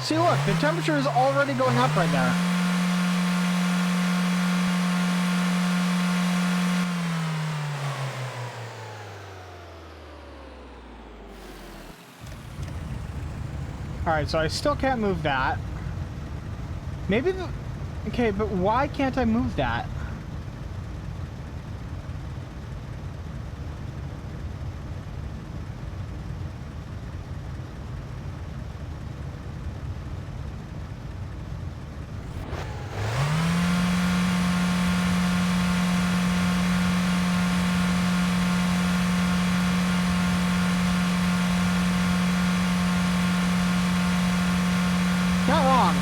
See, look, the temperature is already going up right there. Alright, so I still can't move that. Maybe the... Okay, but why can't I move that? Not wrong.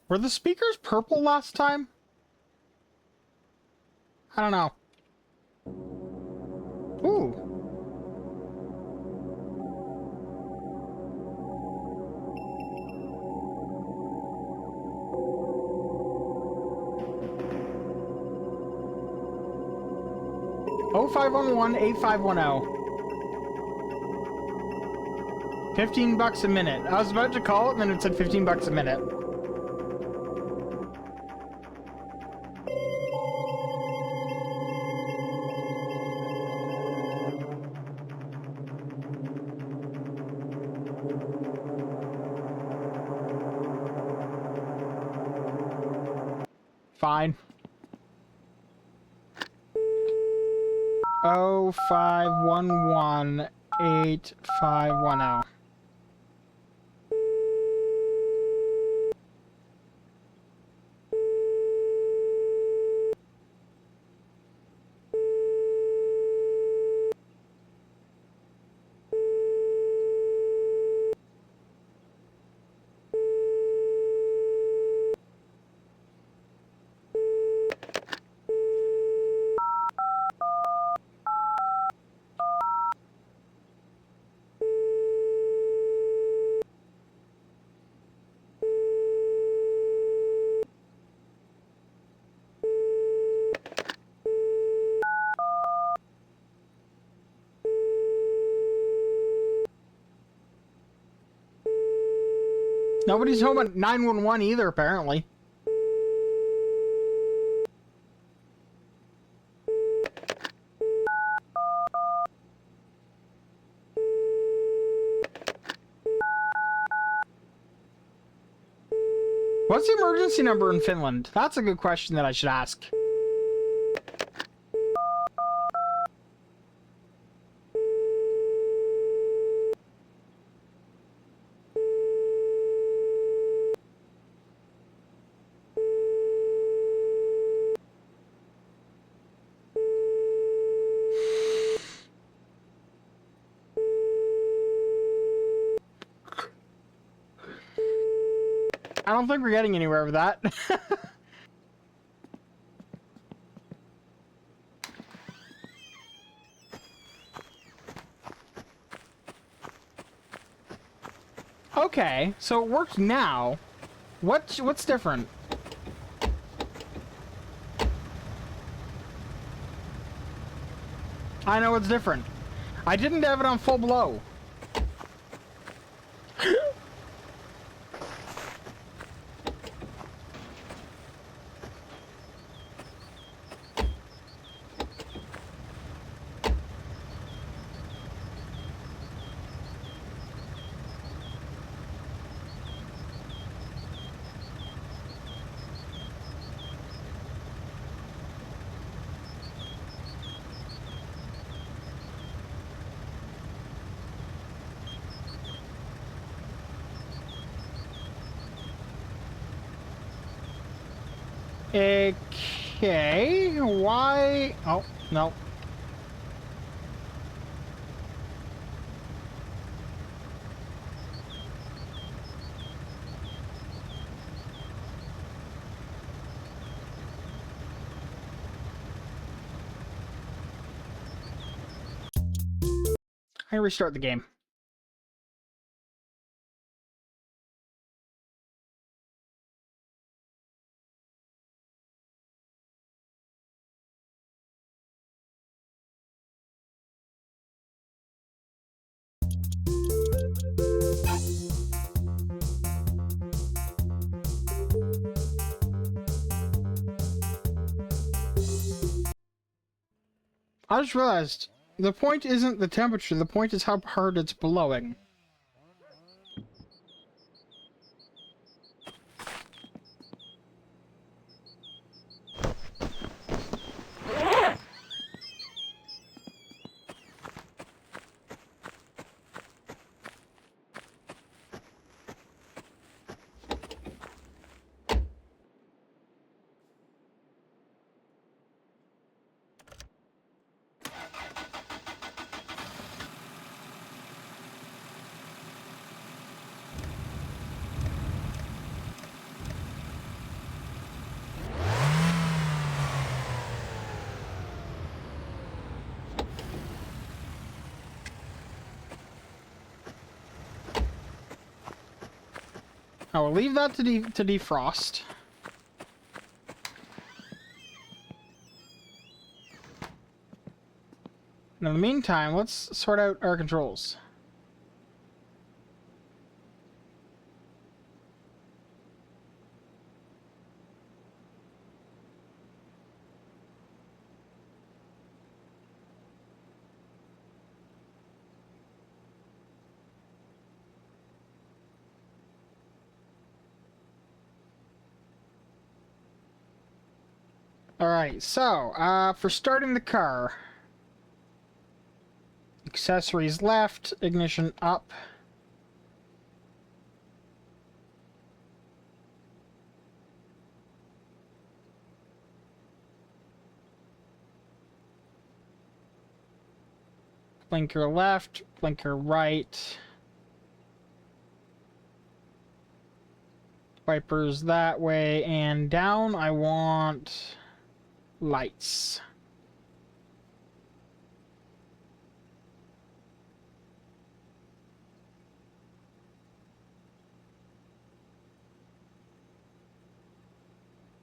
Were the speakers purple last time? I don't know. Ooh. Oh, 511-8510. 15 bucks a minute. I was about to call it, and then it said 15 bucks a minute. Fine. 0511-8510. Nobody's home at 911 either, apparently. What's the emergency number in Finland? That's a good question that I should ask. I don't think we're getting anywhere with that. Okay, so it works now. What's different? I know what's different. I didn't have it on full blow. Okay, why? Oh, no. I restart the game. I just realized the point isn't the temperature, the point is how hard it's blowing. I will leave that to defrost. In the meantime, let's sort out our controls. Alright, so, for starting the car, accessories left, ignition up. Blinker left, blinker right. Wipers that way, and down I want lights.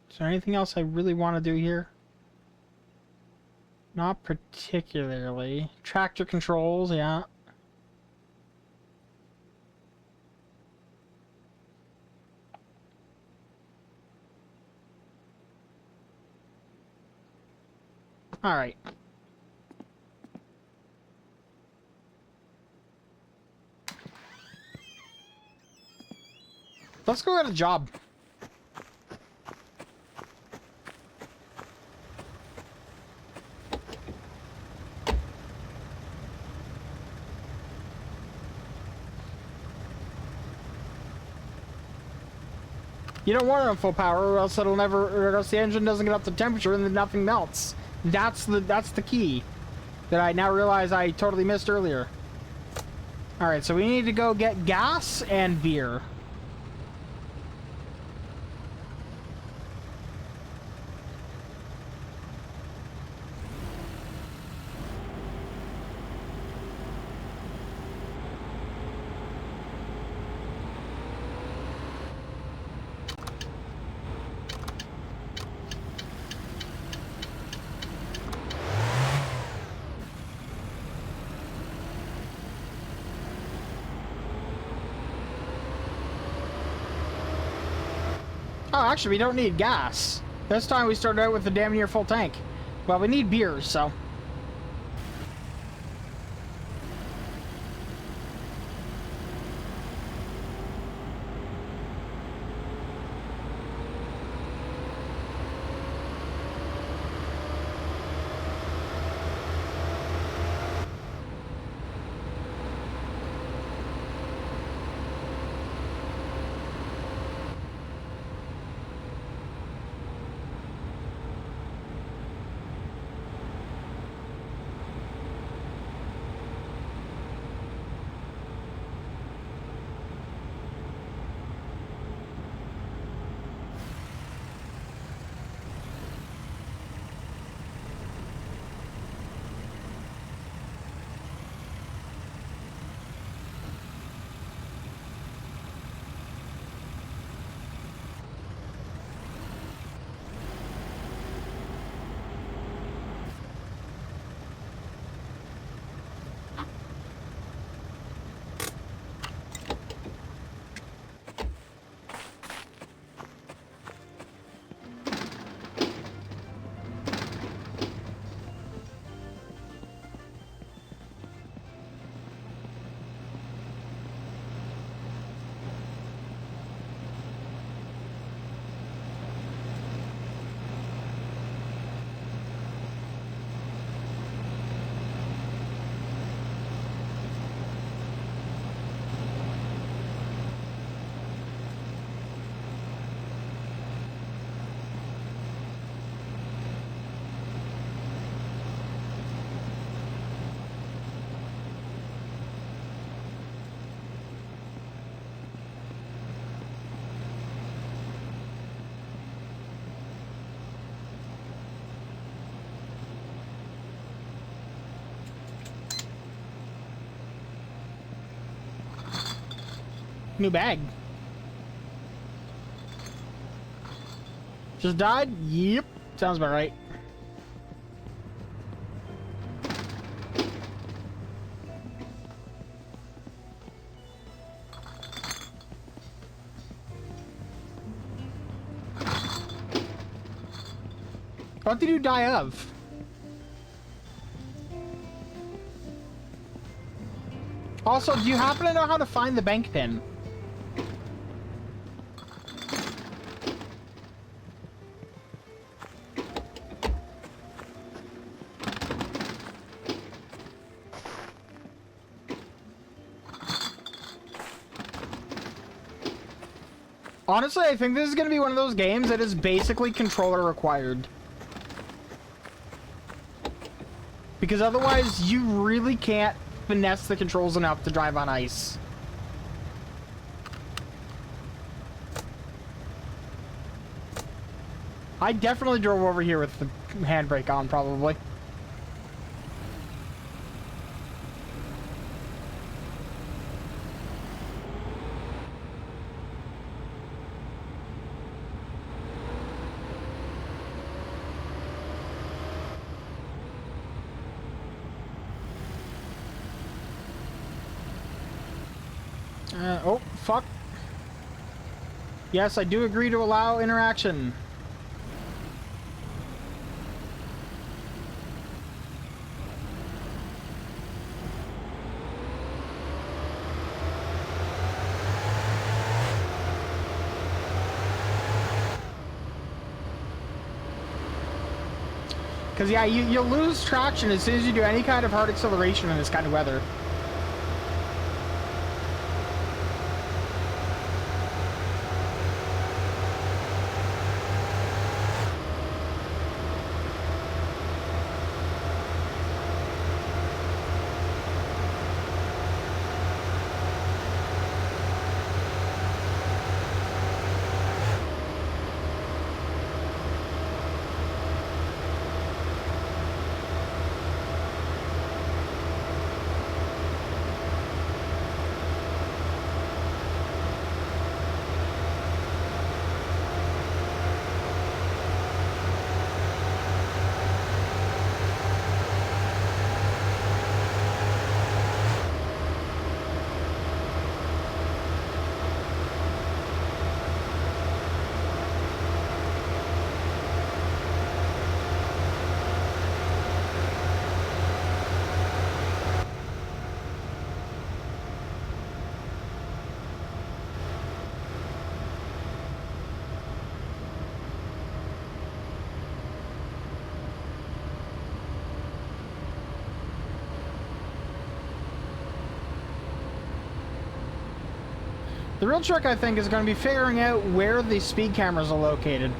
Is there anything else I really want to do here? Not particularly. Tractor controls, yeah. Alright. Let's go get a job. You don't want it on full power, or else it'll never, or else the engine doesn't get up to temperature and then nothing melts. That's the key that I now realize I totally missed earlier. All right, so we need to go get gas and beer. Oh, actually, we don't need gas. This time we started out with a damn near full tank. Well, we need beers, so... New bag. Just died? Yep. Sounds about right. What did you die of? Also, do you happen to know how to find the bank pin? Honestly, I think this is going to be one of those games that is basically controller required. Because otherwise, you really can't finesse the controls enough to drive on ice. I definitely drove over here with the handbrake on, probably. Oh, fuck. Yes, I do agree to allow interaction. Because, yeah, you'll lose traction as soon as you do any kind of hard acceleration in this kind of weather. The real trick, I think, is going to be figuring out where the speed cameras are located.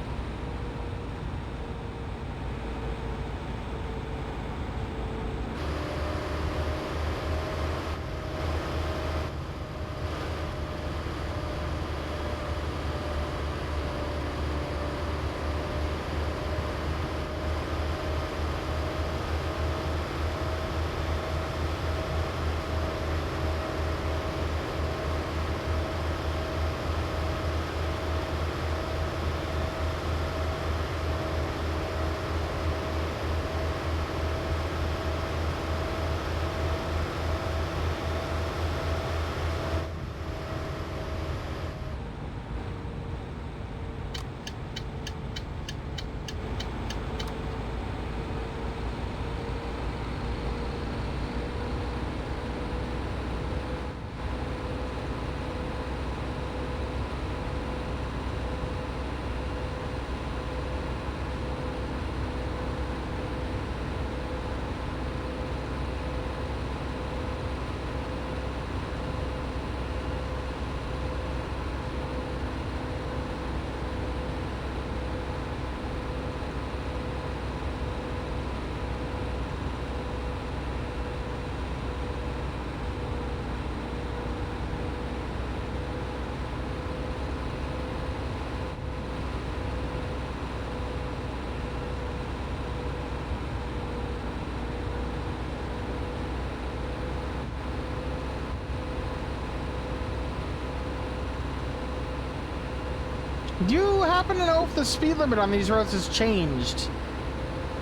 Do you happen to know if the speed limit on these roads has changed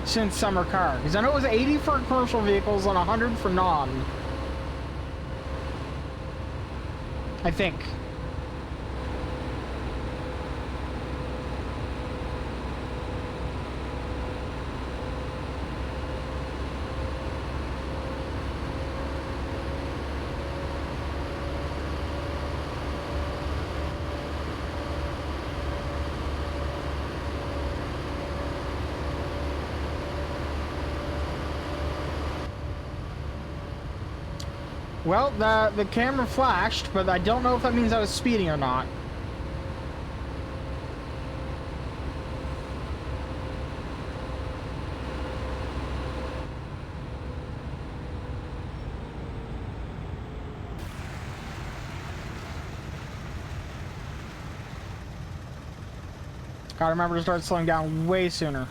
since summer car? Because I know it was 80 for commercial vehicles and 100 for non. I think. Well, the camera flashed, but I don't know if that means I was speeding or not. Gotta remember to start slowing down way sooner.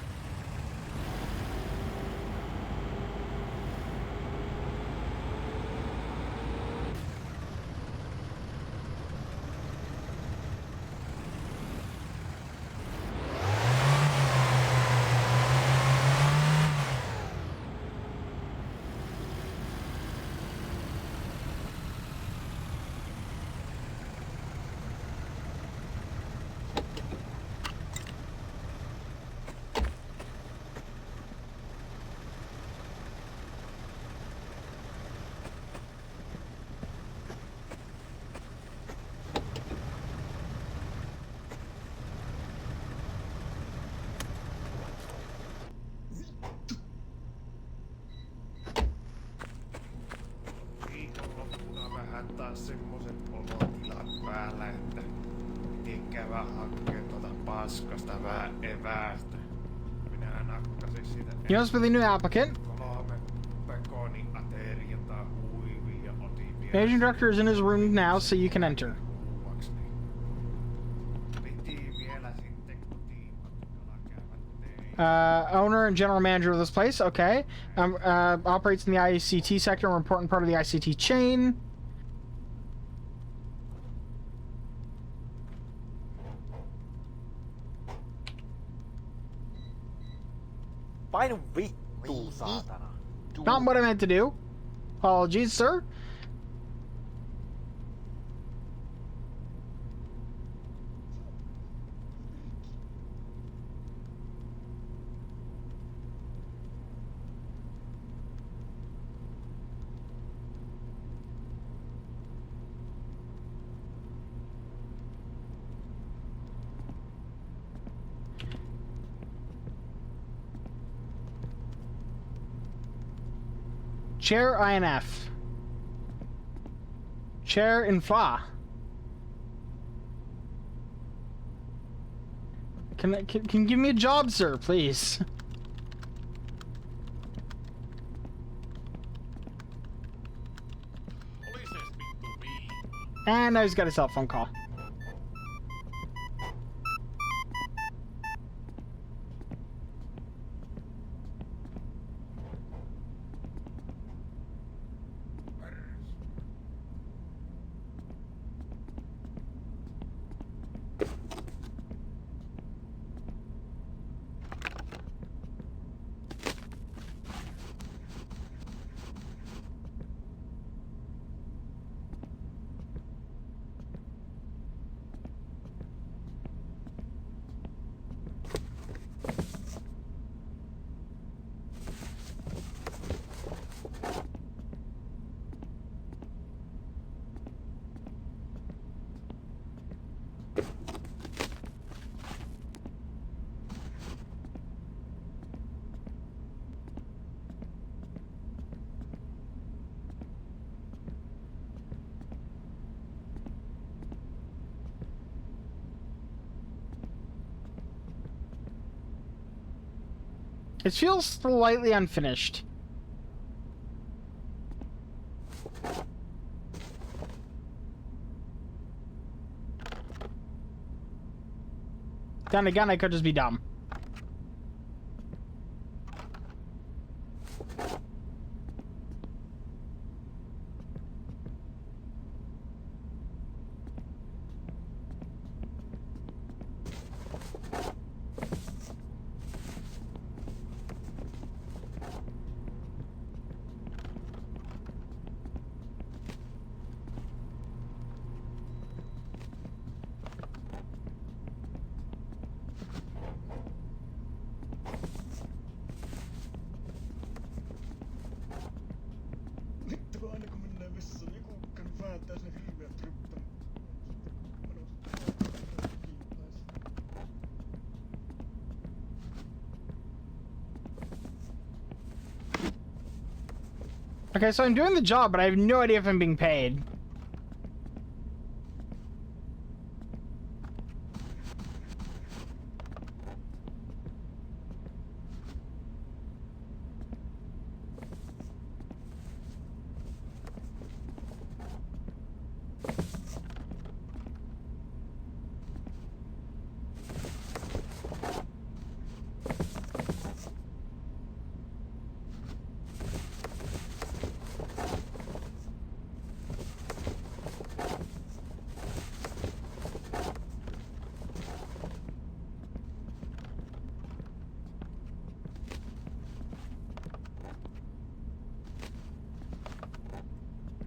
Viikonloppuna vähän taas semmoset olotilat päällä, että piti käydä hakkeen tuota paskasta vähän eväästä. Minä nakkasin siitä Yes, for the new applicant. 3 pekoniateriota huivia ja otin vielä Managing director is in his room now, so you can enter. ruuaksi, niin piti vielä sitten kotimatkalla käydä tein. Owner and general manager of this place, okay. Operates in the ICT sector, an important part of the ICT chain. Painu vittuun, saatana. Not what I meant to do. Apologies, sir. Chair INF. Chair in FLA. Can you give me a job, sir, please? And now he's got a cell phone call. It feels slightly unfinished. Then again, I could just be dumb. Aina kun mennään vessaan, niin joku vääntää sinne hirveät ryppän. Okay, so I'm doing the job, but I have no idea if I'm being paid.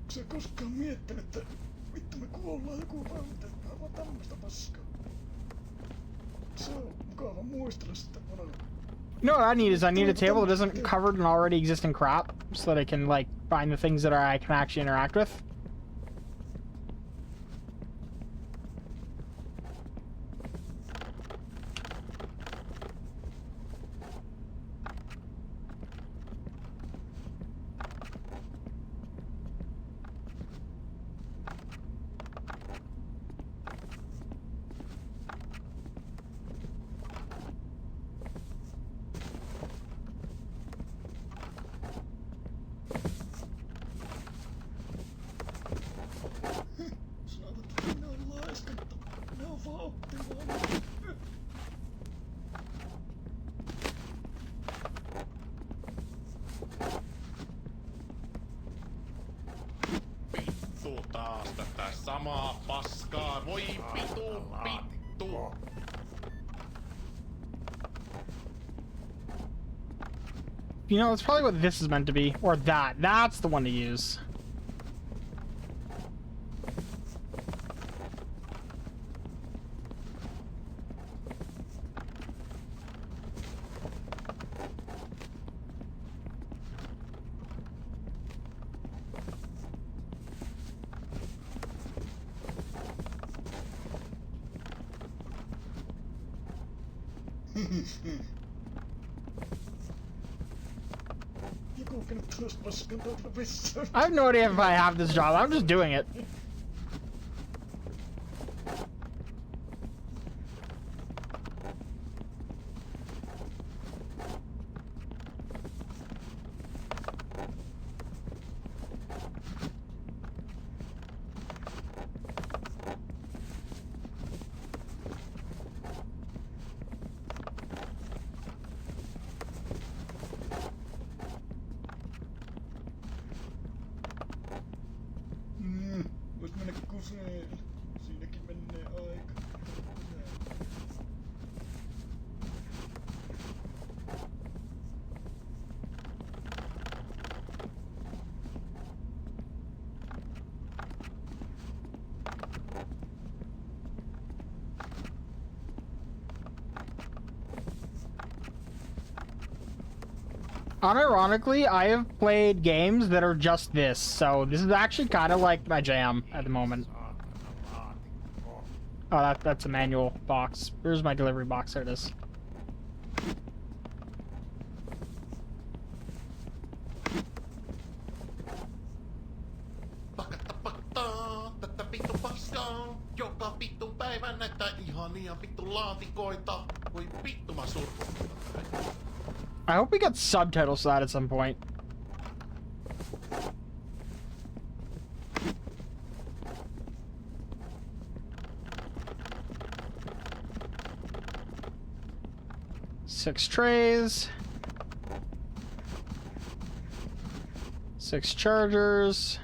Sä koskaan miettinyt, että vittu me kuollaan joku päivä, aivan tämmöstä paskaa. Se on mukava muistella sitä vanhaa. You know what I need is I need a table that isn't covered in already existing crap, so that I can like find the things that I can actually interact with. Vittu taas tätä samaa paskaa, voi vittu. You know, it's probably what this is meant to be. Or that. That's the one to use. I have no idea if I have this job. I'm just doing it. Unironically, I have played games that are just this, so this is actually kind of like my jam at the moment. Oh, that's a manual box. Where's my delivery box? There it is. Tätä vittu paskaa. Joka vittu päivä näitä ihania vittu laatikoita. Voi vittu mä surkun. I hope we get subtitles to that at some point. Six trays. 6 chargers.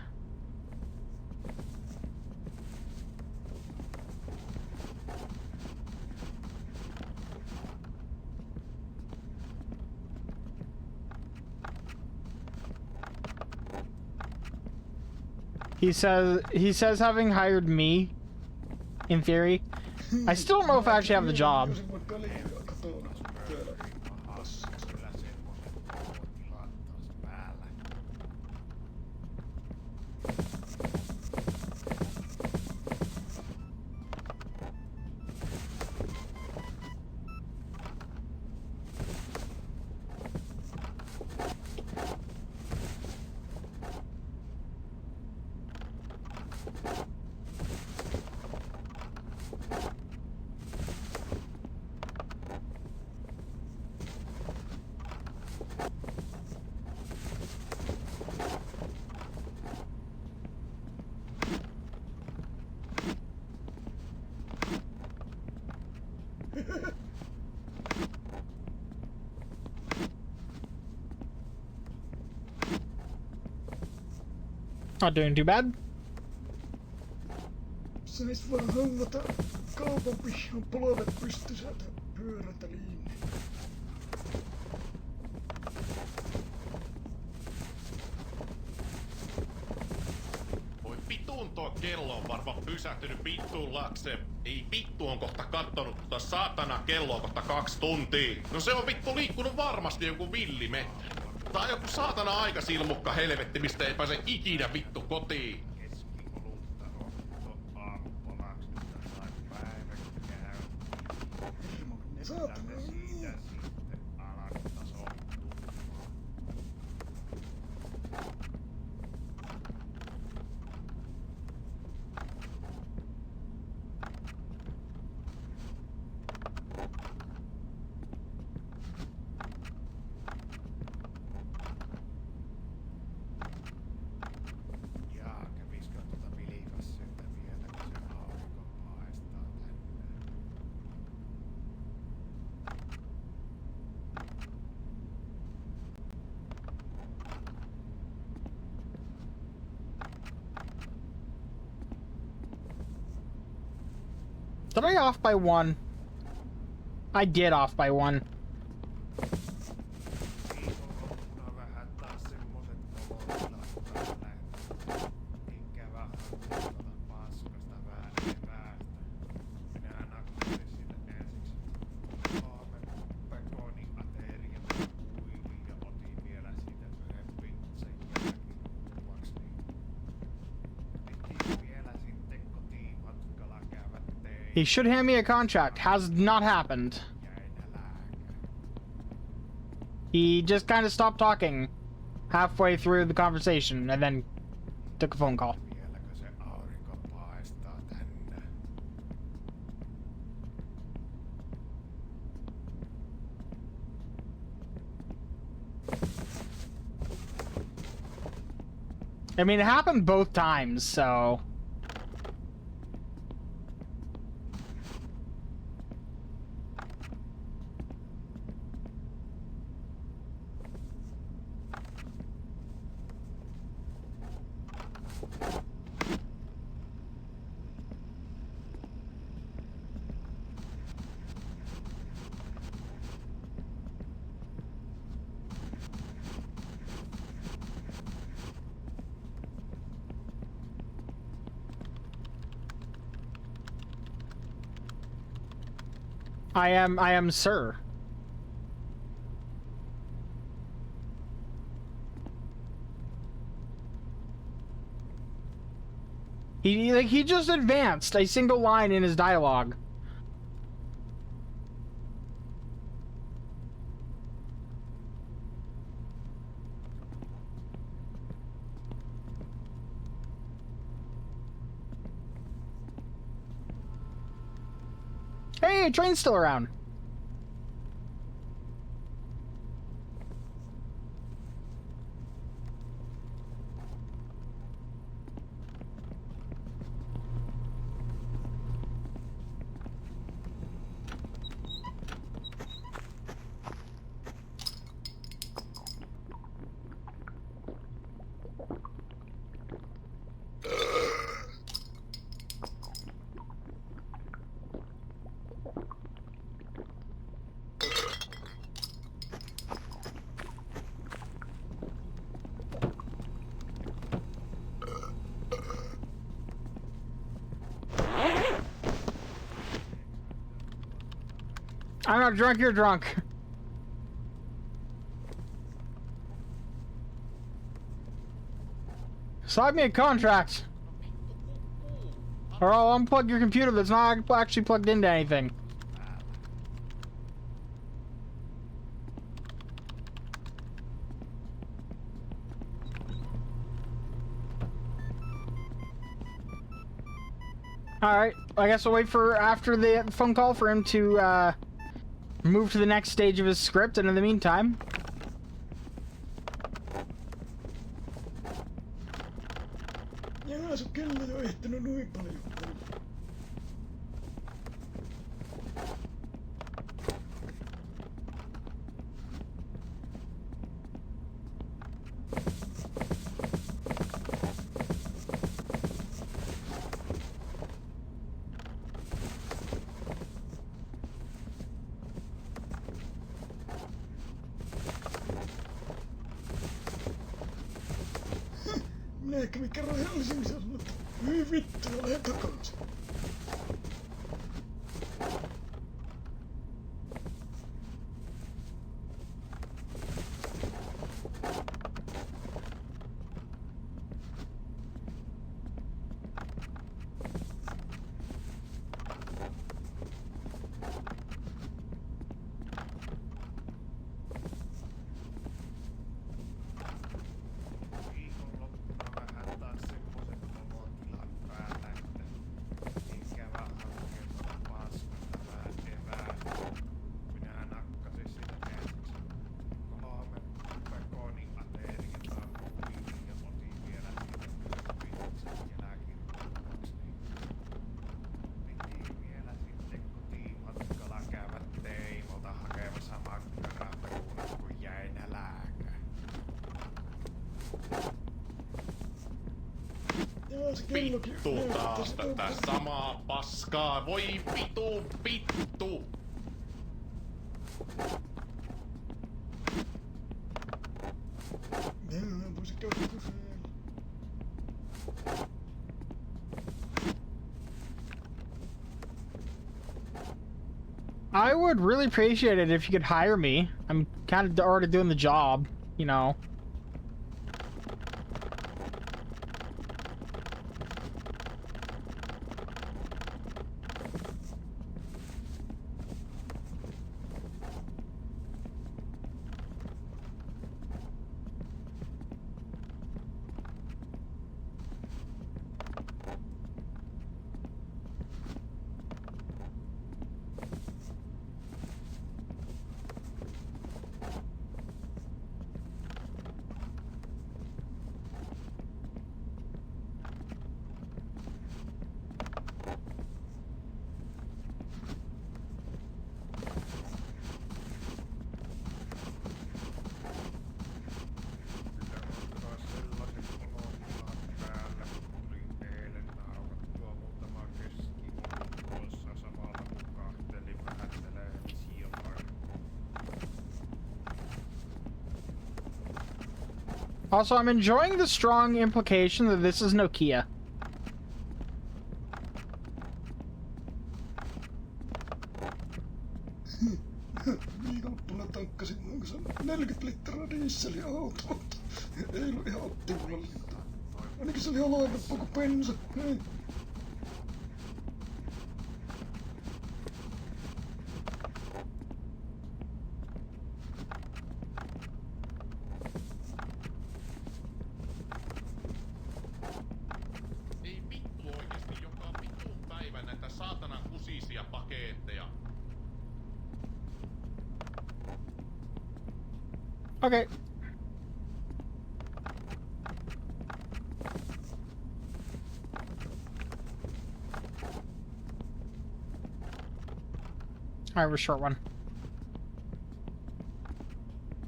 He says having hired me, in theory, I still don't know if I actually have the job. Not doing too bad. Sais vaan hommata kaupan pihan polvet pystyssä pyörätä liinne. Voi vittuun tuo kello on varmaan pysähtynyt vittuun lakse. Ei vittu on kohta kattonut, mutta saatana kello on kohta 2 tuntia. No se on vittu liikkunut varmasti joku villimetri. Tai joku saatana aikasilmukka helvetti, mistä ei pääse ikinä vittu kotiin. Keskiolutta otto aamupalaksi, mitä sain päiväkään. Saatana. Siitä sitten alaktaso. Jaa, kävisikö tuota vilikassyyttä vielä, kun se aurinko paistaa tänne? Did I off by 1? I did off by 1. Viikonloppuna vähän taas semmoset olotilat päällä, että ikävä hankkeelta paskasta vähän eväästä. Minä nakkasin sinne ensiksi 3 pekoniaterian kuivin ja otin vielä siitä 1 pizzan jälkiruuaksi, niin piti vielä sitten kotimatkalla käydä He should hand me a contract. Has not happened. He just kind of stopped talking halfway through the conversation and then took a phone call. Vieläkö se aurinko paistaa tänne? I mean, it happened both times, so... I am sir. He just advanced a single line in his dialogue. Hey, train's still around. I'm not drunk, you're drunk. Sign me a contract. Or I'll unplug your computer that's not actually plugged into anything. Alright, I guess we'll wait for after the phone call for him to move to the next stage of his script, and in the meantime... Jaa, se kello jo ehtinyt noin paljon. Minä kävin kerran Helsingissä sanonut, että hyi vittu, mä lähden takaisin. Vittu taas tätä samaa paskaa. Voi vitu, vittu. Voisi käydä kysyä. I would really appreciate it if you could hire me. I'm kind of already doing the job, you know. Also, I'm enjoying the strong implication that this is Nokia. Viikonloppuna tankkasin noin 40 litraa dieseliautoa. Ei ollut ihan optimaalista. Ainakin se oli halvempaa kuin bensa. saatanan kusisia paketteja. Okay. I have a short one.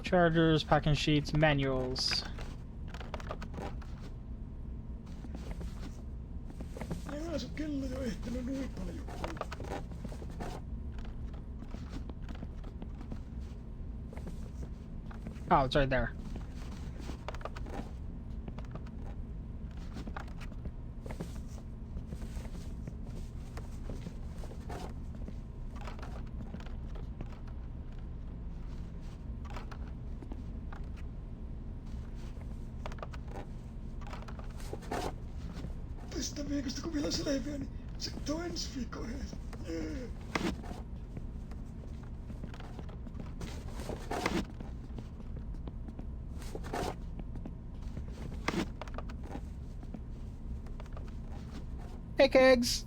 Chargers, packing sheets, manuals. Jaa, sun kello jo ehtinyt noin paljon. Oh, it's right there. Tästä viikosta kun vielä selviää, niin se on ensi viikko edes. Jee. Hey, Kegs!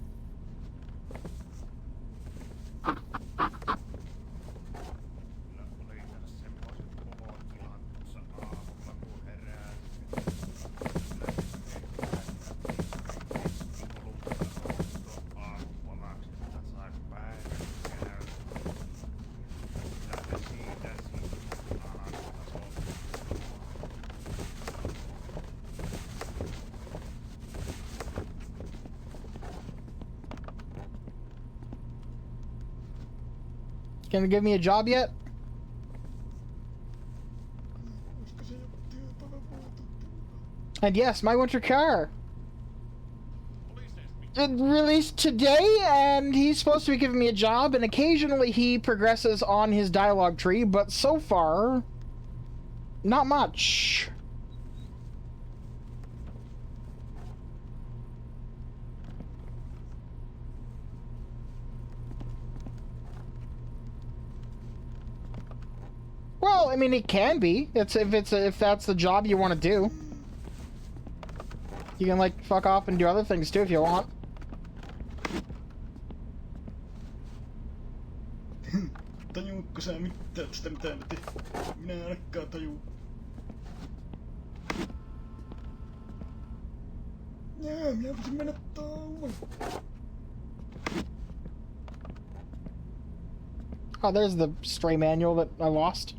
Gonna give me a job yet? Olisiko se joku työpäivä voitu? And yes, my winter car. It released today, and he's supposed to be giving me a job, and occasionally he progresses on his dialogue tree, but so far, not much. Well, I mean, it can be. If that's the job you want to do. You can like fuck off and do other things too if you want. Tajuutko sä mitään tästä mitään te? Minä ainakaan tajuu. Jaa, minä voisin mennä tauolle. Oh, there's the stray manual that I lost.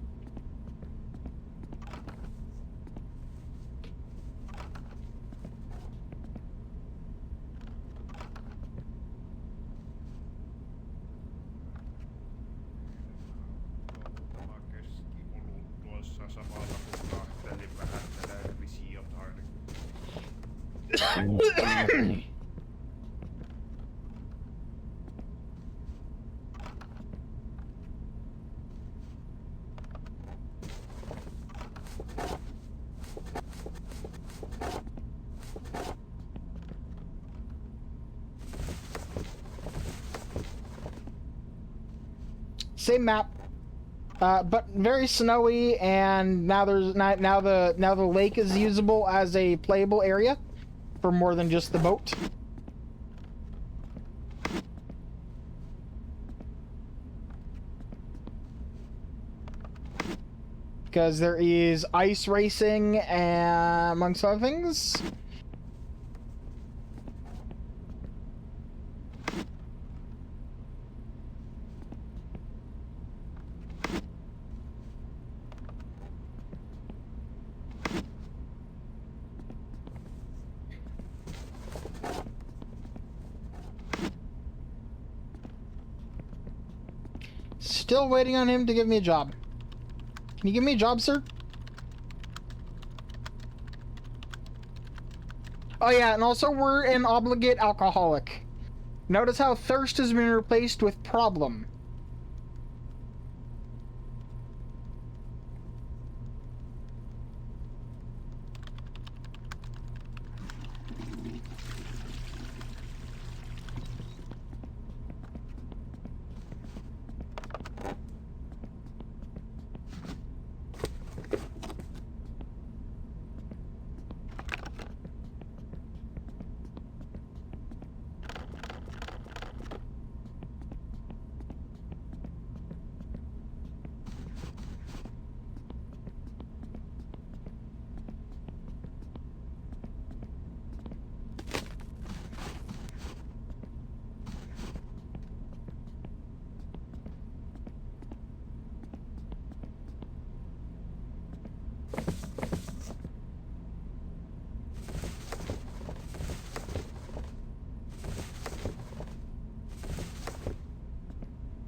Muutama keskiolut tuossa samalla kun kahtelin vähän televisiota. Same map, but very snowy, and now the lake is usable as a playable area for more than just the boat. Because there is ice racing, amongst other things. Still waiting on him to give me a job. Can you give me a job, sir? Oh yeah, and also we're an obligate alcoholic. Notice how thirst has been replaced with problem.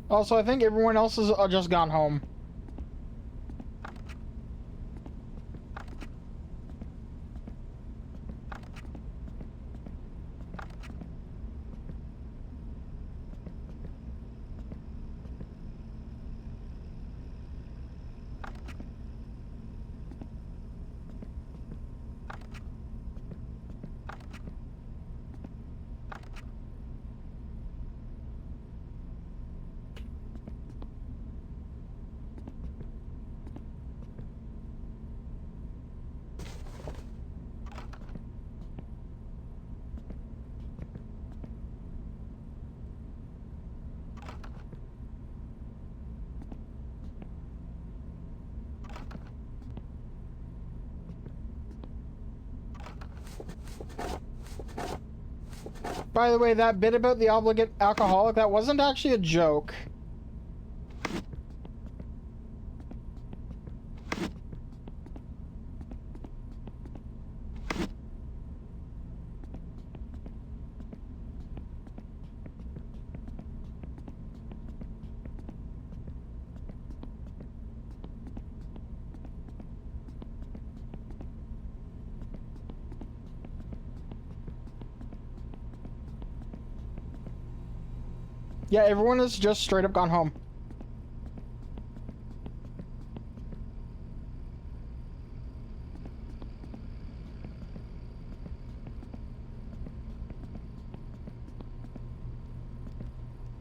Also, I think everyone else has just gone home. By the way, that bit about the obligate alcoholic, that wasn't actually a joke. Yeah, everyone has just straight up gone home.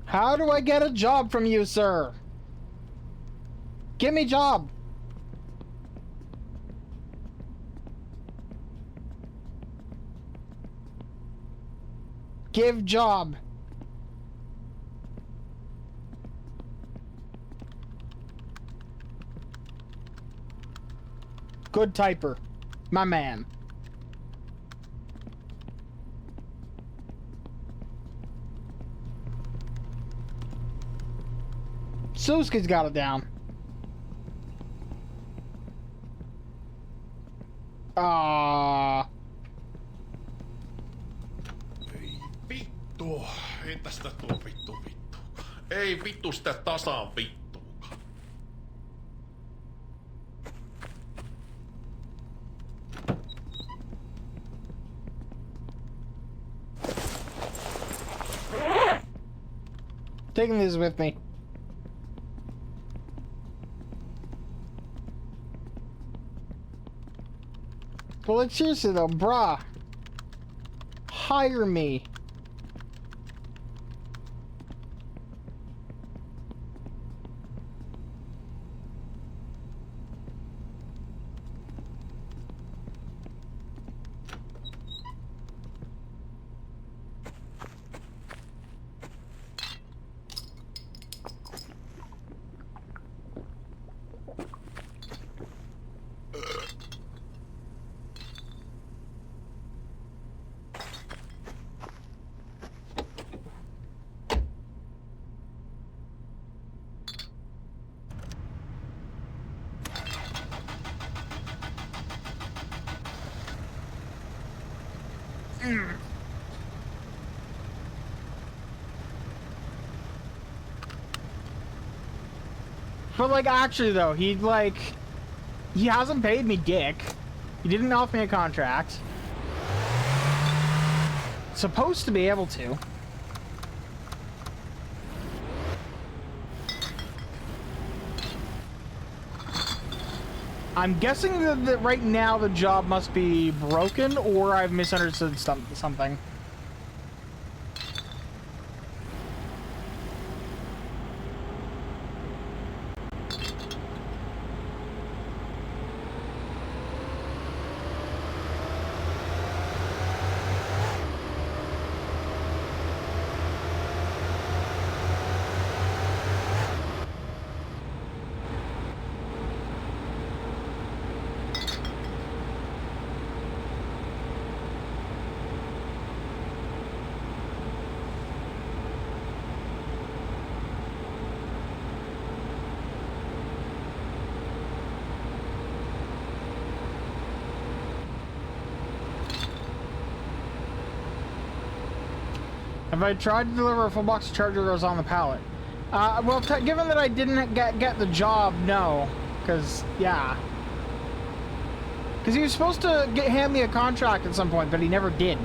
How do I get a job from you, sir? Give me job. Give job. Good typer. My man. Suski's got it down. Ei vittu. Ei tästä tuu vittu. Ei vittu sitä tasaan vittuukaan. Taking this with me. But like seriously though, brah. Hire me. But like actually though, he hasn't paid me dick. He didn't offer me a contract. Supposed to be able to. I'm guessing that right now the job must be broken, or I've misunderstood something. If I tried to deliver a full box of charger that was on the pallet, Well, given that I didn't get the job, no. Because, yeah. Because he was supposed to hand me a contract at some point, but he never did.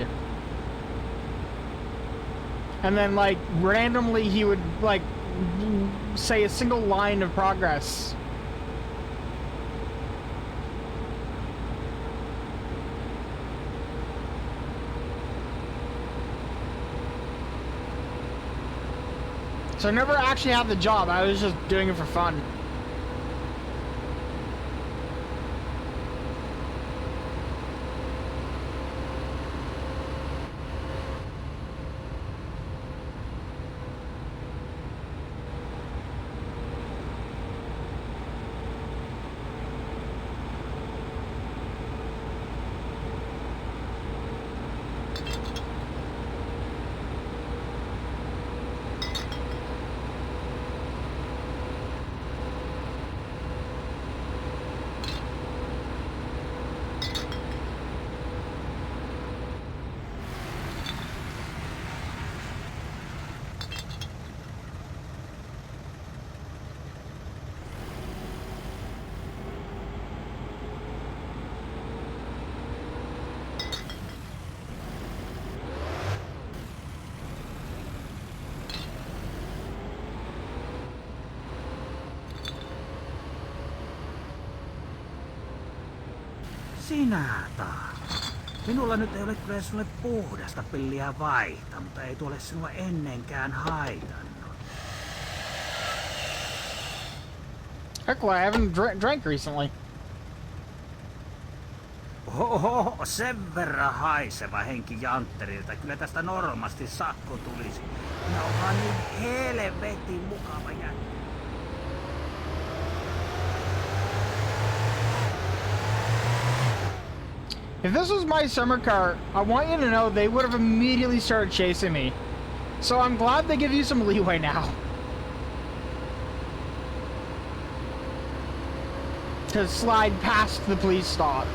And then, like, randomly he would, like, say a single line of progress. So I never actually had the job. I was just doing it for fun. Sinä taas. Minulla nyt ei ole kyllä sinulle puhdasta pilliä vaihtaa, mutta ei tuolle sinua ennenkään haitannut. Heck, well, I haven't drank recently. Oho, sen verran haiseva henki Jantterilta. Kyllä tästä normaalisti sakko tulisi. Ne on vaan niin helvetin mukava jätkä. If this was my summer car, I want you to know they would have immediately started chasing me. So I'm glad they give you some leeway now. To slide past the police stop.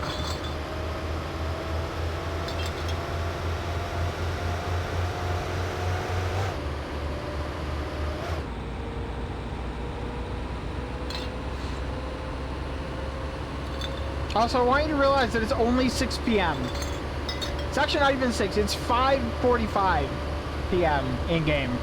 Also, I want you to realize that it's only 6 p.m. It's actually not even 6, it's 5:45 p.m. in-game.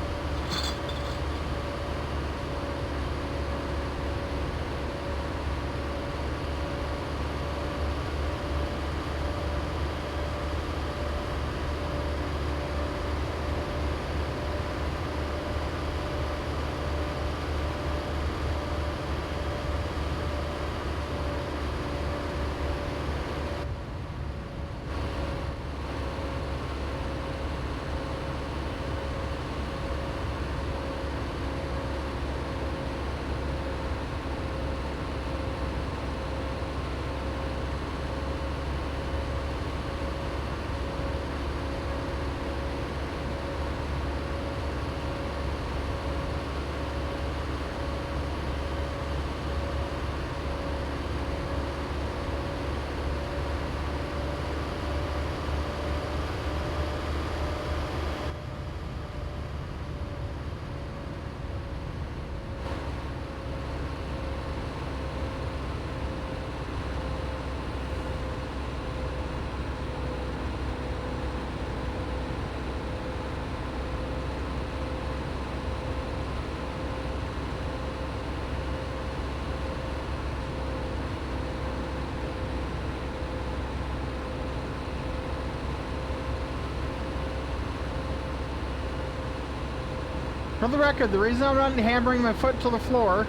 For the record, the reason I'm not hammering my foot to the floor,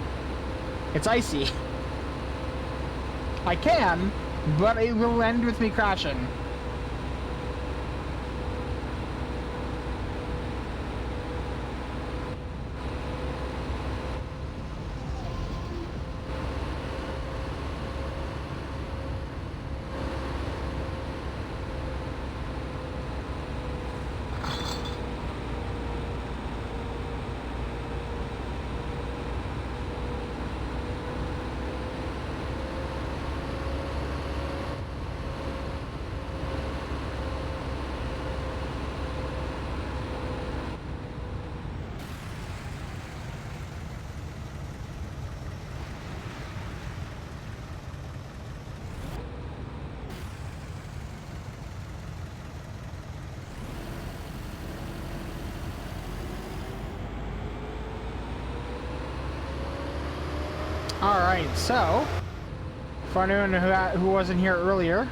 it's icy. I can, but it will end with me crashing. Alright, so, for anyone who wasn't here earlier,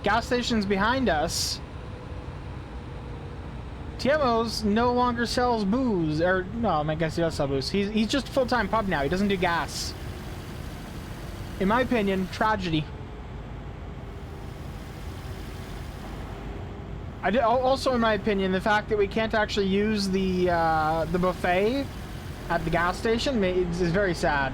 gas station's behind us. TMO's no longer sells booze, or no, I guess he does sell booze. He's just a full-time pub now. He doesn't do gas. In my opinion, tragedy. Also, in my opinion, the fact that we can't actually use the buffet at the gas station is very sad.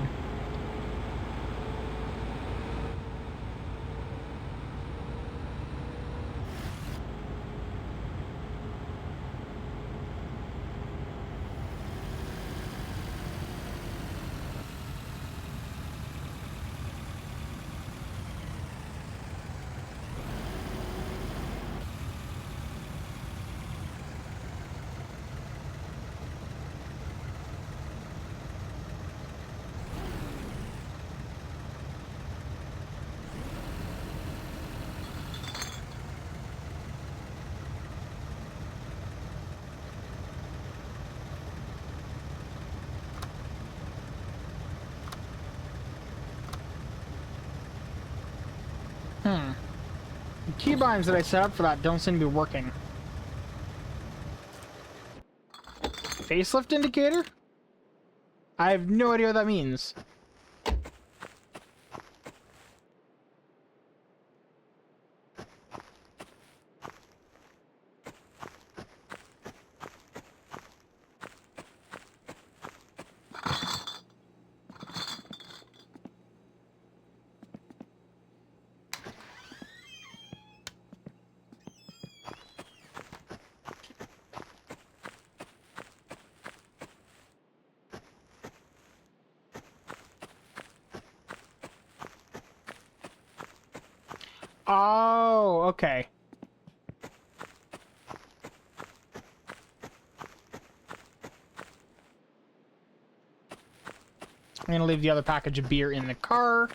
The keybinds that I set up for that don't seem to be working. Facelift indicator? I have no idea what that means. Oh, okay. I'm gonna leave the other package of beer in the car.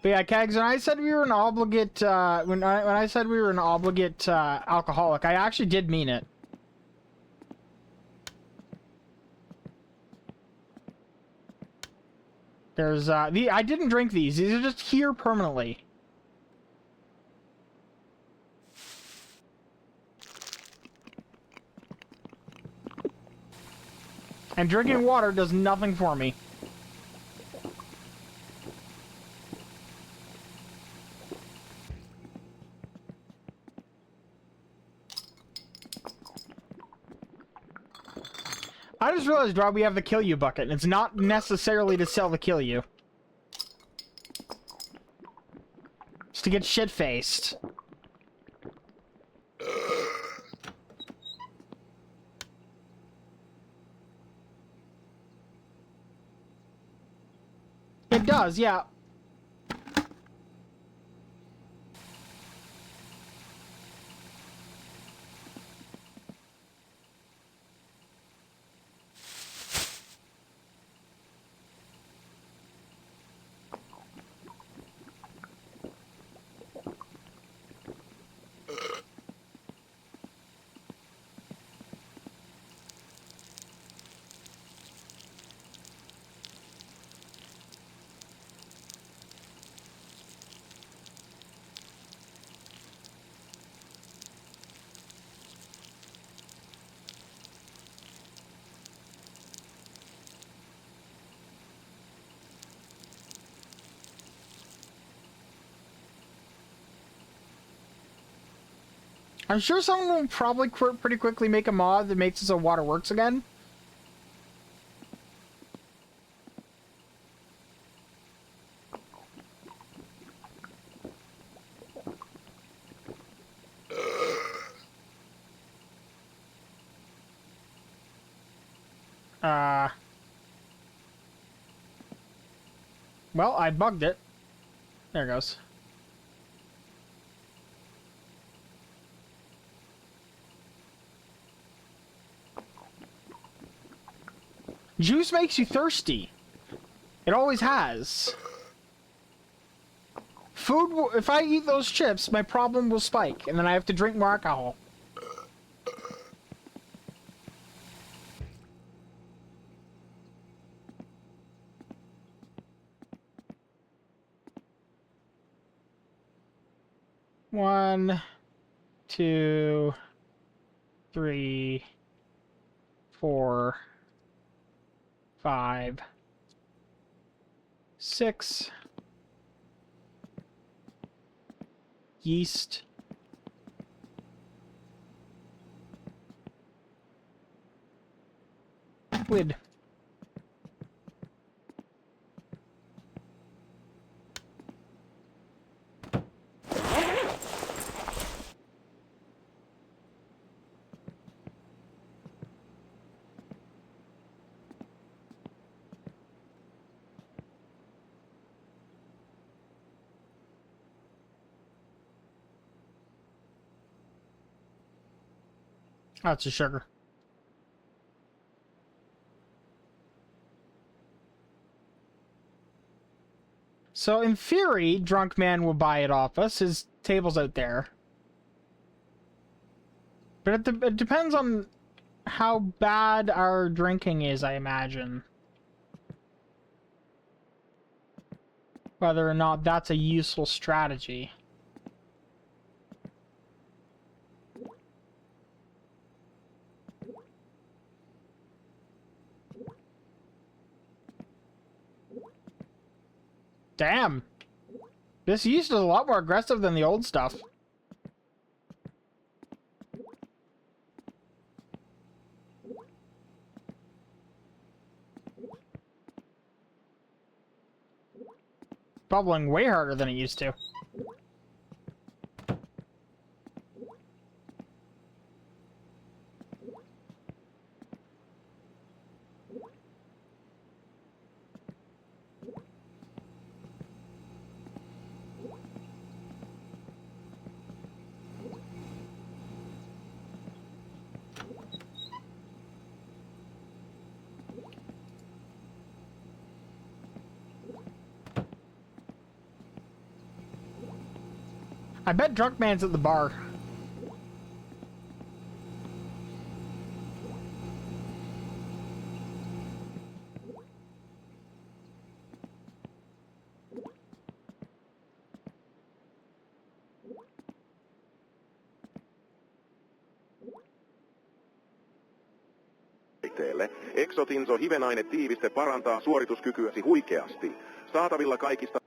But yeah, Kegs, when I said we were an obligate, when I said we were an obligate alcoholic, I actually did mean it. There's, I didn't drink these. These are just here permanently. And drinking water does nothing for me. I just realized, Rob, we have the kill you bucket, and it's not necessarily to sell the kill you. It's to get shit-faced. It does, yeah. I'm sure someone will probably pretty quickly make a mod that makes it so water works again. Well, I bugged it. There it goes. Juice makes you thirsty. It always has. Food will, if I eat those chips, my problem will spike, and then I have to drink more alcohol. 1, 2, 3, 4, 5, 6. Yeast. Lid. That's a sugar. So in theory, Drunk Man will buy it off us. His table's out there. But it depends on how bad our drinking is, I imagine. Whether or not that's a useful strategy. Damn. This yeast is a lot more aggressive than the old stuff. Bubbling way harder than it used to. I bet Drunk Man's at the bar. Exotinso hivenainetiiviste parantaa suorituskykyäsi huikeasti. Saatavilla kaikista...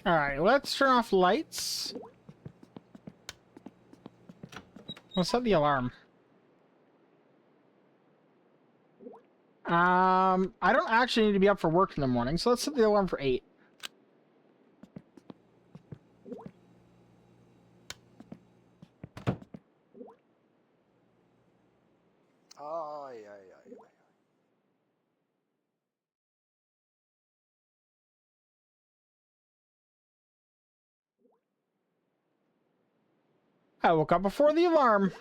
Alright, let's turn off lights. Let's set the alarm. I don't actually need to be up for work in the morning, so let's set the alarm for 8. Ai, ai, ai, ai. I woke up before the alarm.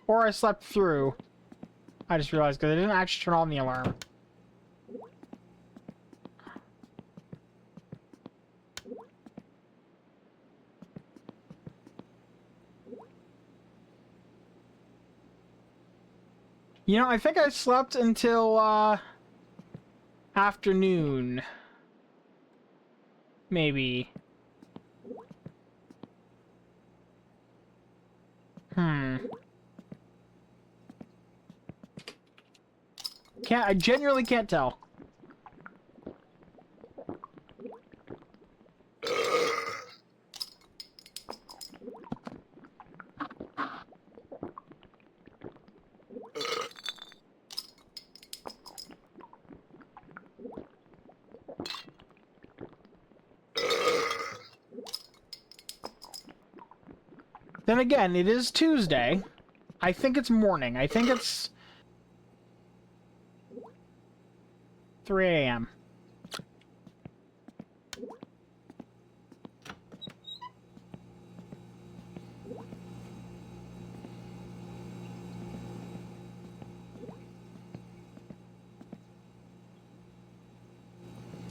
Or I slept through. I just realized because I didn't actually turn on the alarm. You know, I think I slept until, afternoon. Maybe. I genuinely can't tell. Then again, it is Tuesday. I think it's morning. I think it's 3 a.m.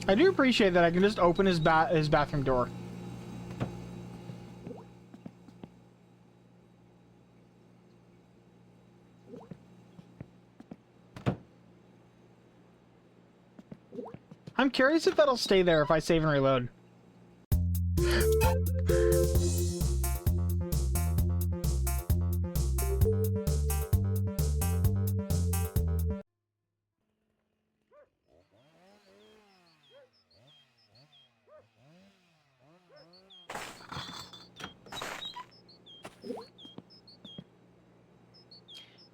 I do appreciate that I can just open his bathroom door. curious if that'll stay there if I save and reload.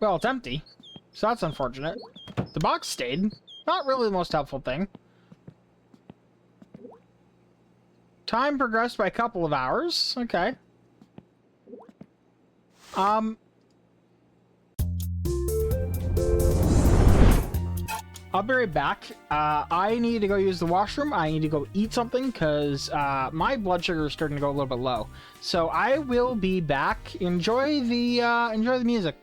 Well, it's empty, so that's unfortunate. The box stayed. Not really the most helpful thing. Time progressed by a couple of hours. Okay. I'll be right back. I need to go use the washroom. I need to go eat something because my blood sugar is starting to go a little bit low. So I will be back. Enjoy the music.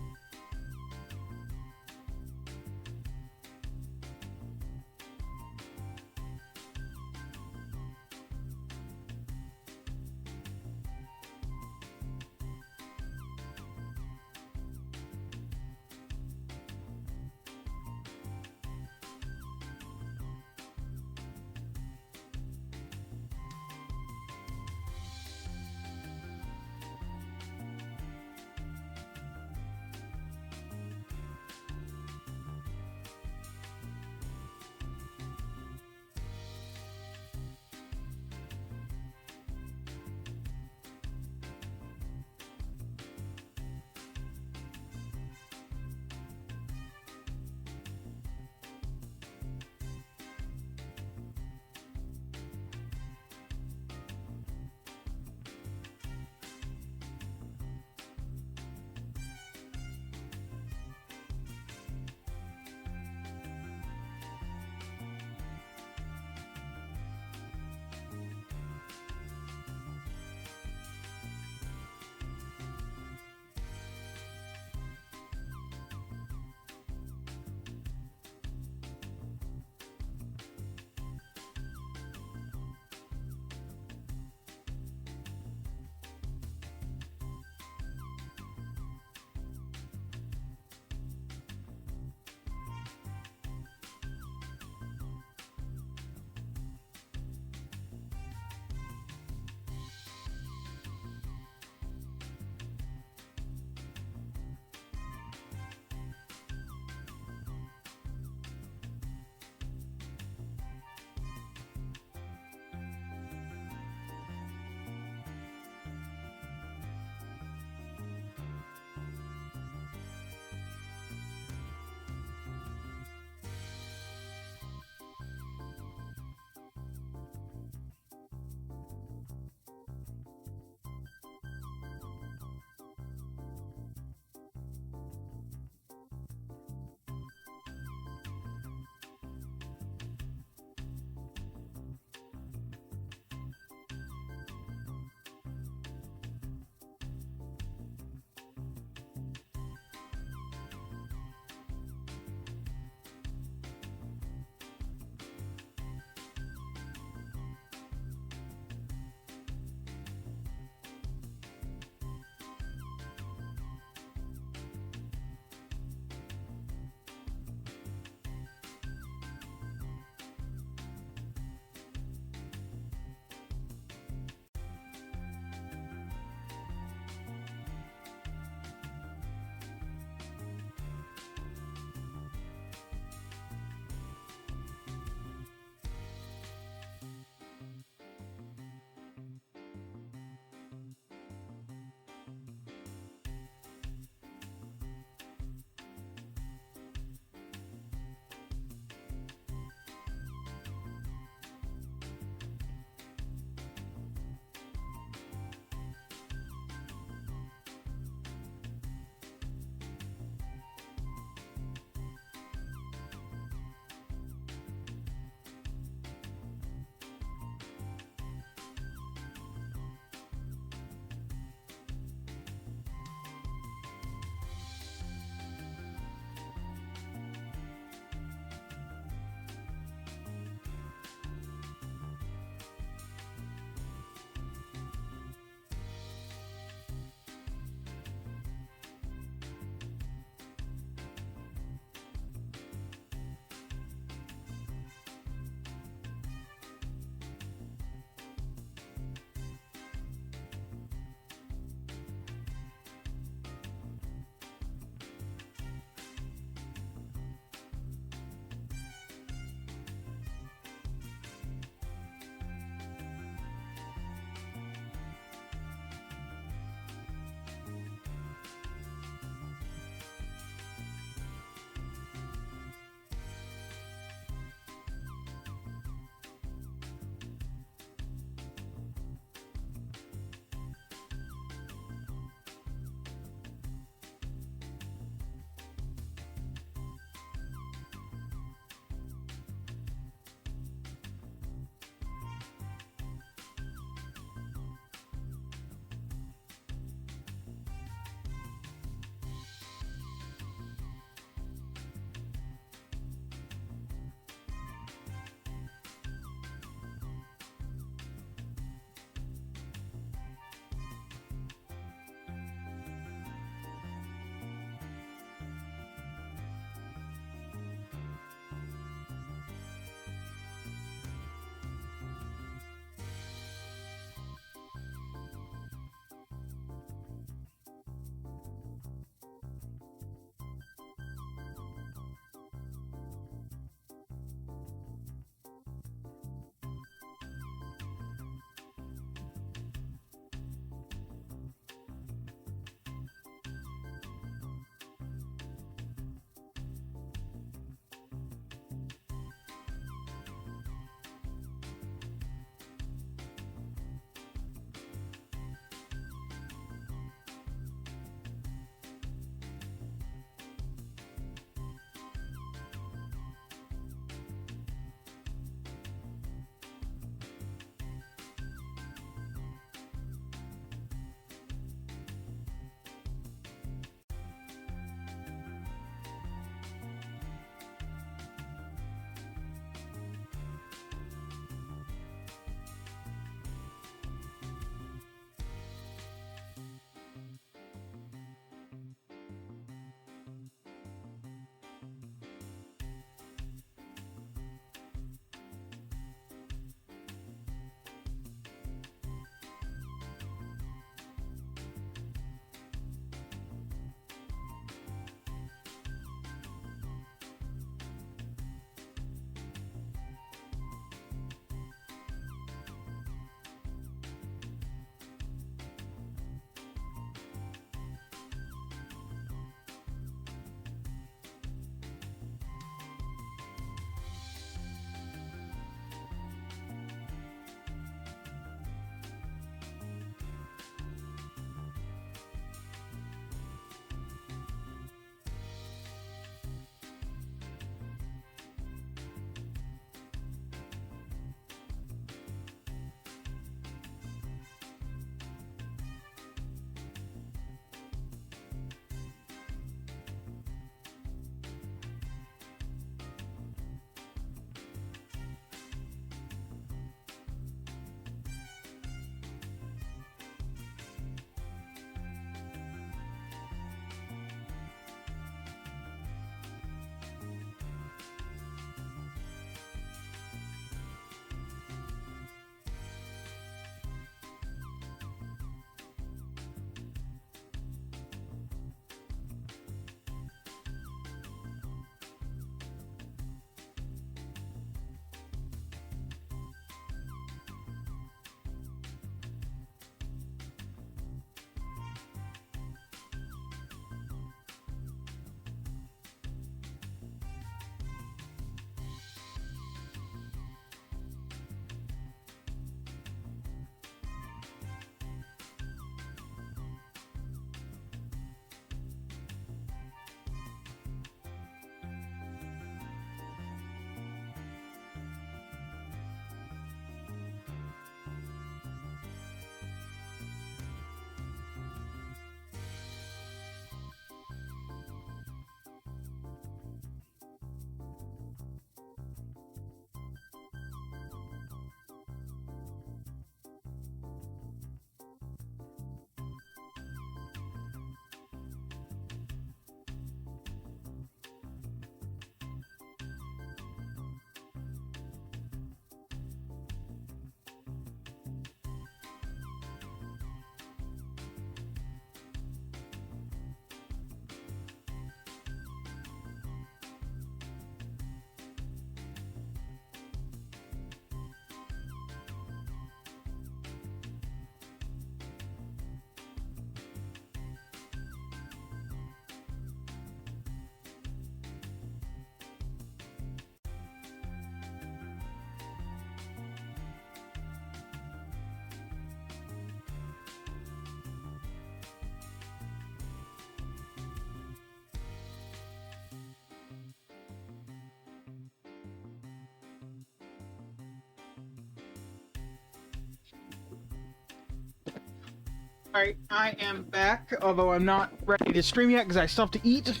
Alright, I am back, although I'm not ready to stream yet because I still have to eat.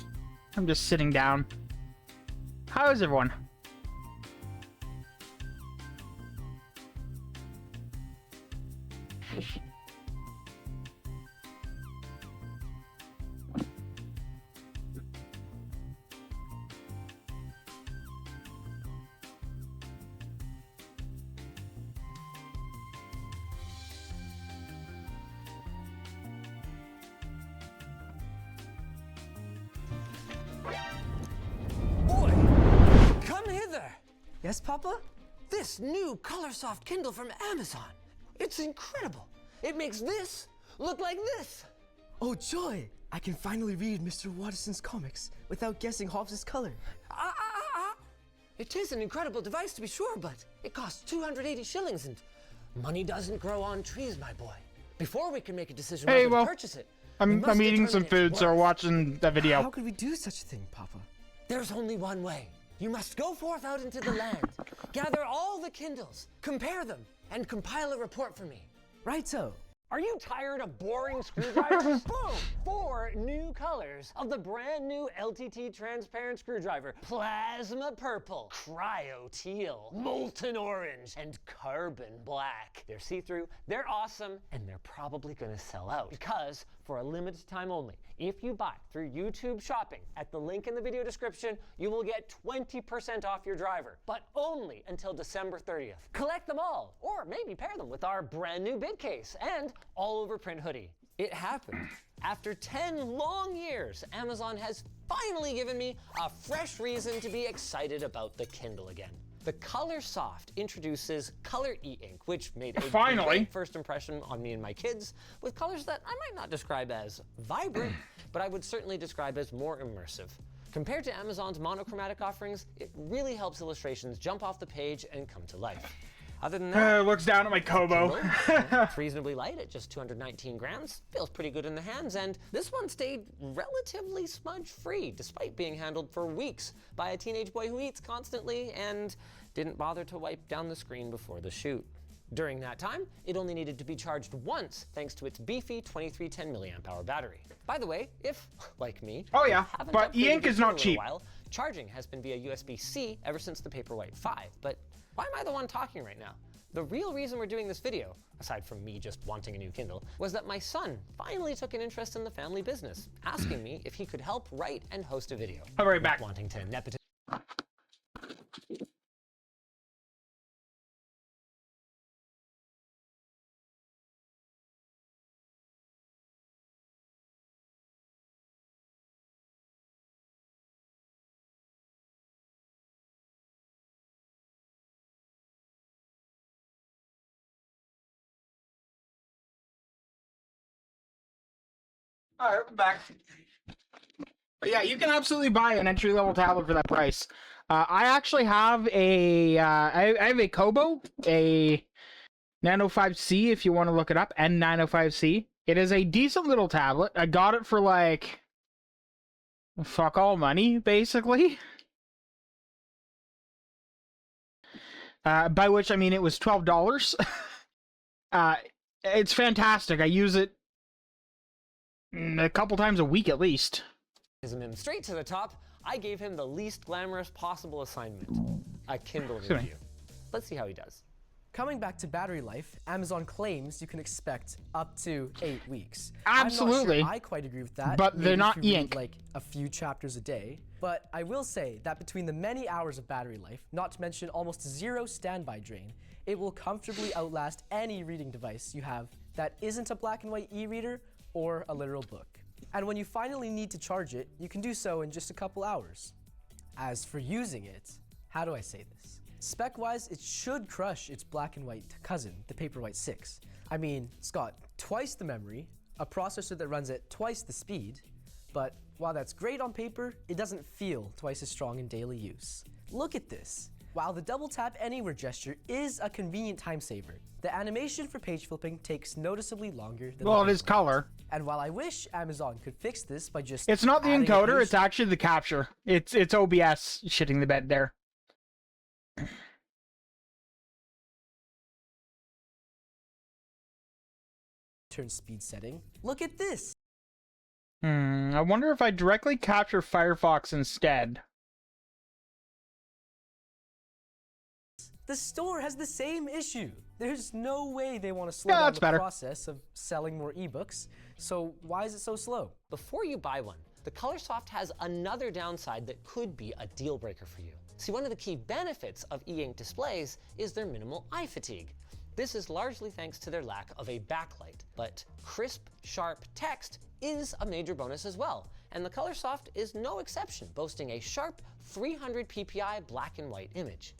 I'm just sitting down. How is everyone? Boy, come hither. Yes, Papa? This new Colorsoft Kindle from Amazon. It's incredible. It makes this look like this. Oh, joy! I can finally read Mr. Watterson's comics without guessing Hobbs's color. It is an incredible device to be sure, but it costs 280 shillings and money doesn't grow on trees, my boy. Before we can make a decision whether to purchase it, I'm eating some food, so watching the video. How could we do such a thing, Papa? There's only one way. You must go forth out into the land, gather all the Kindles, compare them, and compile a report for me. Righto. Are you tired of boring screwdrivers? Boom! 4 new colors of the brand new LTT transparent screwdriver. Plasma purple, cryo teal, molten orange, and carbon black. They're see-through, they're awesome, and they're probably gonna sell out. Because for a limited time only, if you buy through YouTube Shopping at the link in the video description, you will get 20% off your driver, but only until December 30th. Collect them all, or maybe pair them with our brand new bid case and all over print hoodie. It happened. After 10 long years, Amazon has finally given me a fresh reason to be excited about the Kindle again. The Colorsoft introduces Color E-Ink, which made a great first impression on me and my kids, with colors that I might not describe as vibrant, but I would certainly describe as more immersive. Compared to Amazon's monochromatic offerings, it really helps illustrations jump off the page and come to life. Other than that, looks down at my Kobo. It's reasonably light at just 219 grams. Feels pretty good in the hands, and this one stayed relatively smudge-free, despite being handled for weeks by a teenage boy who eats constantly and didn't bother to wipe down the screen before the shoot. During that time, it only needed to be charged once, thanks to its beefy 2310 milliamp hour battery. By the way, if, like me, but e-ink is not cheap. Charging has been via USB-C ever since the Paperwhite 5, but why am I the one talking right now? The real reason we're doing this video, aside from me just wanting a new Kindle, was that my son finally took an interest in the family business, asking me if he could help write and host a video. I'll be right back. Wanting to nepotism. Alright, we're back. But yeah, you can absolutely buy an entry-level tablet for that price. I actually have a, I have a Kobo, a Nano 5C, if you want to look it up, N905C. It is a decent little tablet. I got it for, like, fuck all money, basically. By which I mean it was $12. It's fantastic. I use it a couple times a week at least. Him straight to the top, I gave him the least glamorous possible assignment, a Kindle review. Let's see how he does. Coming back to battery life, Amazon claims you can expect up to 8 weeks. Absolutely. I'm not sure I quite agree with that. But they're not e-ink. Like a few chapters a day. But I will say that between the many hours of battery life, not to mention almost zero standby drain, it will comfortably outlast any reading device you have that isn't a black and white e-reader or a literal book. And when you finally need to charge it, you can do so in just a couple hours. As for using it, how do I say this? Spec-wise, it should crush its black and white cousin, the Paperwhite 6. I mean, it's got twice the memory, a processor that runs at twice the speed, but while that's great on paper, it doesn't feel twice as strong in daily use. Look at this. While the double tap anywhere gesture is a convenient time saver, the animation for page flipping takes noticeably longer than it is color. And while I wish Amazon could fix this by just It's not the encoder, it's actually the capture. It's OBS shitting the bed there. turn speed setting. Look at this! I wonder if I directly capture Firefox instead. The store has the same issue. There's no way they want to slow Yeah, down that's the better. process of selling more ebooks. So why is it so slow? Before you buy one, the Colorsoft has another downside that could be a deal breaker for you. See, one of the key benefits of e-ink displays is their minimal eye fatigue. This is largely thanks to their lack of a backlight, but crisp, sharp text is a major bonus as well, and the Colorsoft is no exception, boasting a sharp 300 ppi black and white image.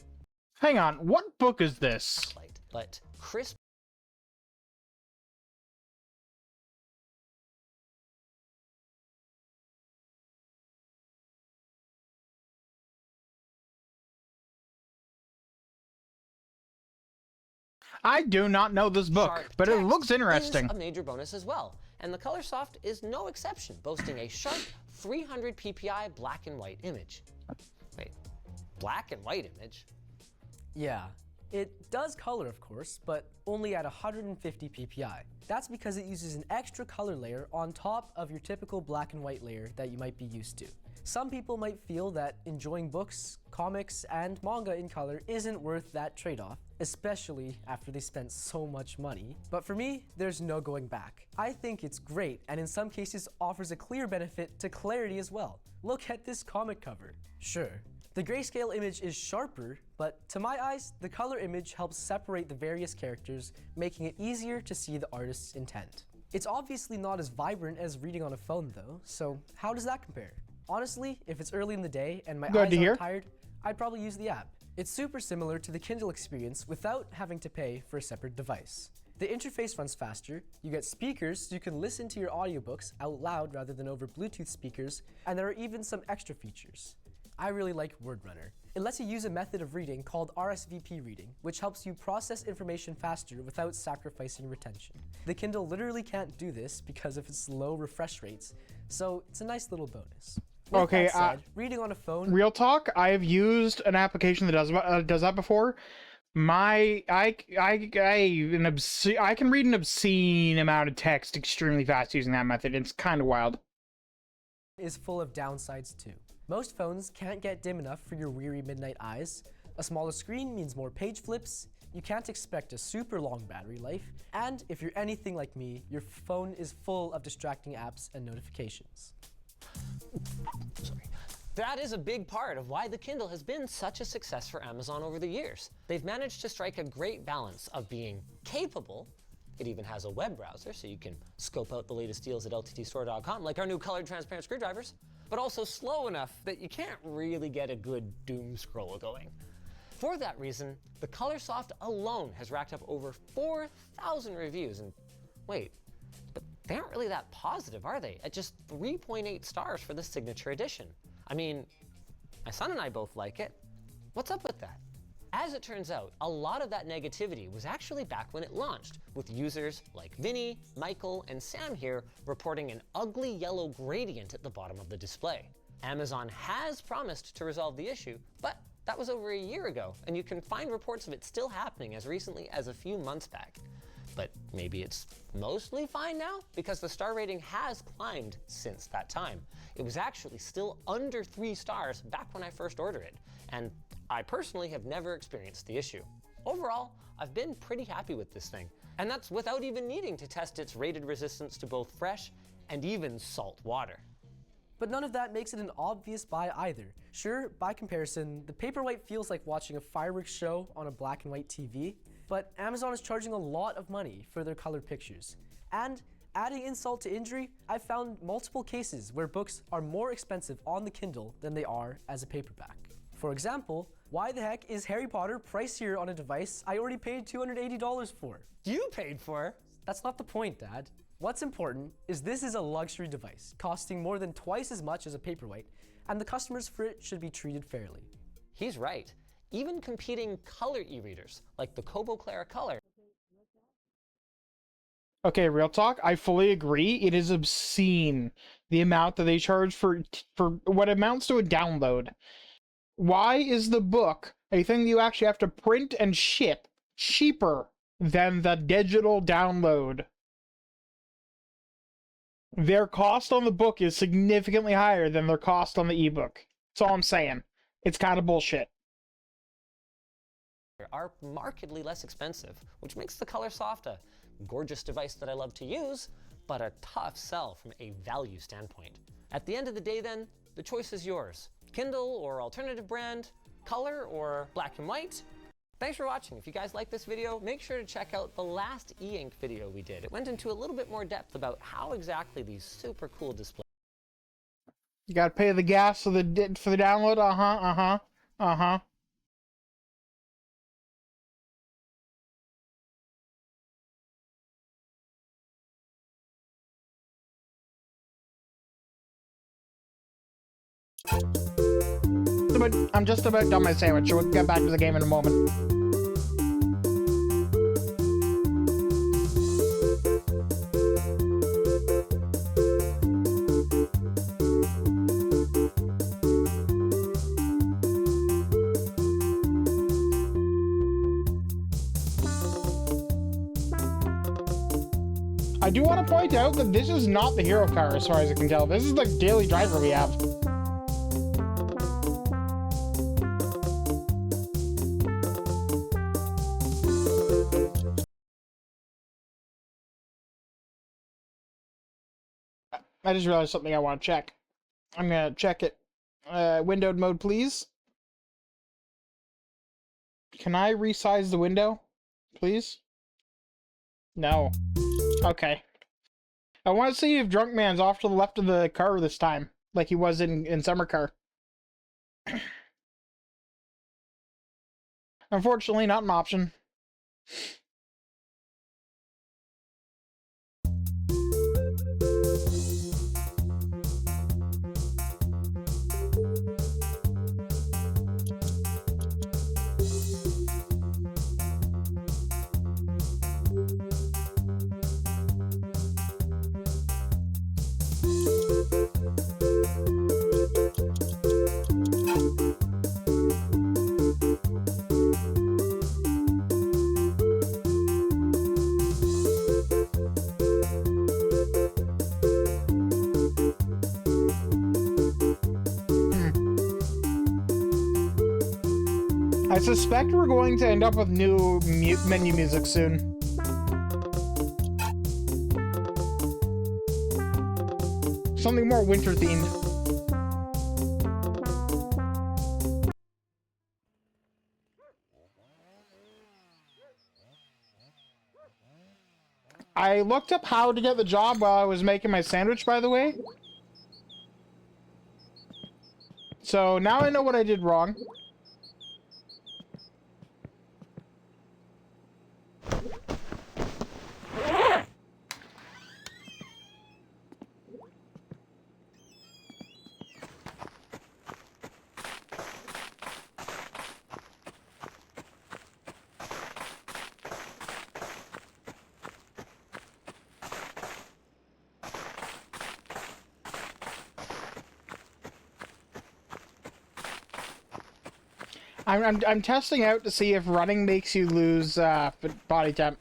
Hang on, what book is this? Backlight, but crisp. I do not know this book, Sharp but it text looks interesting. is a major bonus as well, and the Colorsoft is no exception, boasting a sharp 300 ppi black and white image. Wait, black and white image? Yeah, it does color, of course, but only at 150 ppi. That's because it uses an extra color layer on top of your typical black and white layer that you might be used to. Some people might feel that enjoying books, comics, and manga in color isn't worth that trade-off, especially after they spent so much money. But for me, there's no going back. I think it's great, and in some cases offers a clear benefit to clarity as well. Look at this comic cover. Sure, the grayscale image is sharper, but to my eyes, the color image helps separate the various characters, making it easier to see the artist's intent. It's obviously not as vibrant as reading on a phone though, so how does that compare? Honestly, if it's early in the day and my eyes aren't tired, I'd probably use the app. It's super similar to the Kindle experience without having to pay for a separate device. The interface runs faster, you get speakers so you can listen to your audiobooks out loud rather than over Bluetooth speakers, and there are even some extra features. I really like WordRunner. It lets you use a method of reading called RSVP reading, which helps you process information faster without sacrificing retention. The Kindle literally can't do this because of its low refresh rates, so it's a nice little bonus. With Okay, that said, reading on a phone. Real talk, I have used an application that does that before. I can read an obscene amount of text extremely fast using that method. It's kind of wild. Is full of downsides too. Most phones can't get dim enough for your weary midnight eyes. A smaller screen means more page flips. You can't expect a super long battery life. And if you're anything like me, your phone is full of distracting apps and notifications. Sorry. That is a big part of why the Kindle has been such a success for Amazon over the years. They've managed to strike a great balance of being capable. It even has a web browser, so you can scope out the latest deals at lttstore.com, like our new colored transparent screwdrivers, but also slow enough that you can't really get a good doom scroll going. For that reason, the Colorsoft alone has racked up over 4,000 reviews, and wait, but they aren't really that positive, are they? At just 3.8 stars for the signature edition. I mean, my son and I both like it. What's up with that? As it turns out, a lot of that negativity was actually back when it launched, with users like Vinny, Michael, and Sam here reporting an ugly yellow gradient at the bottom of the display. Amazon has promised to resolve the issue, but that was over a year ago, and you can find reports of it still happening as recently as a few months back. But maybe it's mostly fine now, because the star rating has climbed since that time. It was actually still under 3 stars back when I first ordered it, and I personally have never experienced the issue. Overall, I've been pretty happy with this thing, and that's without even needing to test its rated resistance to both fresh and even salt water. But none of that makes it an obvious buy either. Sure, by comparison, the Paperwhite feels like watching a fireworks show on a black and white TV, but Amazon is charging a lot of money for their colored pictures. And adding insult to injury, I've found multiple cases where books are more expensive on the Kindle than they are as a paperback. For example, why the heck is Harry Potter pricier on a device I already paid $280 for? You paid for? That's not the point, Dad. What's important is this is a luxury device, costing more than twice as much as a Paperwhite, and the customers for it should be treated fairly. He's right. Even competing color e-readers, like the Kobo Clara Color. Okay, real talk, I fully agree. It is obscene, the amount that they charge for what amounts to a download. Why is the book, a thing you actually have to print and ship, cheaper than the digital download? Their cost on the book is significantly higher than their cost on the ebook. That's all I'm saying. It's kind of bullshit. Are markedly less expensive, which makes the Color Soft a gorgeous device that I love to use, but a tough sell from a value standpoint. At the end of the day then, the choice is yours. Kindle or alternative brand, color or black and white. Thanks for watching. If you guys like this video, make sure to check out the last e-ink video we did. It went into a little bit more depth about how exactly these super cool displays. You gotta pay the gas for the download? Uh-huh. I'm just about done my sandwich, so we'll get back to the game in a moment. I do want to point out that this is not the hero car, as far as I can tell. This is the daily driver we have. I just realized something I want to check. I'm gonna check it. Windowed mode, please. Can I resize the window, please? No. Okay. I want to see if Drunk Man's off to the left of the car this time, like he was in Summer Car. Unfortunately, not an option. I suspect we're going to end up with new menu music soon. Something more winter themed. I looked up how to get the job while I was making my sandwich, by the way. So now I know what I did wrong. I'm testing out to see if running makes you lose body temp.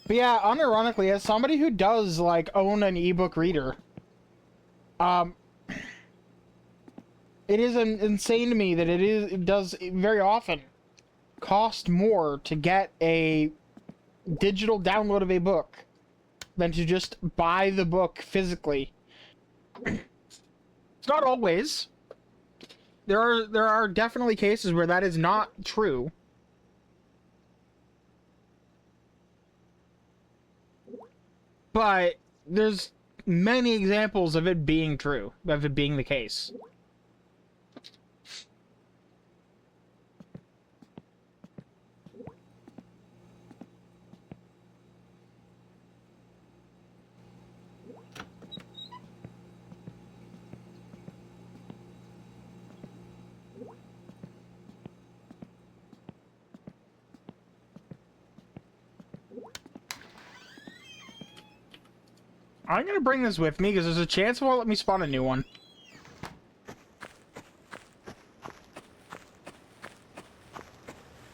But yeah, unironically, as somebody who does, like, own an ebook reader, it is insane to me that it does very often cost more to get a digital download of a book than to just buy the book physically. It's not always. There are definitely cases where that is not true. but there's many examples of it being true, of it being the case. I'm gonna bring this with me because there's a chance it won't let me spawn a new one.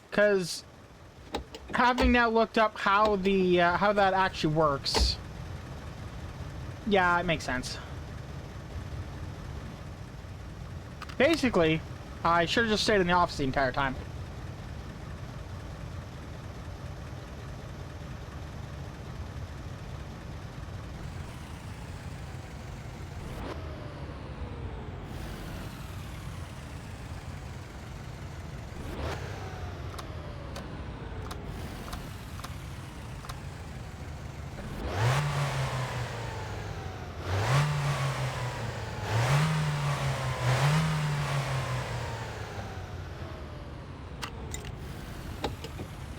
Because having now looked up how the how that actually works, yeah, it makes sense. Basically, I should have just stayed in the office the entire time.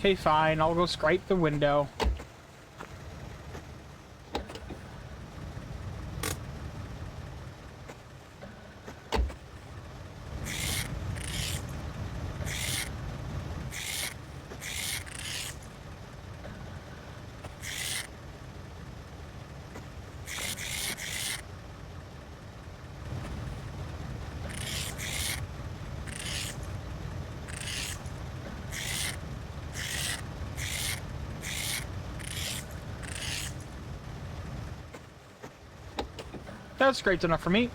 Okay, fine. I'll go scrape the window. That's great enough for me.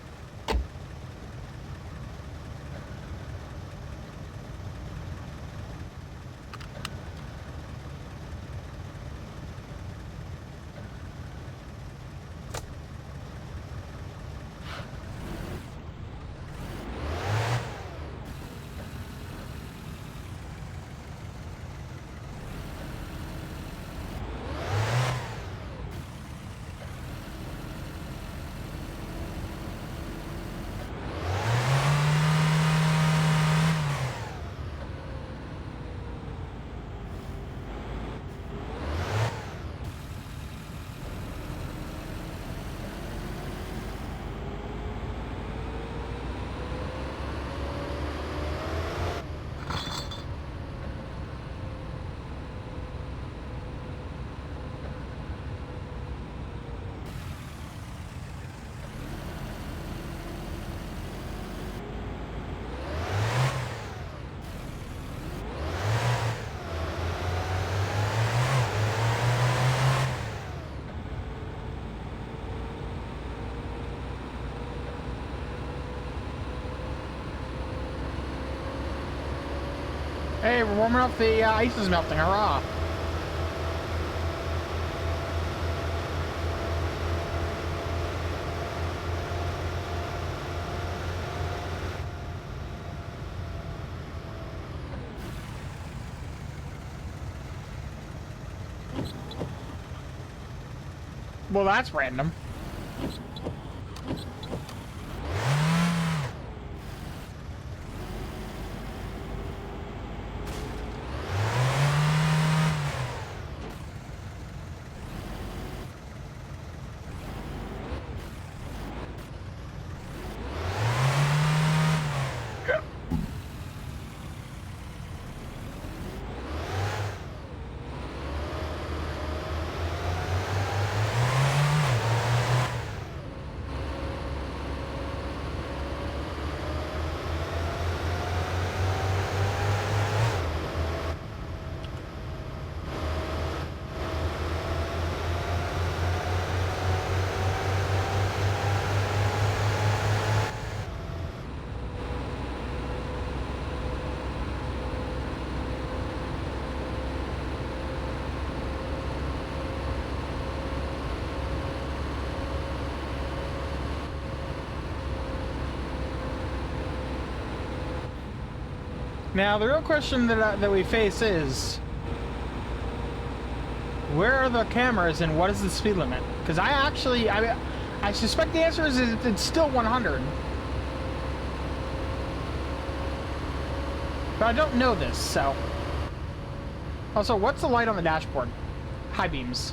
Hey, we're warming up. The ice is melting. Hurrah! Well, that's random. Now, the real question that we face is, Where are the cameras and what is the speed limit? Because I suspect the answer is it's still 100. But I don't know this, so. Also, what's the light on the dashboard? High beams.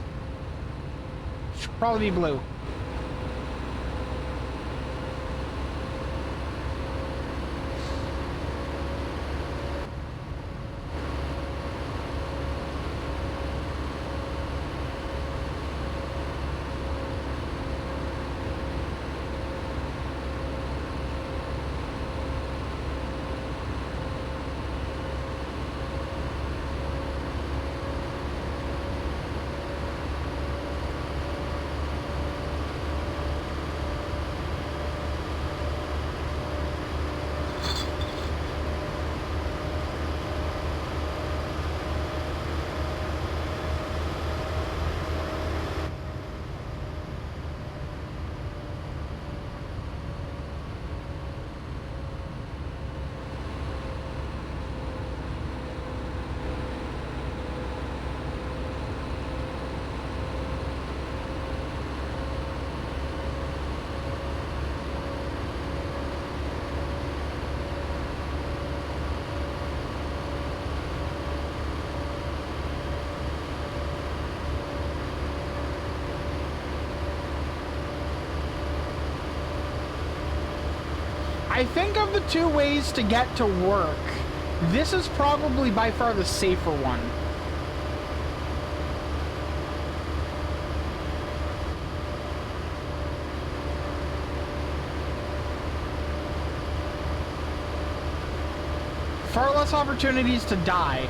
Should probably be blue. I think of the two ways to get to work, this is probably by far the safer one. Far less opportunities to die.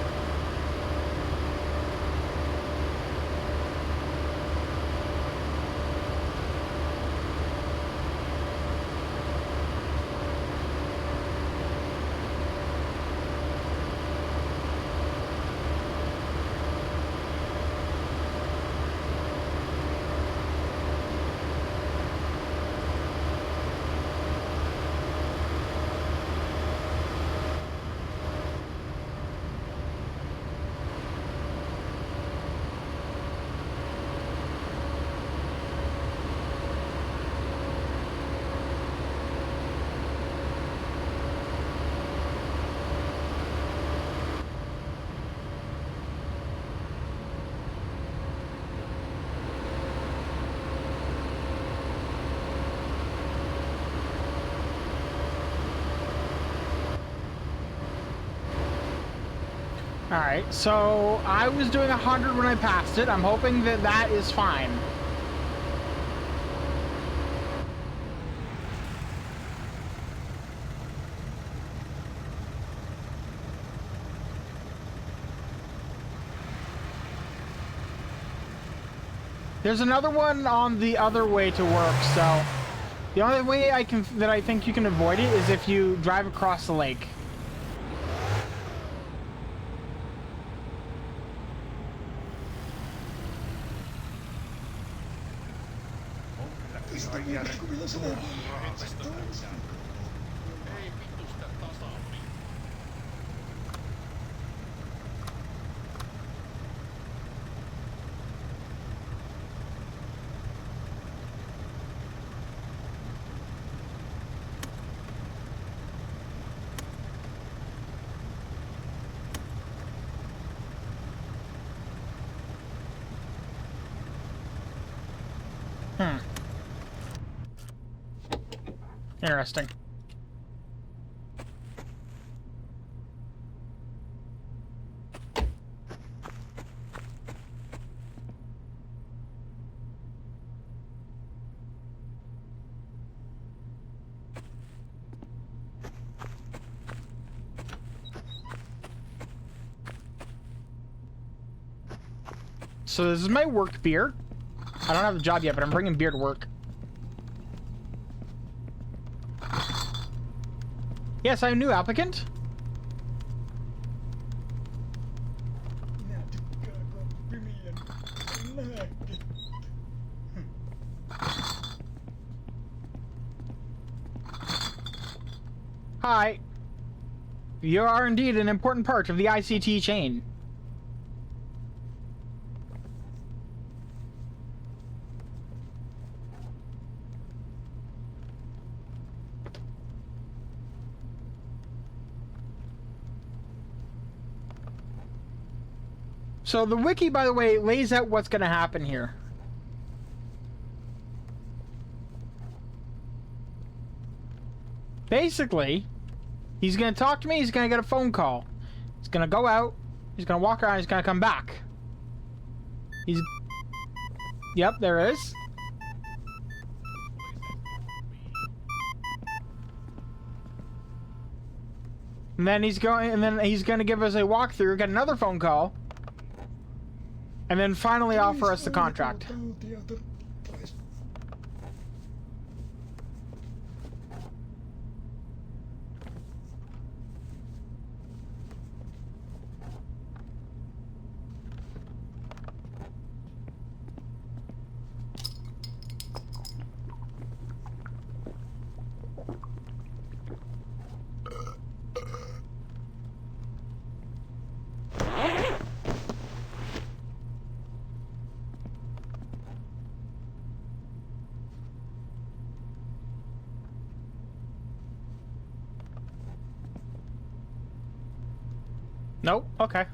Alright, so I was doing 100 when I passed it. I'm hoping that that is fine. There's another one on the other way to work, so the only way I think you can avoid it is if you drive across the lake. Interesting. So this is my work beer. I don't have a job yet, but I'm bringing beer to work. Yes, I'm a new applicant. Hi. You are indeed an important part of the ICT chain. So the wiki, by the way, lays out what's going to happen here. Basically, he's going to talk to me, he's going to get a phone call. He's going to go out, he's going to walk around, he's going to come back. He's... Yep, there is. And then he's going to give us a walkthrough, get another phone call, and then finally offer us the contract. Nope. Okay.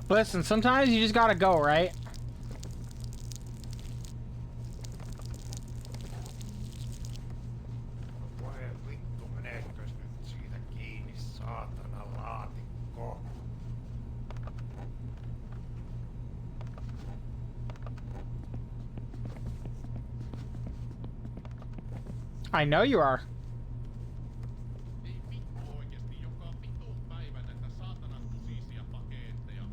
Listen, sometimes you just gotta go, right? Voi vittu, meneekös nyt siitä kiinni, saatana laatikko? I know you are. Ei vittu oikeesti joka vitun päivä näitä saatanan kusisia paketteja.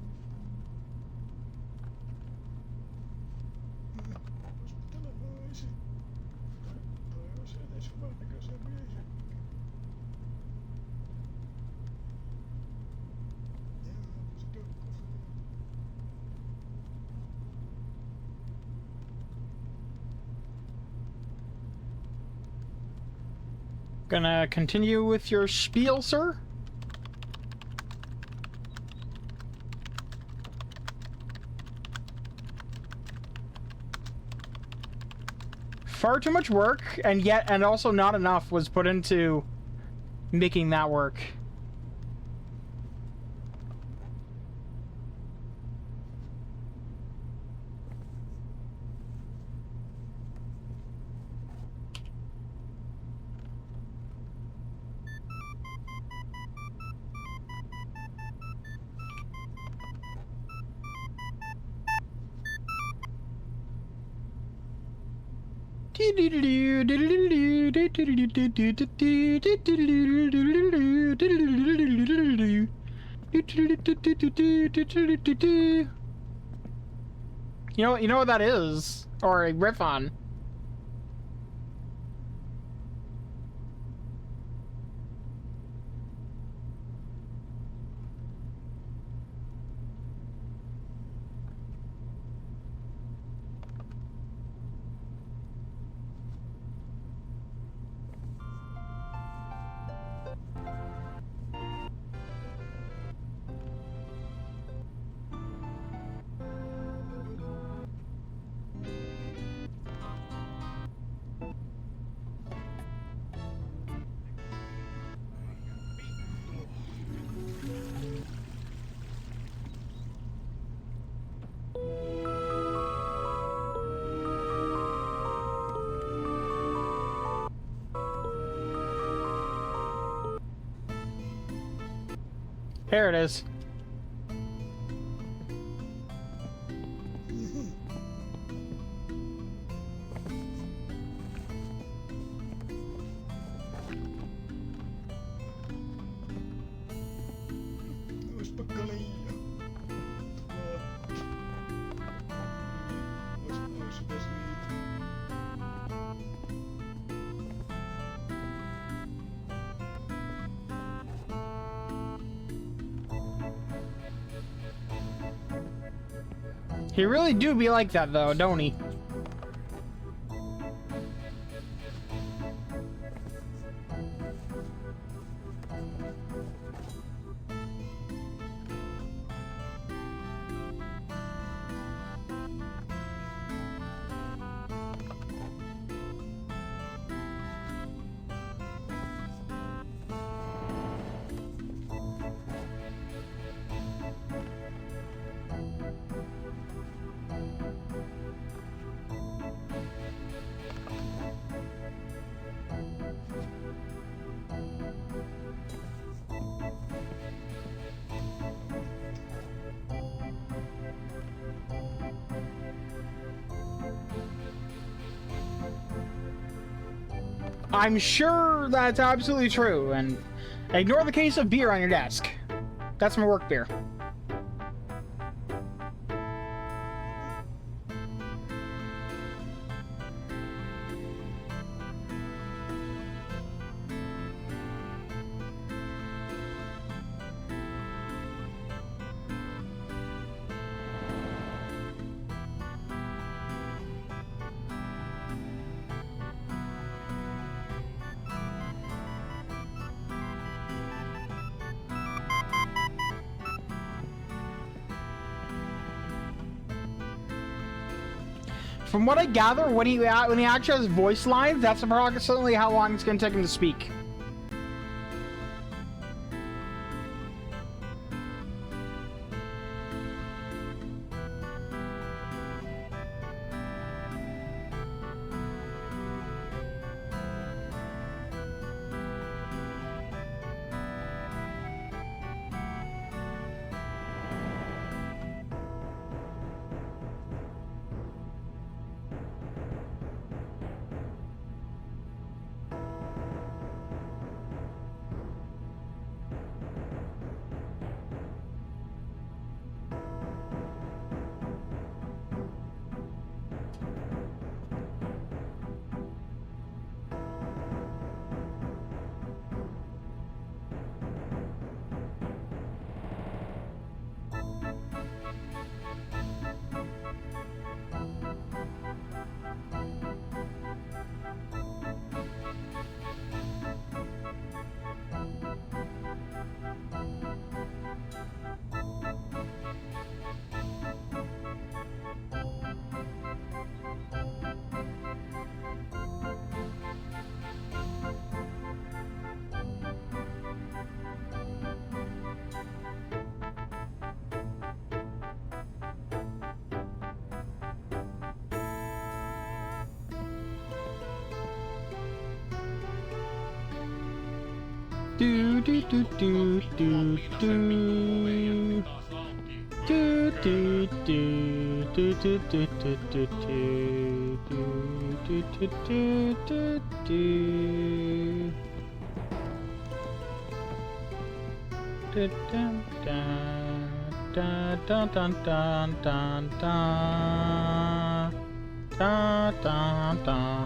Gonna continue with your spiel, sir? Far too much work, and also not enough was put into making that work. You know what that is? Or a riff on? Here it is. Oispa kalia. Ois tässä niitä. He really do be like that, though, don't he? I'm sure that's absolutely true, and ignore the case of beer on your desk. That's my work beer. From what I gather, when he actually has voice lines, that's approximately how long it's going to take him to speak. Do do do do do do. Do do do do do do do do do do do do do. Dun dun dun dun dun dun dun dun dun dun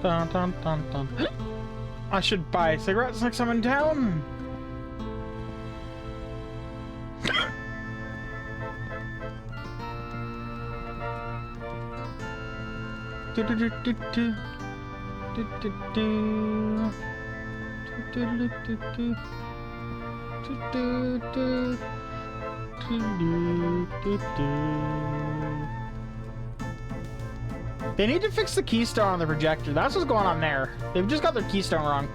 dun dun dun dun. I should buy cigarettes next time in town. Do do do do do do do do do do do do. They need to fix the keystone on the projector. That's what's going on there. They've just got their keystone wrong.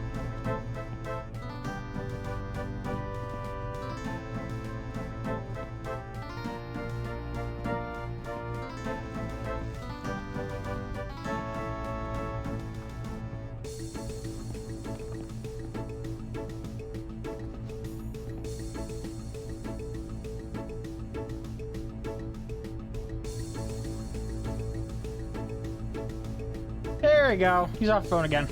There we go. He's off the phone again.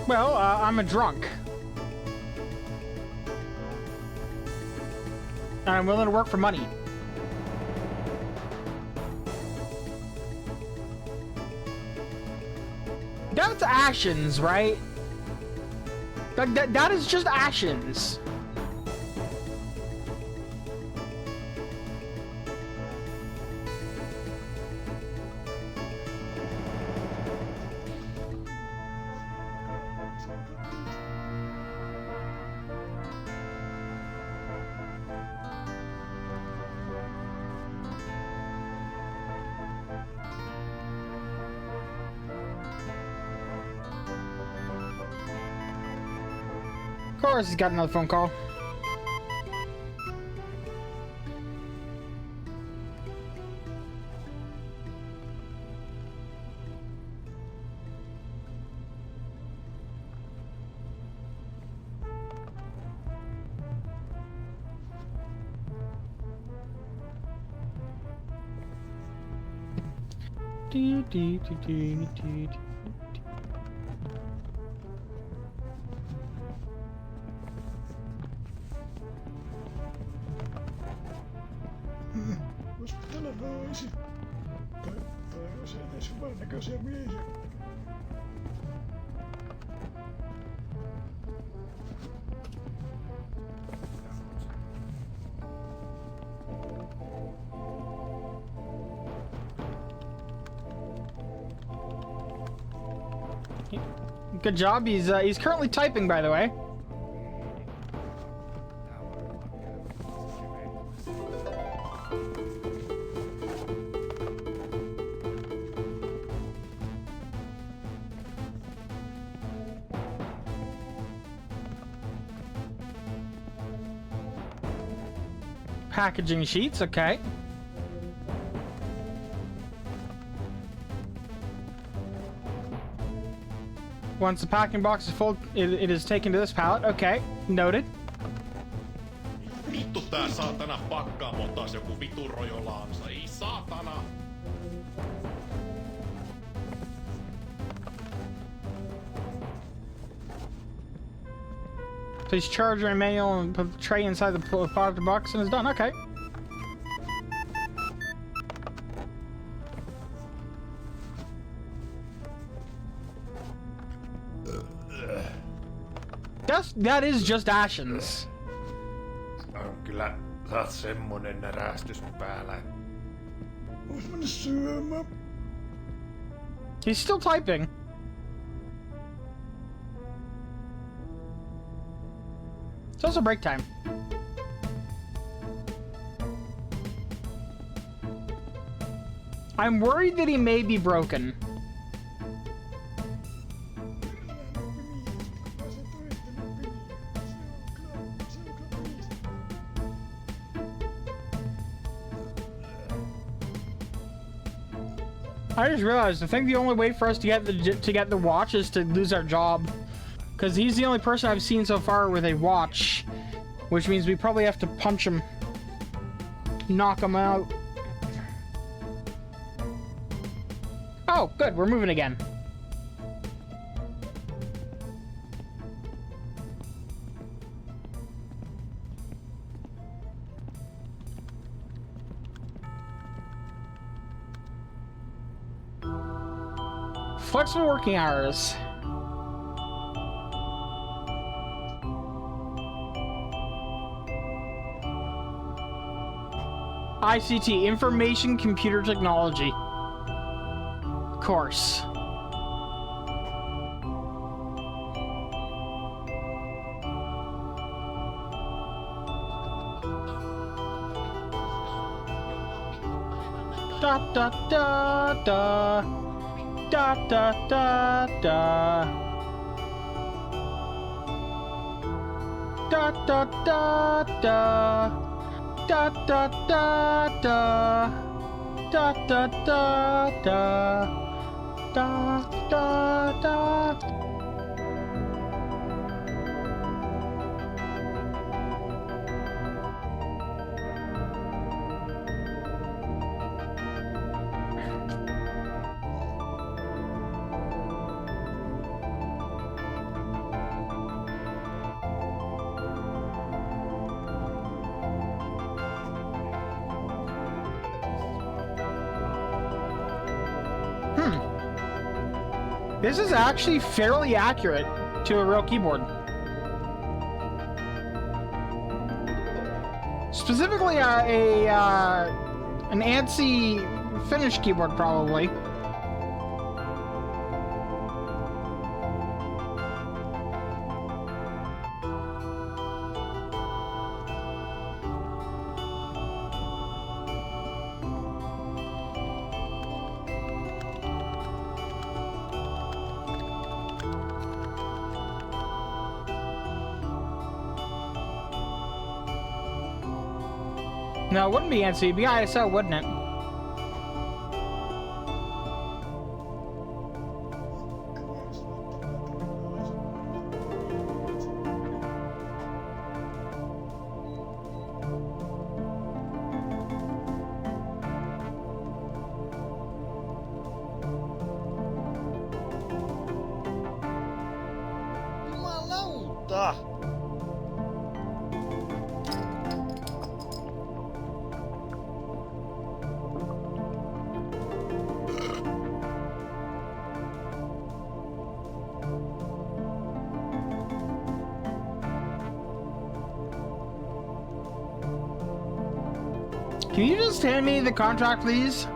Well, I'm a drunk. And I'm willing to work for money. That's Ashens, right? That is just Ashens. Of course, he's got another phone call. Olisiko täällä naisia? Tai olisi edes hyvän näköisiä miehiä? Good job. He's currently typing, by the way. Packaging sheets, okay. Once the packing box is full, it is taken to this pallet. Okay, noted. Vittu tää saatana pakkaamo taas joku vitun rojolaansa. Ei saatana. Please charge your manual and put the tray inside the product box and it's done. Okay. That is just Ashens. On kyllä taas semmonen närästys päällä. Vois mennä syömään. He's still typing. It's also break time. I'm worried that he may be broken. I just realized I think the only way for us to get the watch is to lose our job, because he's the only person I've seen so far with a watch, which means we probably have to punch him, knock him out. Oh, good, we're moving again. Flexible working hours. ICT, Information Computer Technology. Course. Da da da da. Da da da da. Da da da da. Da da da da. Da da da da. Da da da. This is actually fairly accurate to a real keyboard. Specifically, an ANSI Finnish keyboard, probably. No, it wouldn't be ANSI, it'd be ISO, wouldn't it? Jumalauta! Can you just hand me the contract, please?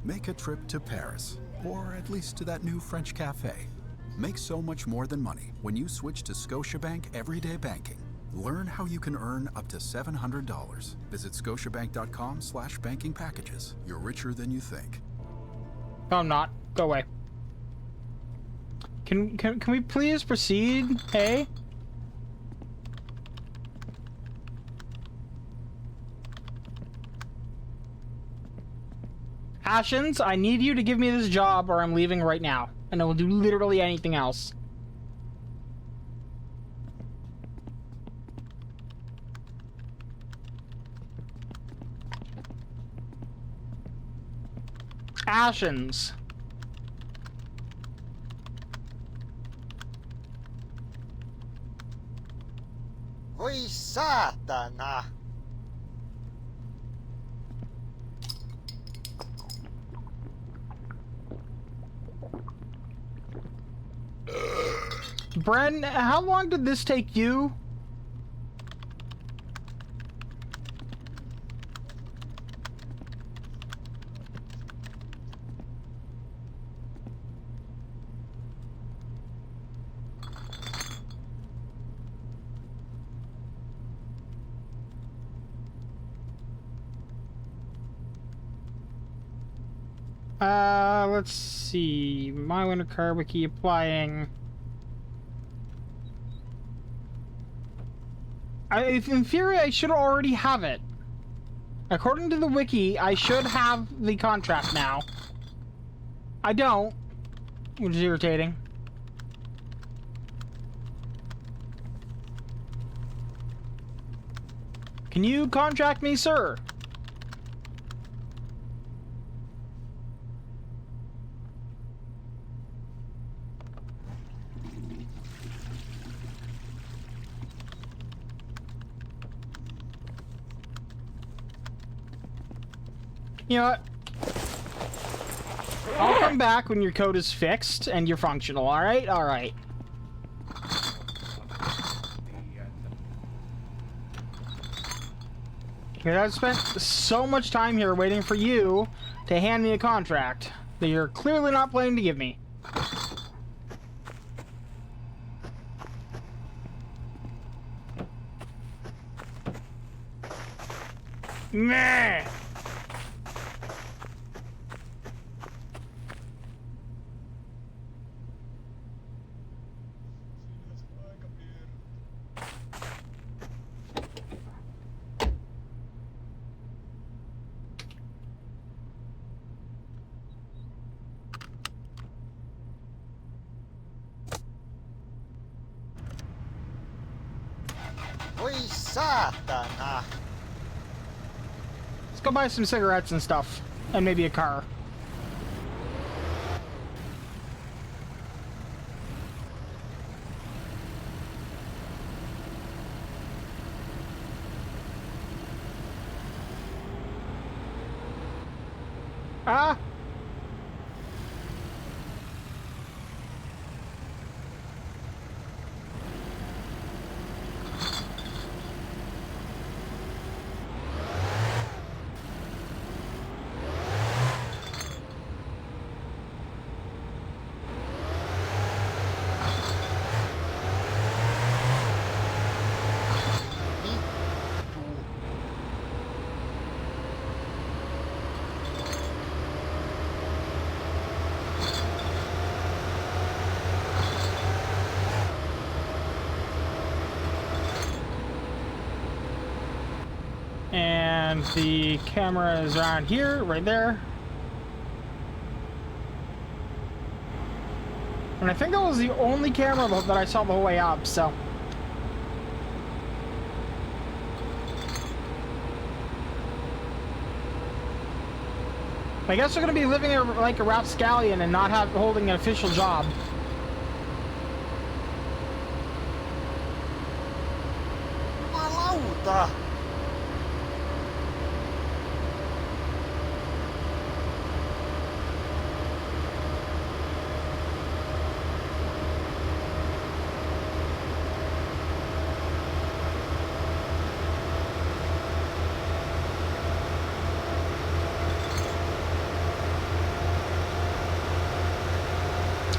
Make a trip to Paris, or at least to that new French cafe. Make so much more than money when you switch to Scotiabank Everyday Banking. Learn how you can earn up to $700. Visit scotiabank.com/banking packages. You're richer than you think. No, I'm not. Go away. Can we please proceed? Hey? Ashens, I need you to give me this job or I'm leaving right now. And I will do literally anything else. Ashens. Voi saatana! Bren, how long did this take you? Let's see. My winter car wiki applying. In theory, I should already have it. According to the wiki, I should have the contract now. I don't, which is irritating. Can you contract me, sir? You know what? I'll come back when your code is fixed and you're functional, alright? Alright. Because I've spent so much time here waiting for you to hand me a contract that you're clearly not planning to give me. Meh. Voi saatana. Let's go buy some cigarettes and stuff. And maybe a car. Ah! And the camera is around here, right there. And I think that was the only camera that I saw the whole way up, so. I guess they're gonna be living like a rapscallion and not holding an official job. Jumalauta.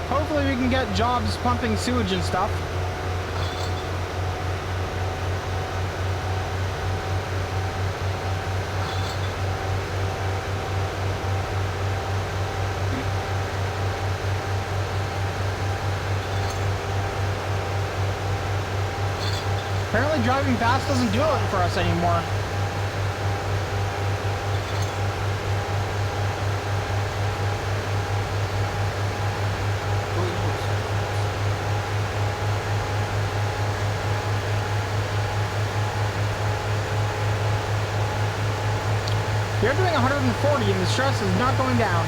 Hopefully we can get jobs pumping sewage and stuff. Apparently driving fast doesn't do it for us anymore. You're doing 140 and the stress is not going down.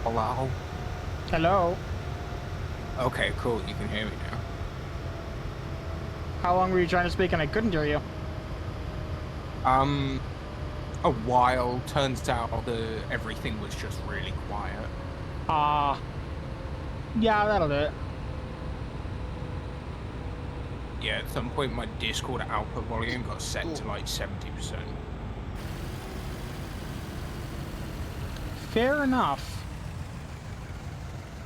Hello? Hello? Okay, cool. You can hear me now. How long were you trying to speak and I couldn't hear you? A while. Turns out everything was just really quiet. Yeah, that'll do it. Yeah, at some point my Discord output volume got set to like 70%. Fair enough.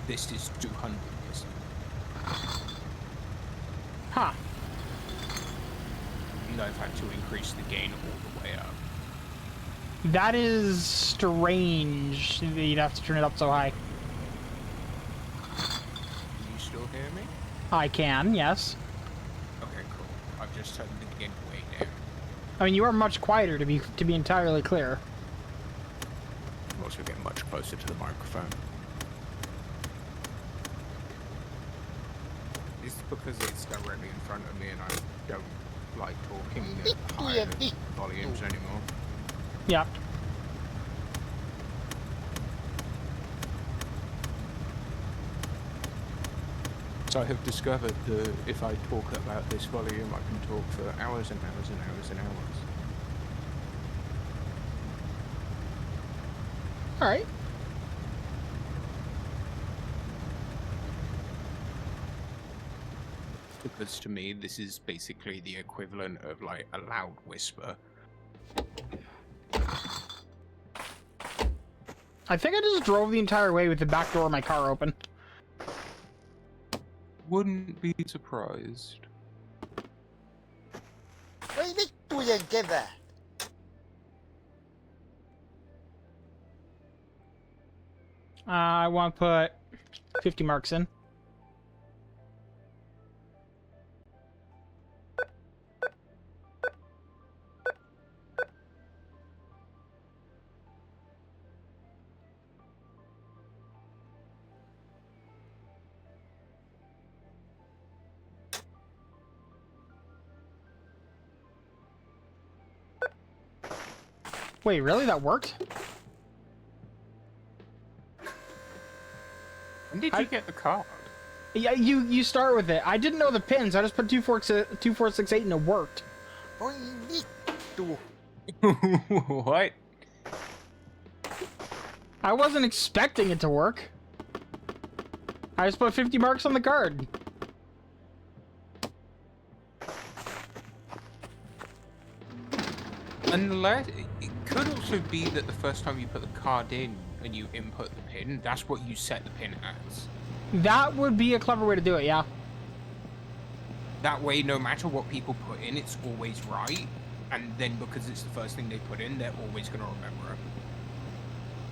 This is 200%. Huh. And I've had to increase the gain all the way up. That is strange. You'd have to turn it up so high. Can you still hear me? I can, yes. Okay, cool. I've just turned the gain way down. I mean, you are much quieter to be entirely clear. I'm also getting much closer to the microphone. It's because it's directly in front of me and I don't like talking at higher volumes anymore. Yeah. So I have discovered that if I talk about this volume, I can talk for hours and hours and hours and hours. All right. Because to me, this is basically the equivalent of like a loud whisper. I think I just drove the entire way with the back door of my car open. Wouldn't be surprised. Voi vittujen kevät! I want to put 50 marks in. Wait, really? That worked? When did you get the card? Yeah, you start with it. I didn't know the pins. I just put 2468 and it worked. Voi vittu! What? I wasn't expecting it to work. I just put 50 marks on the card. Unless it could also be that the first time you put the card in and you input the pin, that's what you set the pin as. That would be a clever way to do it, yeah. That way, no matter what people put in, it's always right. And then because it's the first thing they put in, they're always going to remember it.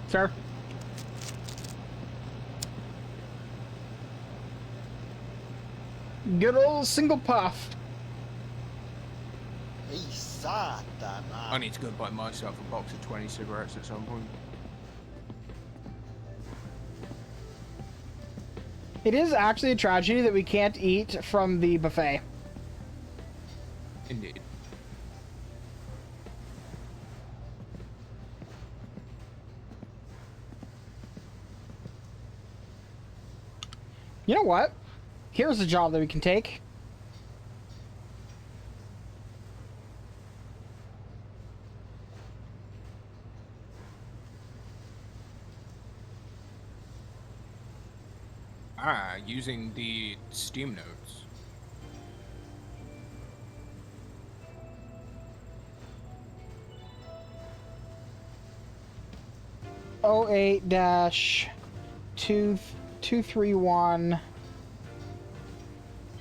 Fair. Good old single puff. Ei saatana! I need to go buy myself a box of 20 cigarettes at some point. It is actually a tragedy that we can't eat from the buffet. Indeed. You know what? Here's a job that we can take. Ah, using the Steam notes. Oh 08-231206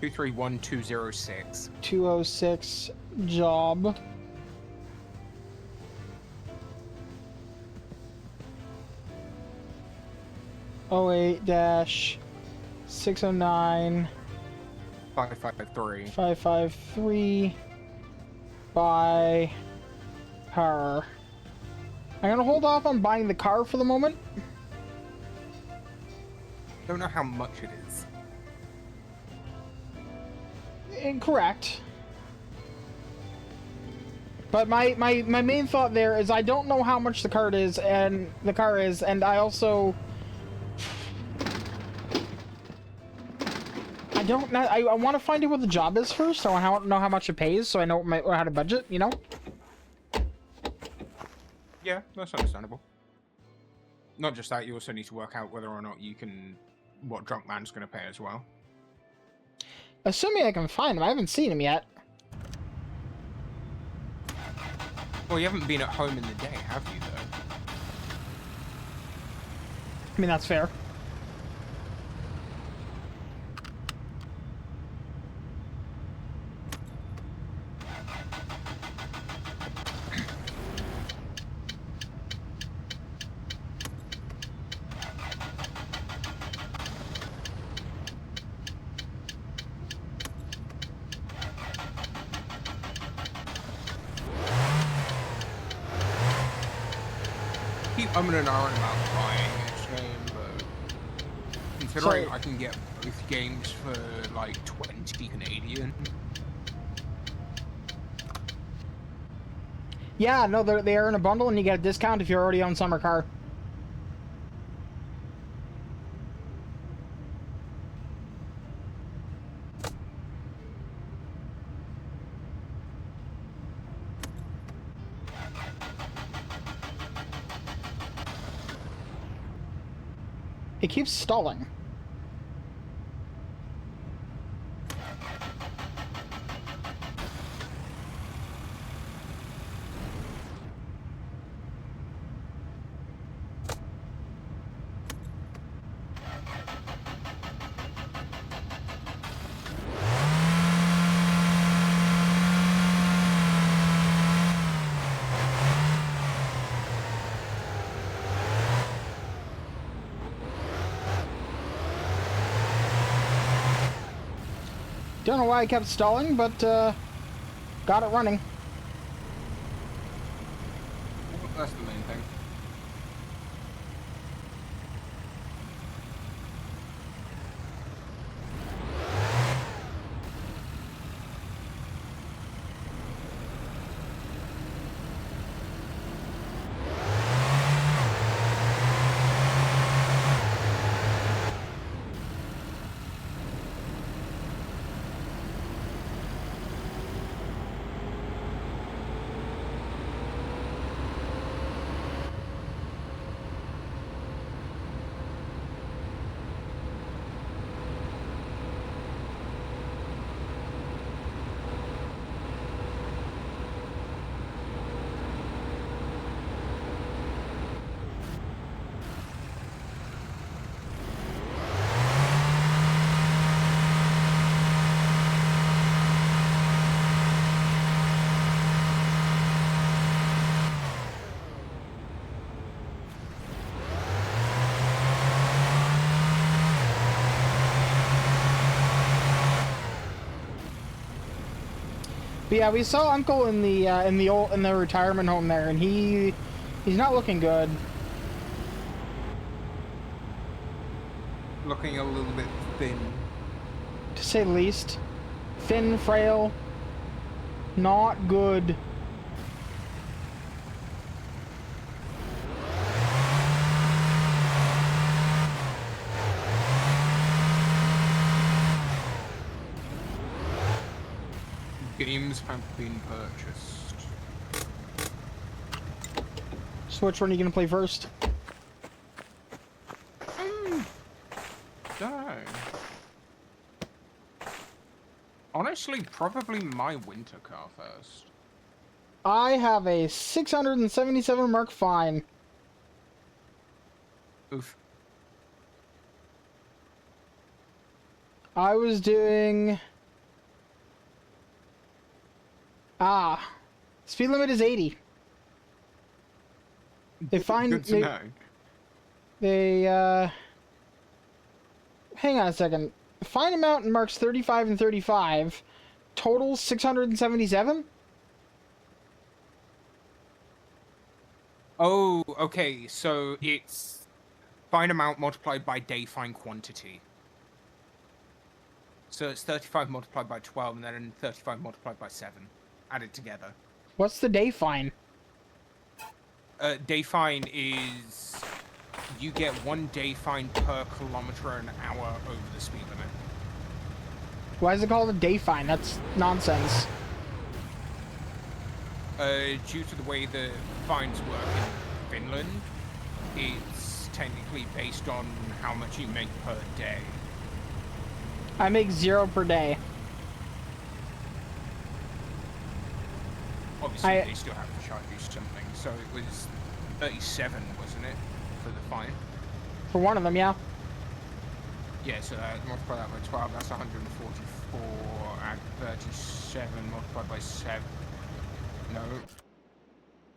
231206 job. Oh 08-609 553 553 by her. I'm gonna hold off on buying the car for the moment. Don't know how much it is. Incorrect. But my main thought there is I don't know how much the car is, and I also don't know. I want to find out what the job is first. I want to know how much it pays, so I know how to budget. You know. Yeah, that's understandable. Not just that, you also need to work out whether or not you can, what Drunk Man's going to pay as well. Assuming I can find him, I haven't seen him yet. Well, you haven't been at home in the day, have you, though? I mean, that's fair. I'm in an hour about buying this game, but considering I can get both games for like 20 Canadian. Yeah, no, they are in a bundle, and you get a discount if you already own Summer Car. It keeps stalling. Don't know why I kept stalling, but got it running. That's the main thing. But yeah, we saw Uncle in the retirement home there, and he's not looking good. Looking a little bit thin. To say the least. Thin, frail. Not good. Games have been purchased. So which one are you gonna play first? Don't know. Honestly, probably my winter car first. I have a 677 Mark Fine. Oof. I was doing... speed limit is 80. They find... Good to know. They, hang on a second. Fine amount marks 35 and 35. Total 677? Oh, okay, so it's fine amount multiplied by day fine quantity. So it's 35 multiplied by 12 and then 35 multiplied by 7. Added together. What's the day fine? Day fine is... You get 1 day fine per kilometer an hour over the speed limit. Why is it called a day fine? That's nonsense. Due to the way the fines work in Finland, it's technically based on how much you make per day. I make 0 per day. Obviously, they still have to charge you something, so it was 37, wasn't it, for the fine? For one of them, yeah. Yeah, so multiply that by 12, that's 144, add 37 multiplied by 7. No.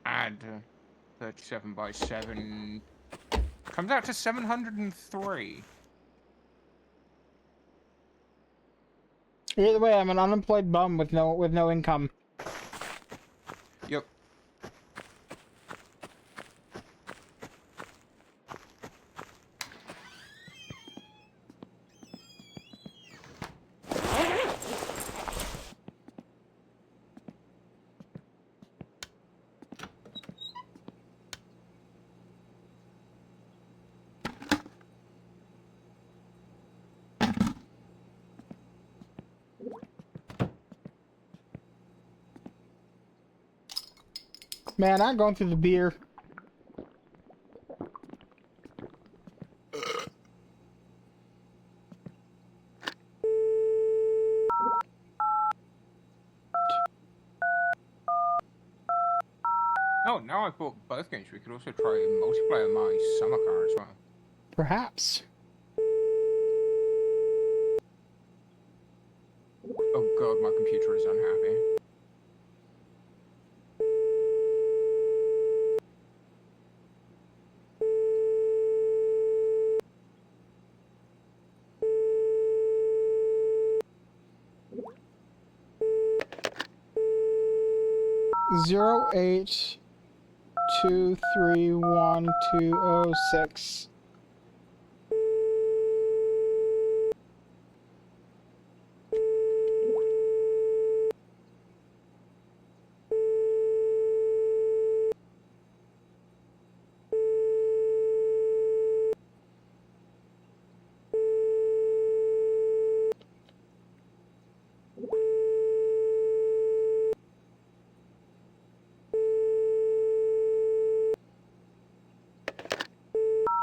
Add 37 by 7. Comes out to 703. Either way, I'm an unemployed bum with no income. Yep. Man, I'm going through the beer. Oh, now I've bought both games. We could also try multiplayer my summer car as well. Perhaps. Oh god, my computer is unhappy. Zero 8 2 3 1 2 0 6.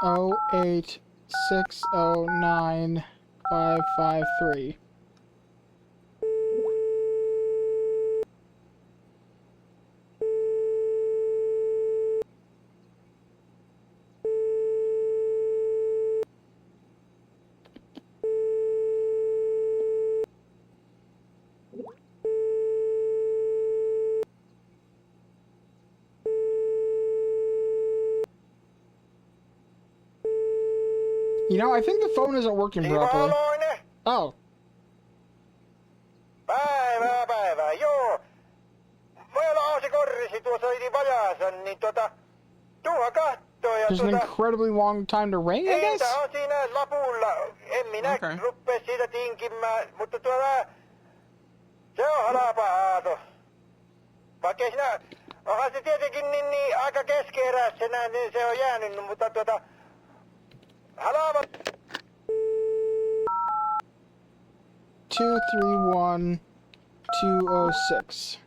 Oh 8 6 0 9 5 5 3. You know, I think the phone isn't working properly. Oh. Päivää, joo. Meillä on se korrisi tuossa yli vajaansa, niin tuohan kattoo ja There's an incredibly long time to ring, I guess? hinta on siinä lapulla. En minä rupea siitä tinkimään, mutta se on halpa aato. Vaikka sinä, onhan se tietenkin niin aika keskeeräisenä, niin se on jäänyt, mutta halava. 2 3 1 2 0 6.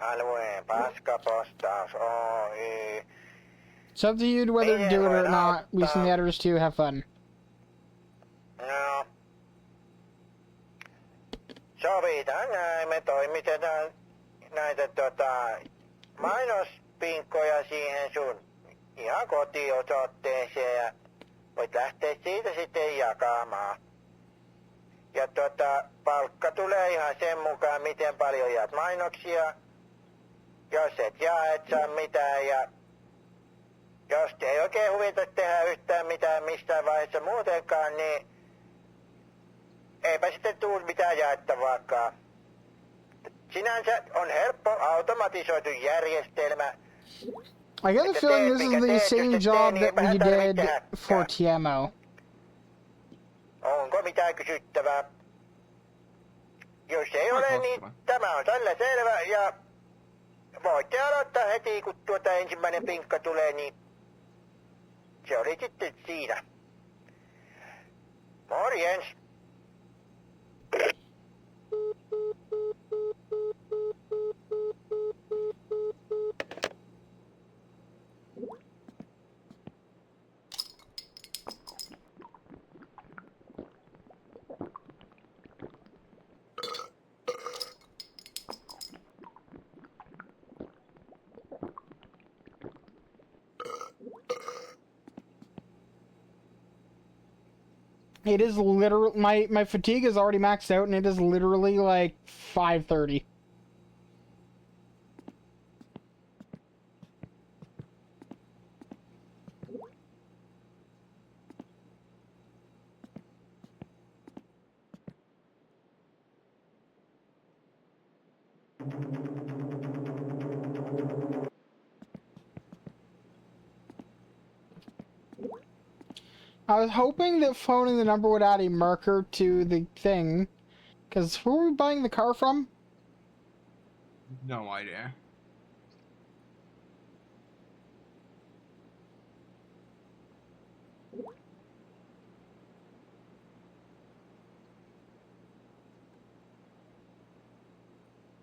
Alueen paskapostaus Oy. It's up to you whether to do it or not. We send the editors to have fun. No. Sovitaan näin, me toimitetaan näitä mainospinkkoja siihen sun ihan kotiosoitteeseen ja voit lähteä siitä sitten jakamaan. Ja palkka tulee ihan sen mukaan, miten paljon jaat mainoksia. Jos et jaa, et saa mitään ja jos ei oikein huvita tehdä yhtään mitään mistään vaiheessa muutenkaan, niin eipä sitten tuu mitään jaettavaakaan. Sinänsä on helppo automatisoitu järjestelmä. I get the feeling this is the same job that we did for TMO. Onko mitään kysyttävää? Jos ei ole, niin tämä on tällä selvä ja voitte aloittaa heti, kun ensimmäinen pinkka tulee, niin se oli sitten siinä. Morjens! It is literally my fatigue is already maxed out, and it is literally like 5:30. I was hoping that phoning the number would add a marker to the thing. Because who are we buying the car from? No idea.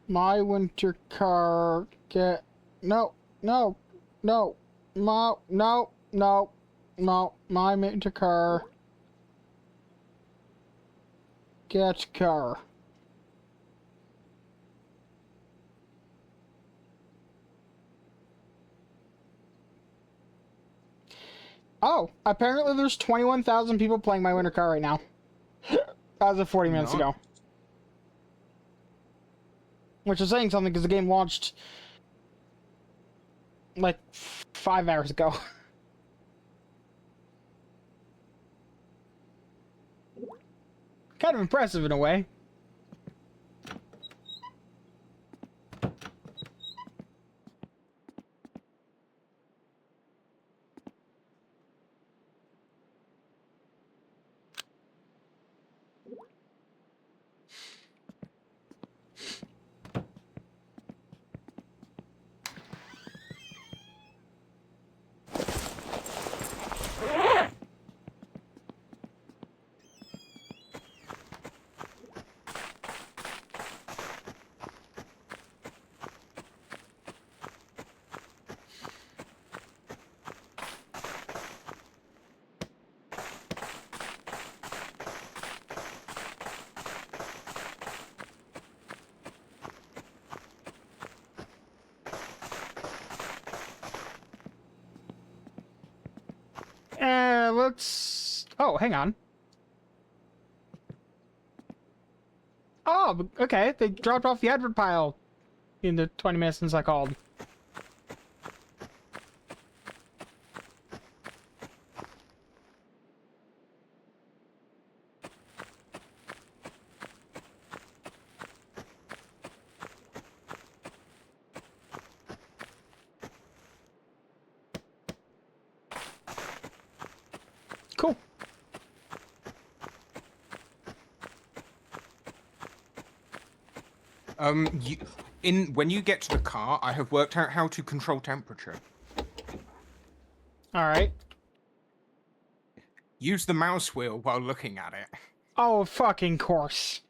My winter car get... No, no, no, no, no, no, no, my winter car get car. Oh, apparently there's 21,000 people playing my winter car right now. As of 40 minutes ago. Which is saying something because the game launched like 5 hours ago. Kind of impressive in a way. Let's... Oh, hang on. Oh, okay. They dropped off the advert pile in the 20 minutes since I called. Cool. When you get to the car, I have worked out how to control temperature. All right. Use the mouse wheel while looking at it. Oh, fucking course.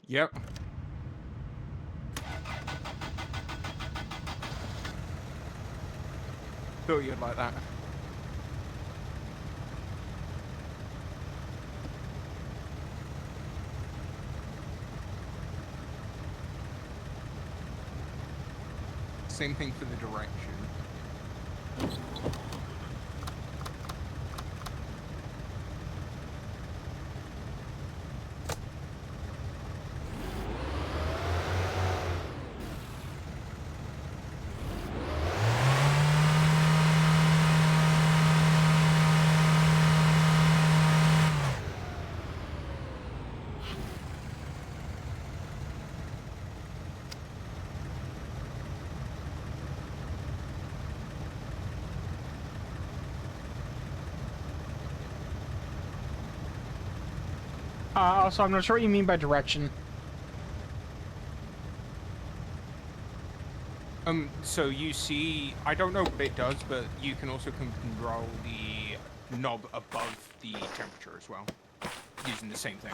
Yep. Thought you'd like that. Same thing for the direction. Also, I'm not sure what you mean by direction. So you see, I don't know what it does, but you can also control the knob above the temperature as well, using the same thing.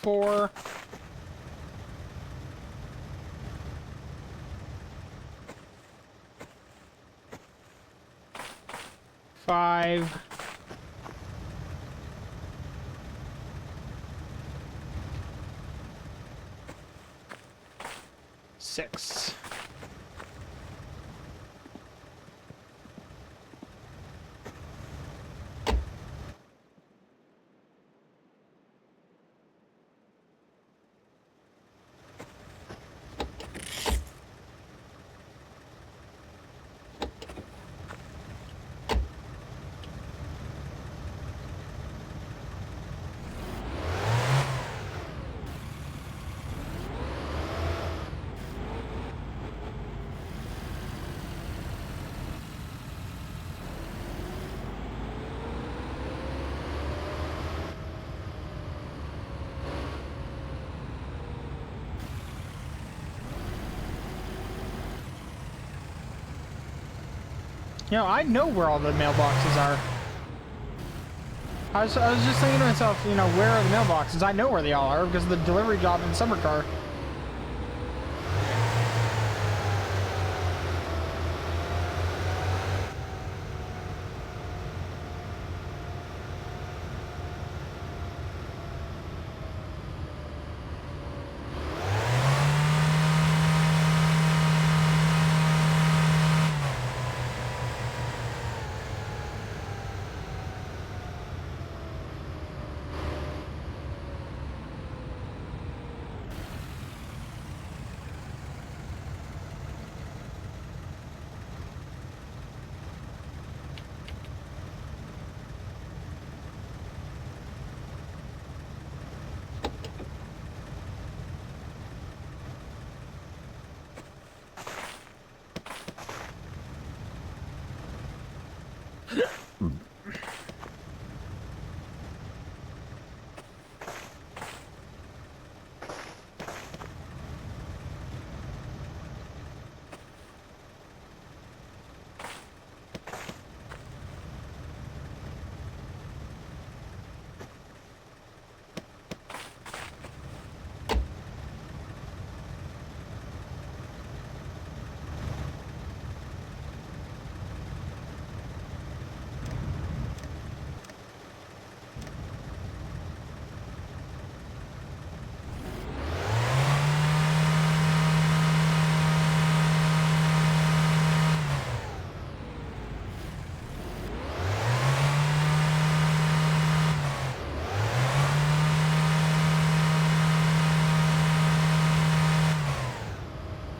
Four. Five. Six. You know, I know where all the mailboxes are. I was just thinking to myself, you know, where are the mailboxes? I know where they all are because of the delivery job in Summer Car.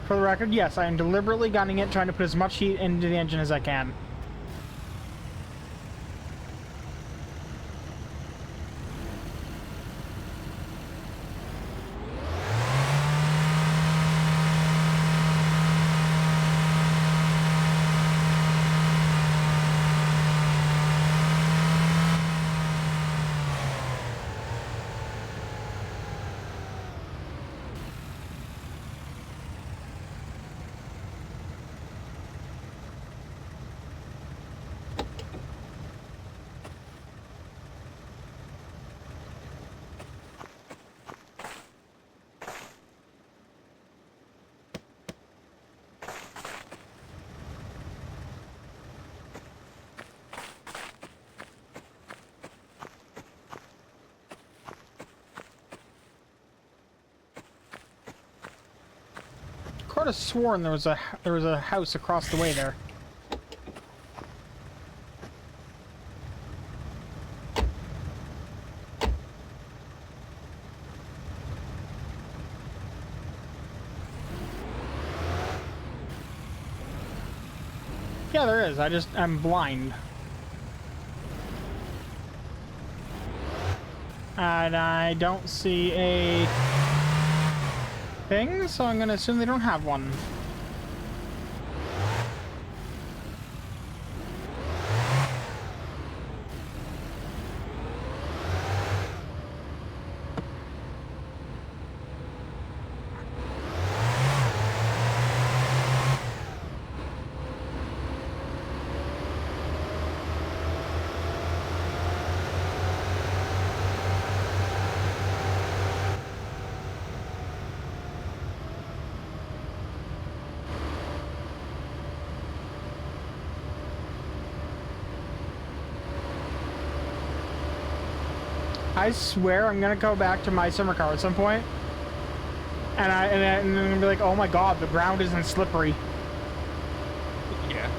For the record, yes, I am deliberately gunning it, trying to put as much heat into the engine as I can. Could have sworn there was a house across the way there. Yeah, there is. I'm blind. And I don't see a thing, so I'm gonna assume they don't have one. I swear I'm gonna go back to my summer car at some point, and then I'm gonna be like, oh my god, the ground isn't slippery. Yeah.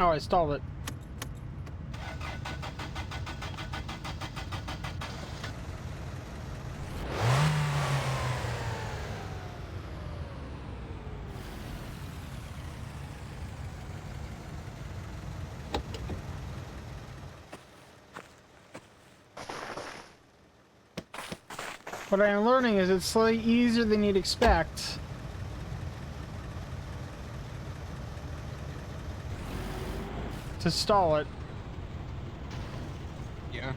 Oh, I stalled it. What I am learning is it's slightly easier than you'd expect. To stall it. Yeah.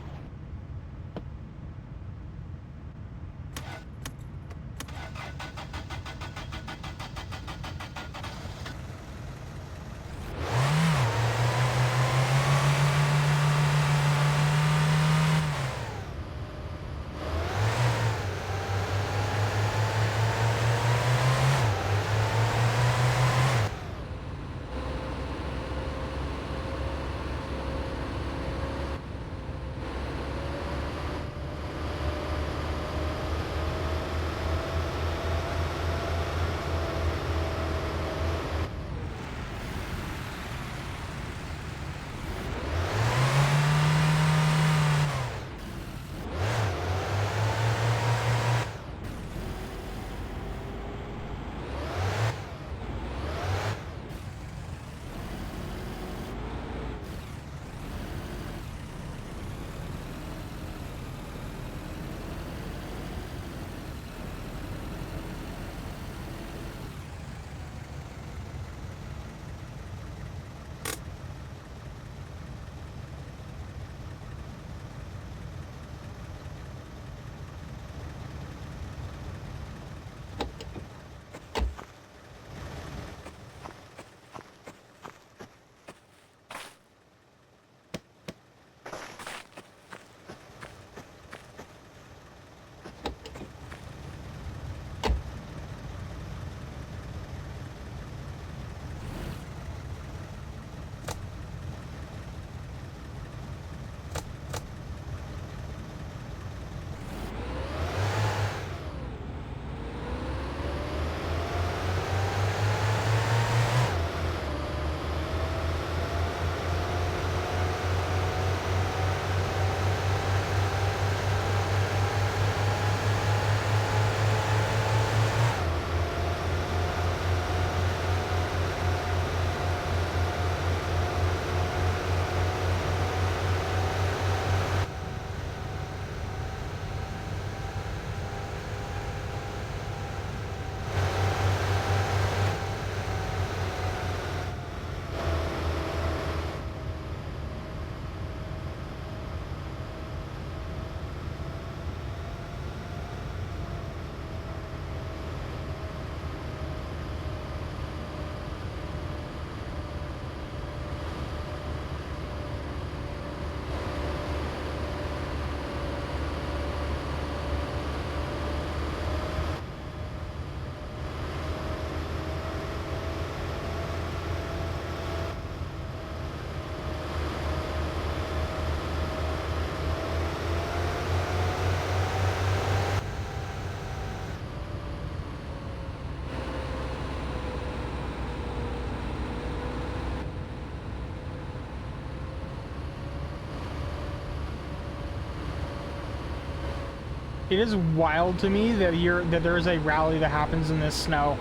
It is wild to me that there is a rally that happens in this snow.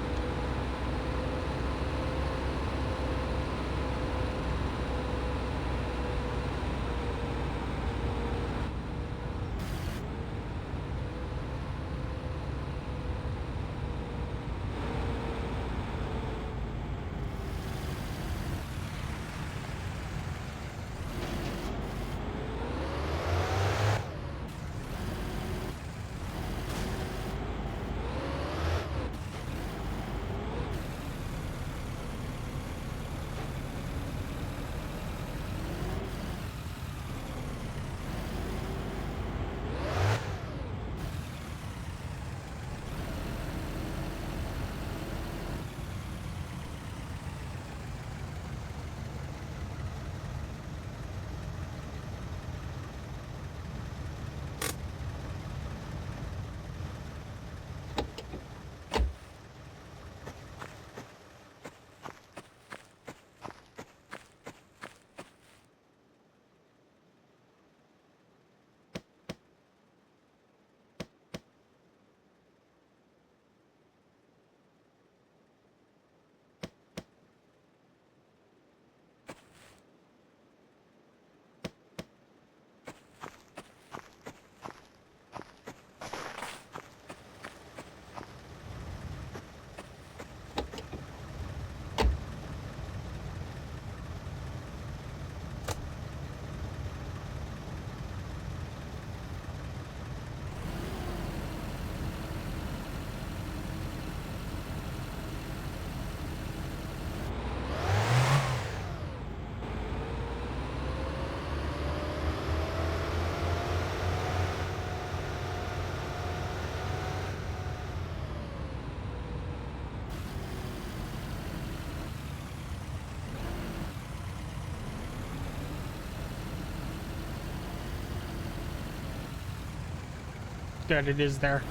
good. It is there.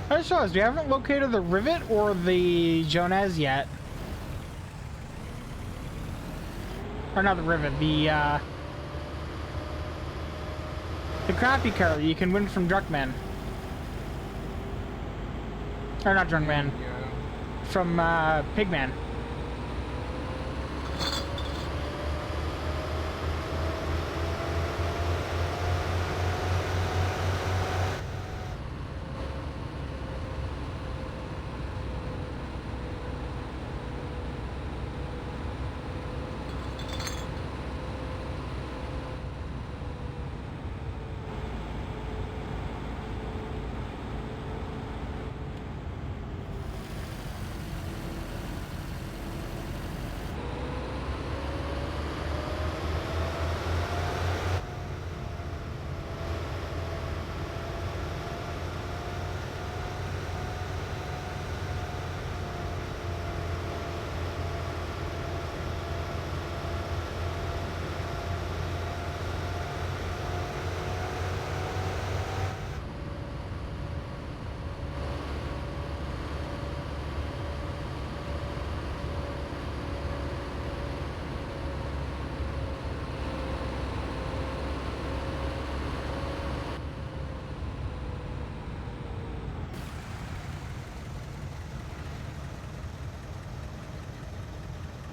I just realized we haven't located the Rivet or the Jones yet. Or not the Rivet, the crappy car that you can win from Drunkman. Or not Drunkman. Yeah. From Pigman.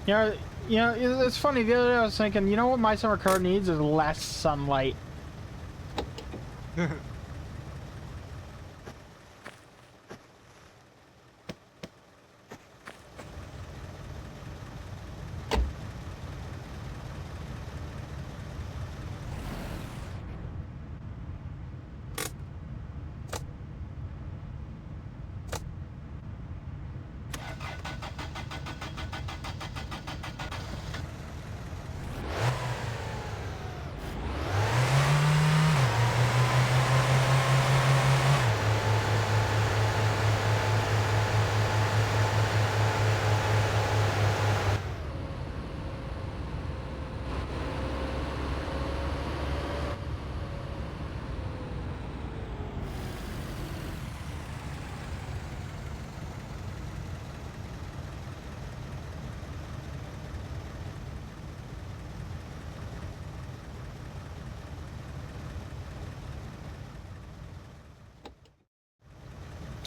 You know, it's funny. The other day I was thinking, you know what my summer car needs is less sunlight.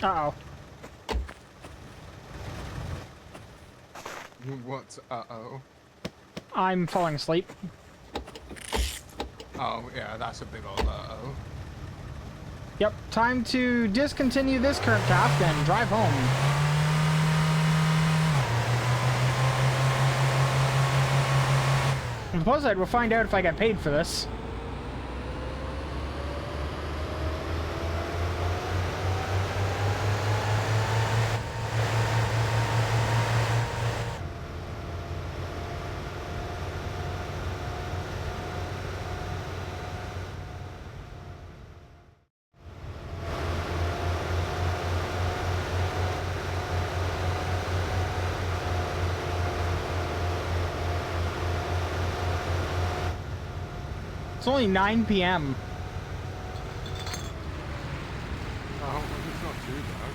Uh-oh. What's uh-oh? I'm falling asleep. Oh, yeah, that's a big old uh-oh. Yep, time to discontinue this current cast and drive home. On the plus side, we'll find out if I get paid for this. It's only 9 p.m. Oh, it's not too bad.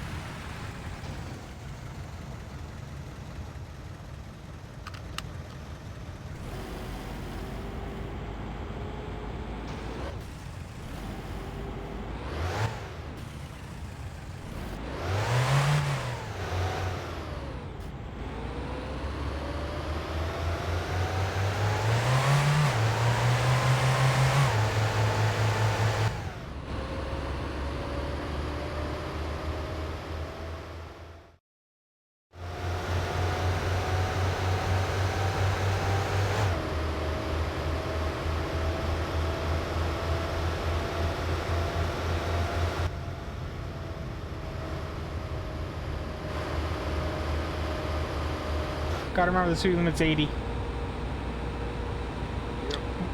Gotta remember the speed limit's 80.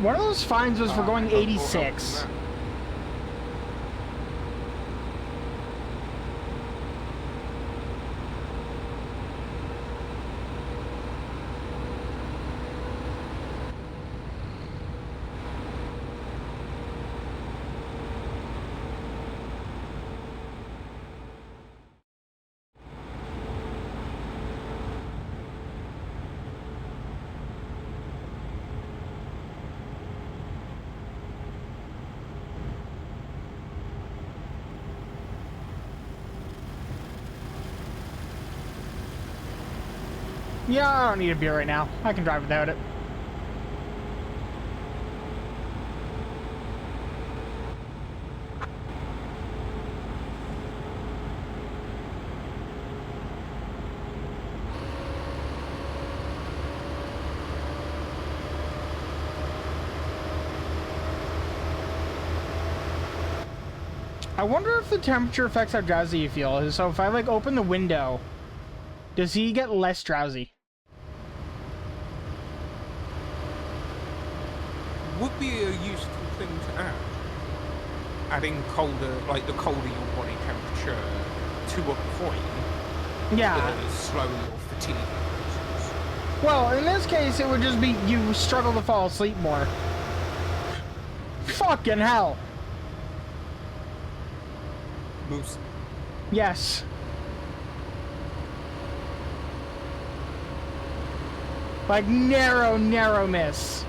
One of those fines was for going 86. Yeah, I don't need a beer right now. I can drive without it. I wonder if the temperature affects how drowsy you feel. So if I like open the window, does he get less drowsy? Would be a useful thing to add. Adding colder, like the colder your body temperature to a point, Yeah. the slower your fatigue increases. Well, in this case, it would just be you struggle to fall asleep more. Fucking hell. Moose. Yes. Like narrow miss.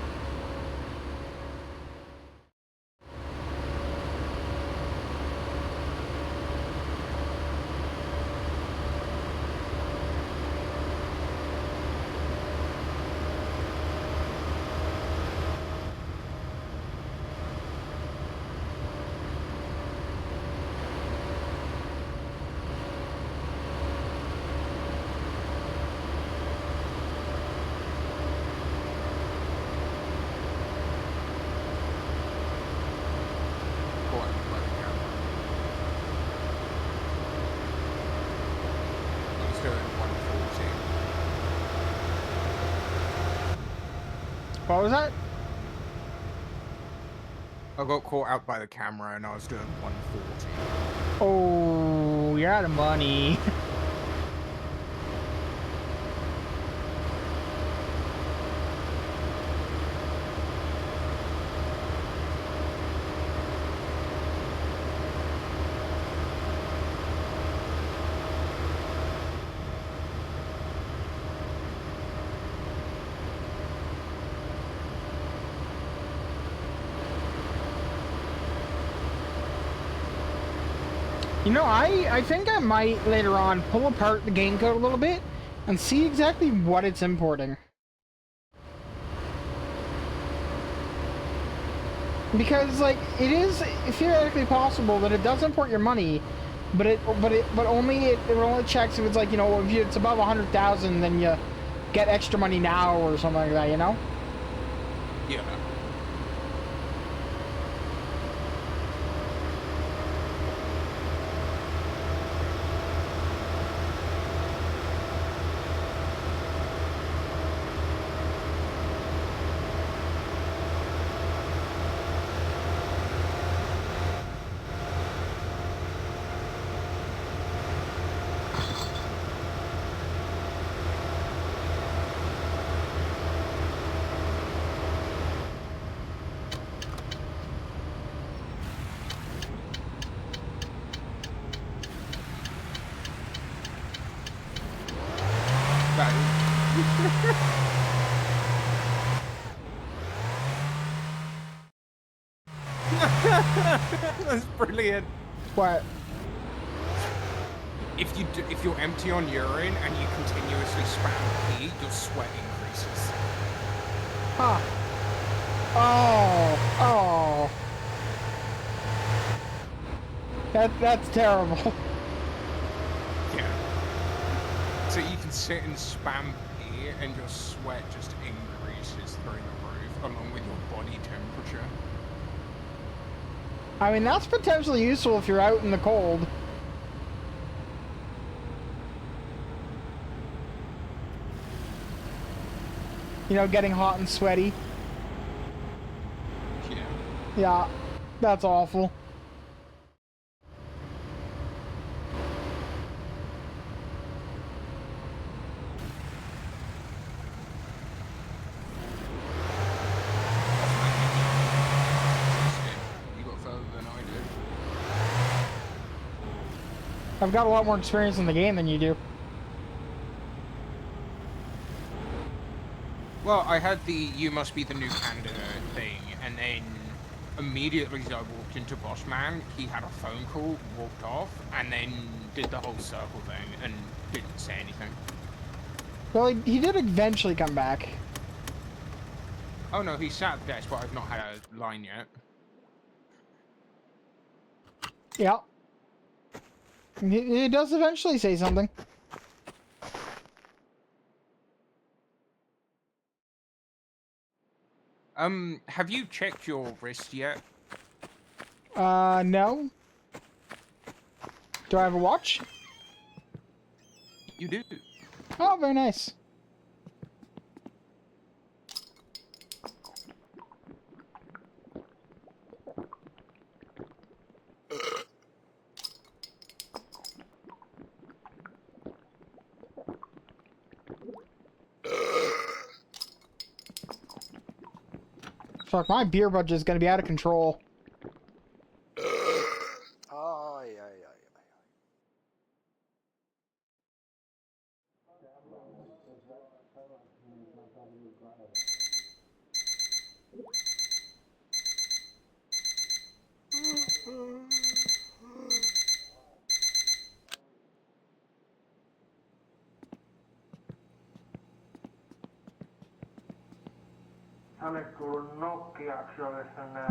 What was that? I got caught out by the camera and I was doing 140. Oh, you're out of money. You know, I think I might later on pull apart the game code a little bit and see exactly what it's importing. Because like it is theoretically possible that it does import your money, but it only checks if it's like, you know, if it's above 100,000, then you get extra money now or something like that, you know? Yeah. That's brilliant. What? If you're empty on urine and you continuously spam P, your sweat increases. Huh. Oh. That's terrible. Yeah. So you can sit and spam P and your sweat just increases through the roof along with your body temperature. I mean, that's potentially useful if you're out in the cold. You know, getting hot and sweaty. Yeah. Yeah, that's awful. I've got a lot more experience in the game than you do. Well, I had the "you must be the new candidate" thing, and then immediately as I walked into Boss Man, he had a phone call, walked off, and then did the whole circle thing and didn't say anything. Well, he did eventually come back. Oh no, he sat at the desk, but I've not had a line yet. Yeah. He does eventually say something. Have you checked your wrist yet? No. Do I have a watch? You do. Oh, very nice. Fuck, my beer budget is gonna be out of control. Ai, ai, ai, ai.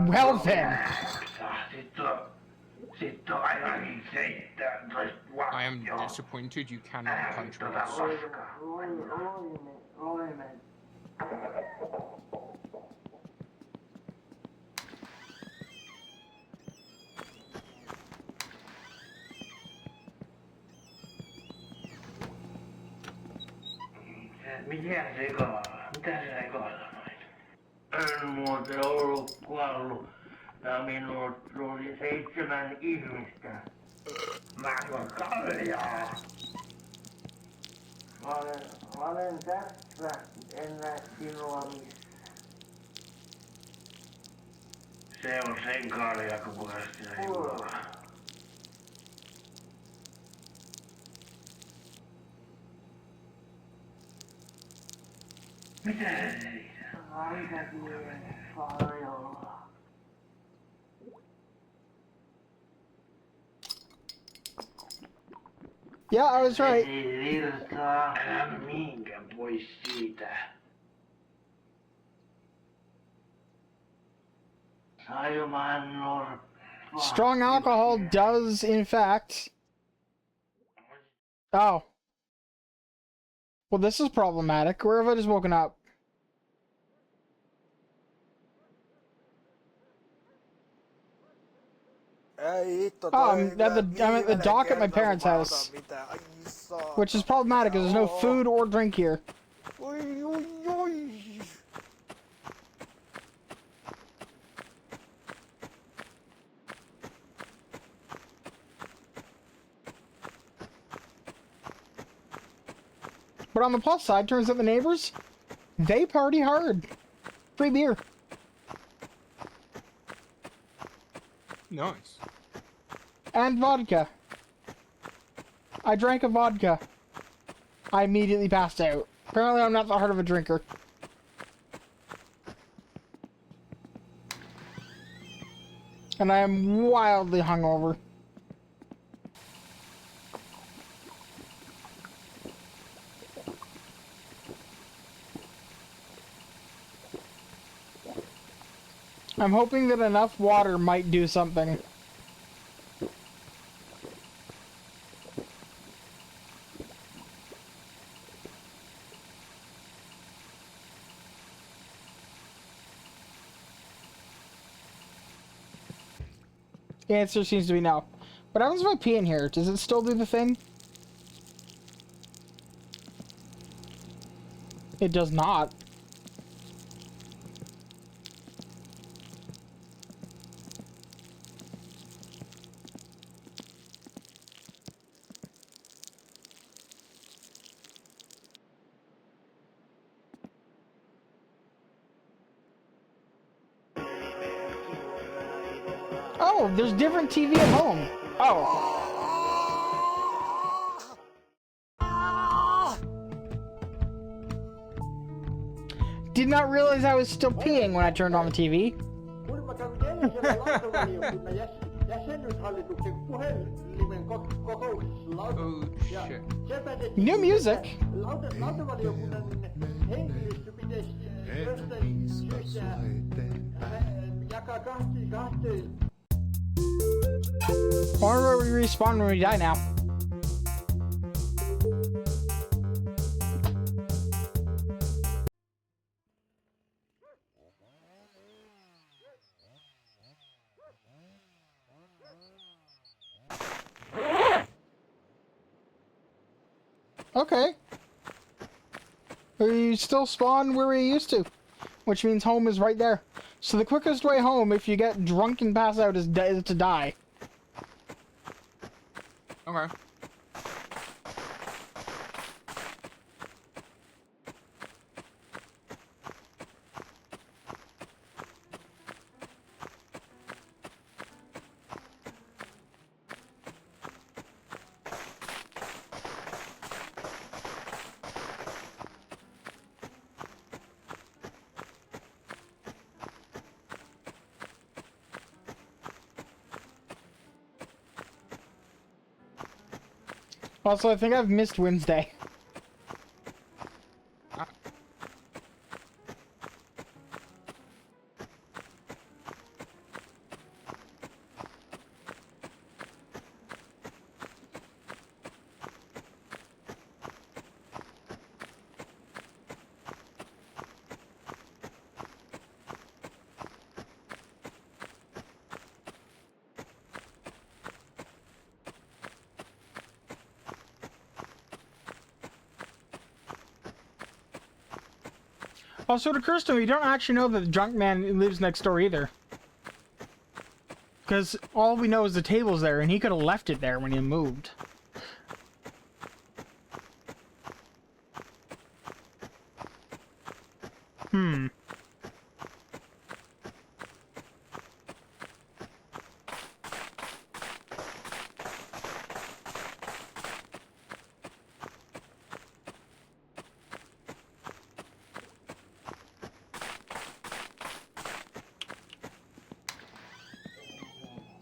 Well then. I am disappointed you cannot punch words. Mitä se noin? En muuten ollut kuollut. Ja minulla tuli 7 ihmistä. Mä juon kaljaa. Mä olen tässä. En näe sinua missä. Se on sen kalja, kun muista juo. Mitä se teitä? Aika paljon. Yeah, I was right. Ei virtaa. Älä mihinkään pois siitä. Strong alcohol does, in fact. Oh. Well, this is problematic. Where have I just woken up? I'm at the dock at my parents' house. Which is problematic because there's no food or drink here. But on the plus side, turns out the neighbors, they party hard. Free beer. Nice. And vodka. I drank a vodka. I immediately passed out. Apparently I'm not that hard of a drinker. And I am wildly hungover. I'm hoping that enough water might do something. The answer seems to be no. What happens if I pee in here? Does it still do the thing? It does not. Oh, there's different TV at home. Oh. Did not realize I was still peeing when I turned on the TV. Jäsenyshallituksen puhelimen Oh shit. New music. Lautavaliokunnan henkilöstö pitäisi jostain syystä jakaa kahteen. Or where we respawn when we die now. Okay. We still spawn where we used to, which means home is right there. So the quickest way home, if you get drunk and pass out, is to die. Okay. Also, I think I've missed Wednesday. Also, it occurs to me, you don't actually know that the drunk man lives next door either. Because all we know is the table's there, and he could have left it there when he moved. Hmm.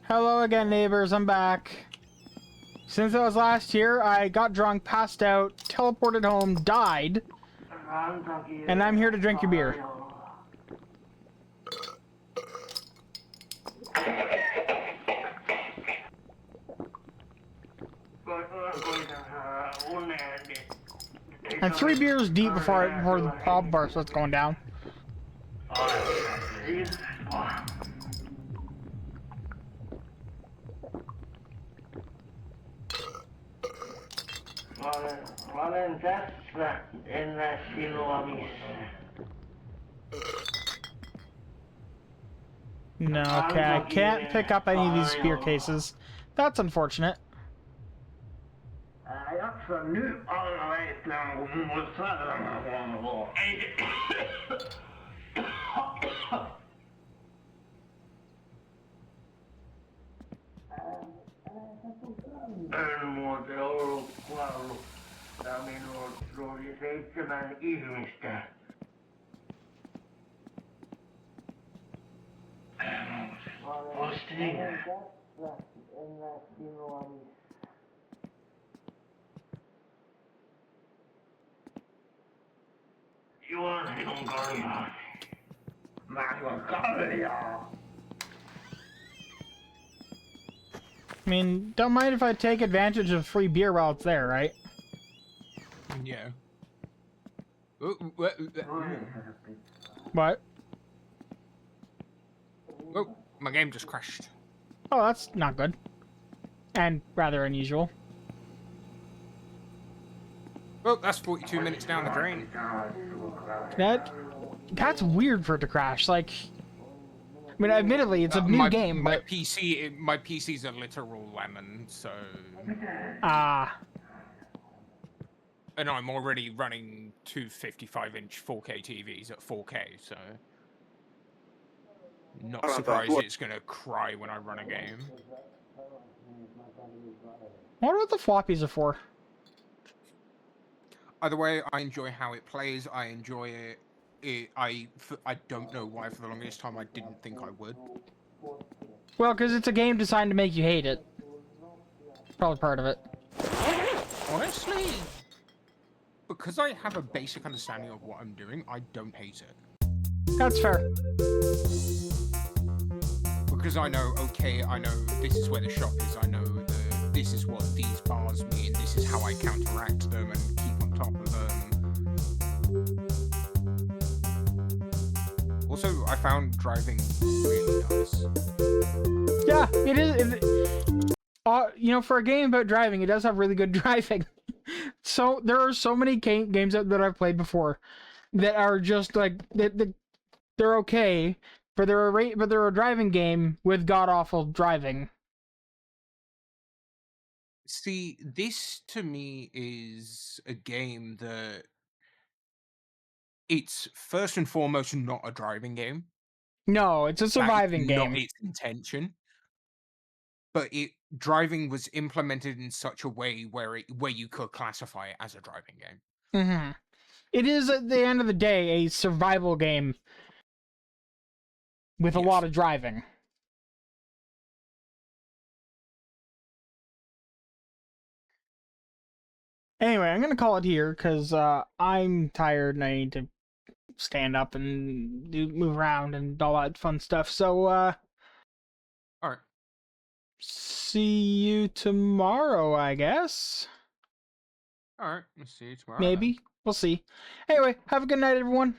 Hello again, neighbors. I'm back. Since I was last here, I got drunk, passed out, teleported home, died, and I'm here to drink your beer. I'm 3 beers deep before the problem bar starts going down. Mä olen tässä, en näe sinua missään. No, okay, I can't pick up any of these beer cases. That's unfortunate. Älä jaksa nyt alla väittää, kun mulla on sairana huono. En muuten ollut kuollut. Ja minulla tuli 7 ihmistä. Postin. En näe sinua missään. Juon sinun kaljaasi. Mä juon kaljaa. I mean, don't mind if I take advantage of free beer while it's there, right? Yeah. What? Oh, my game just crashed. Oh, that's not good. And rather unusual. Well, that's 42 minutes down the drain. That's weird for it to crash. Like, I mean, admittedly, it's a new game, my but my PC's a literal lemon, so. And I'm already running two 55-inch 4K TVs at 4K, so. Not surprised it's gonna cry when I run a game. I wonder what the floppies are for. Either way, I enjoy how it plays. I enjoy it. I don't know why for the longest time I didn't think I would. Well, because it's a game designed to make you hate it. probably part of it. Honestly, because I have a basic understanding of what I'm doing, I don't hate it. That's fair. Because I know, okay, I know this is where the shop is, I know this is what these bars mean, this is how I counteract them and keep on top of them. Also, I found driving really nice. Yeah, it is. You know, for a game about driving, it does have really good driving. So there are so many games that I've played before that are just like they're okay, but they're a driving game with god awful driving. See, this to me is a game that it's first and foremost not a driving game. No, it's a surviving game. Not its intention. But driving was implemented in such a way where you could classify it as a driving game. Mm-hmm. It is, at the end of the day, a survival game with a lot of driving. Anyway, I'm gonna call it here because I'm tired and I need to stand up and move around and all that fun stuff. So, all right. See you tomorrow, I guess. All right, we'll see you tomorrow. Maybe. We'll see. Anyway, have a good night, everyone.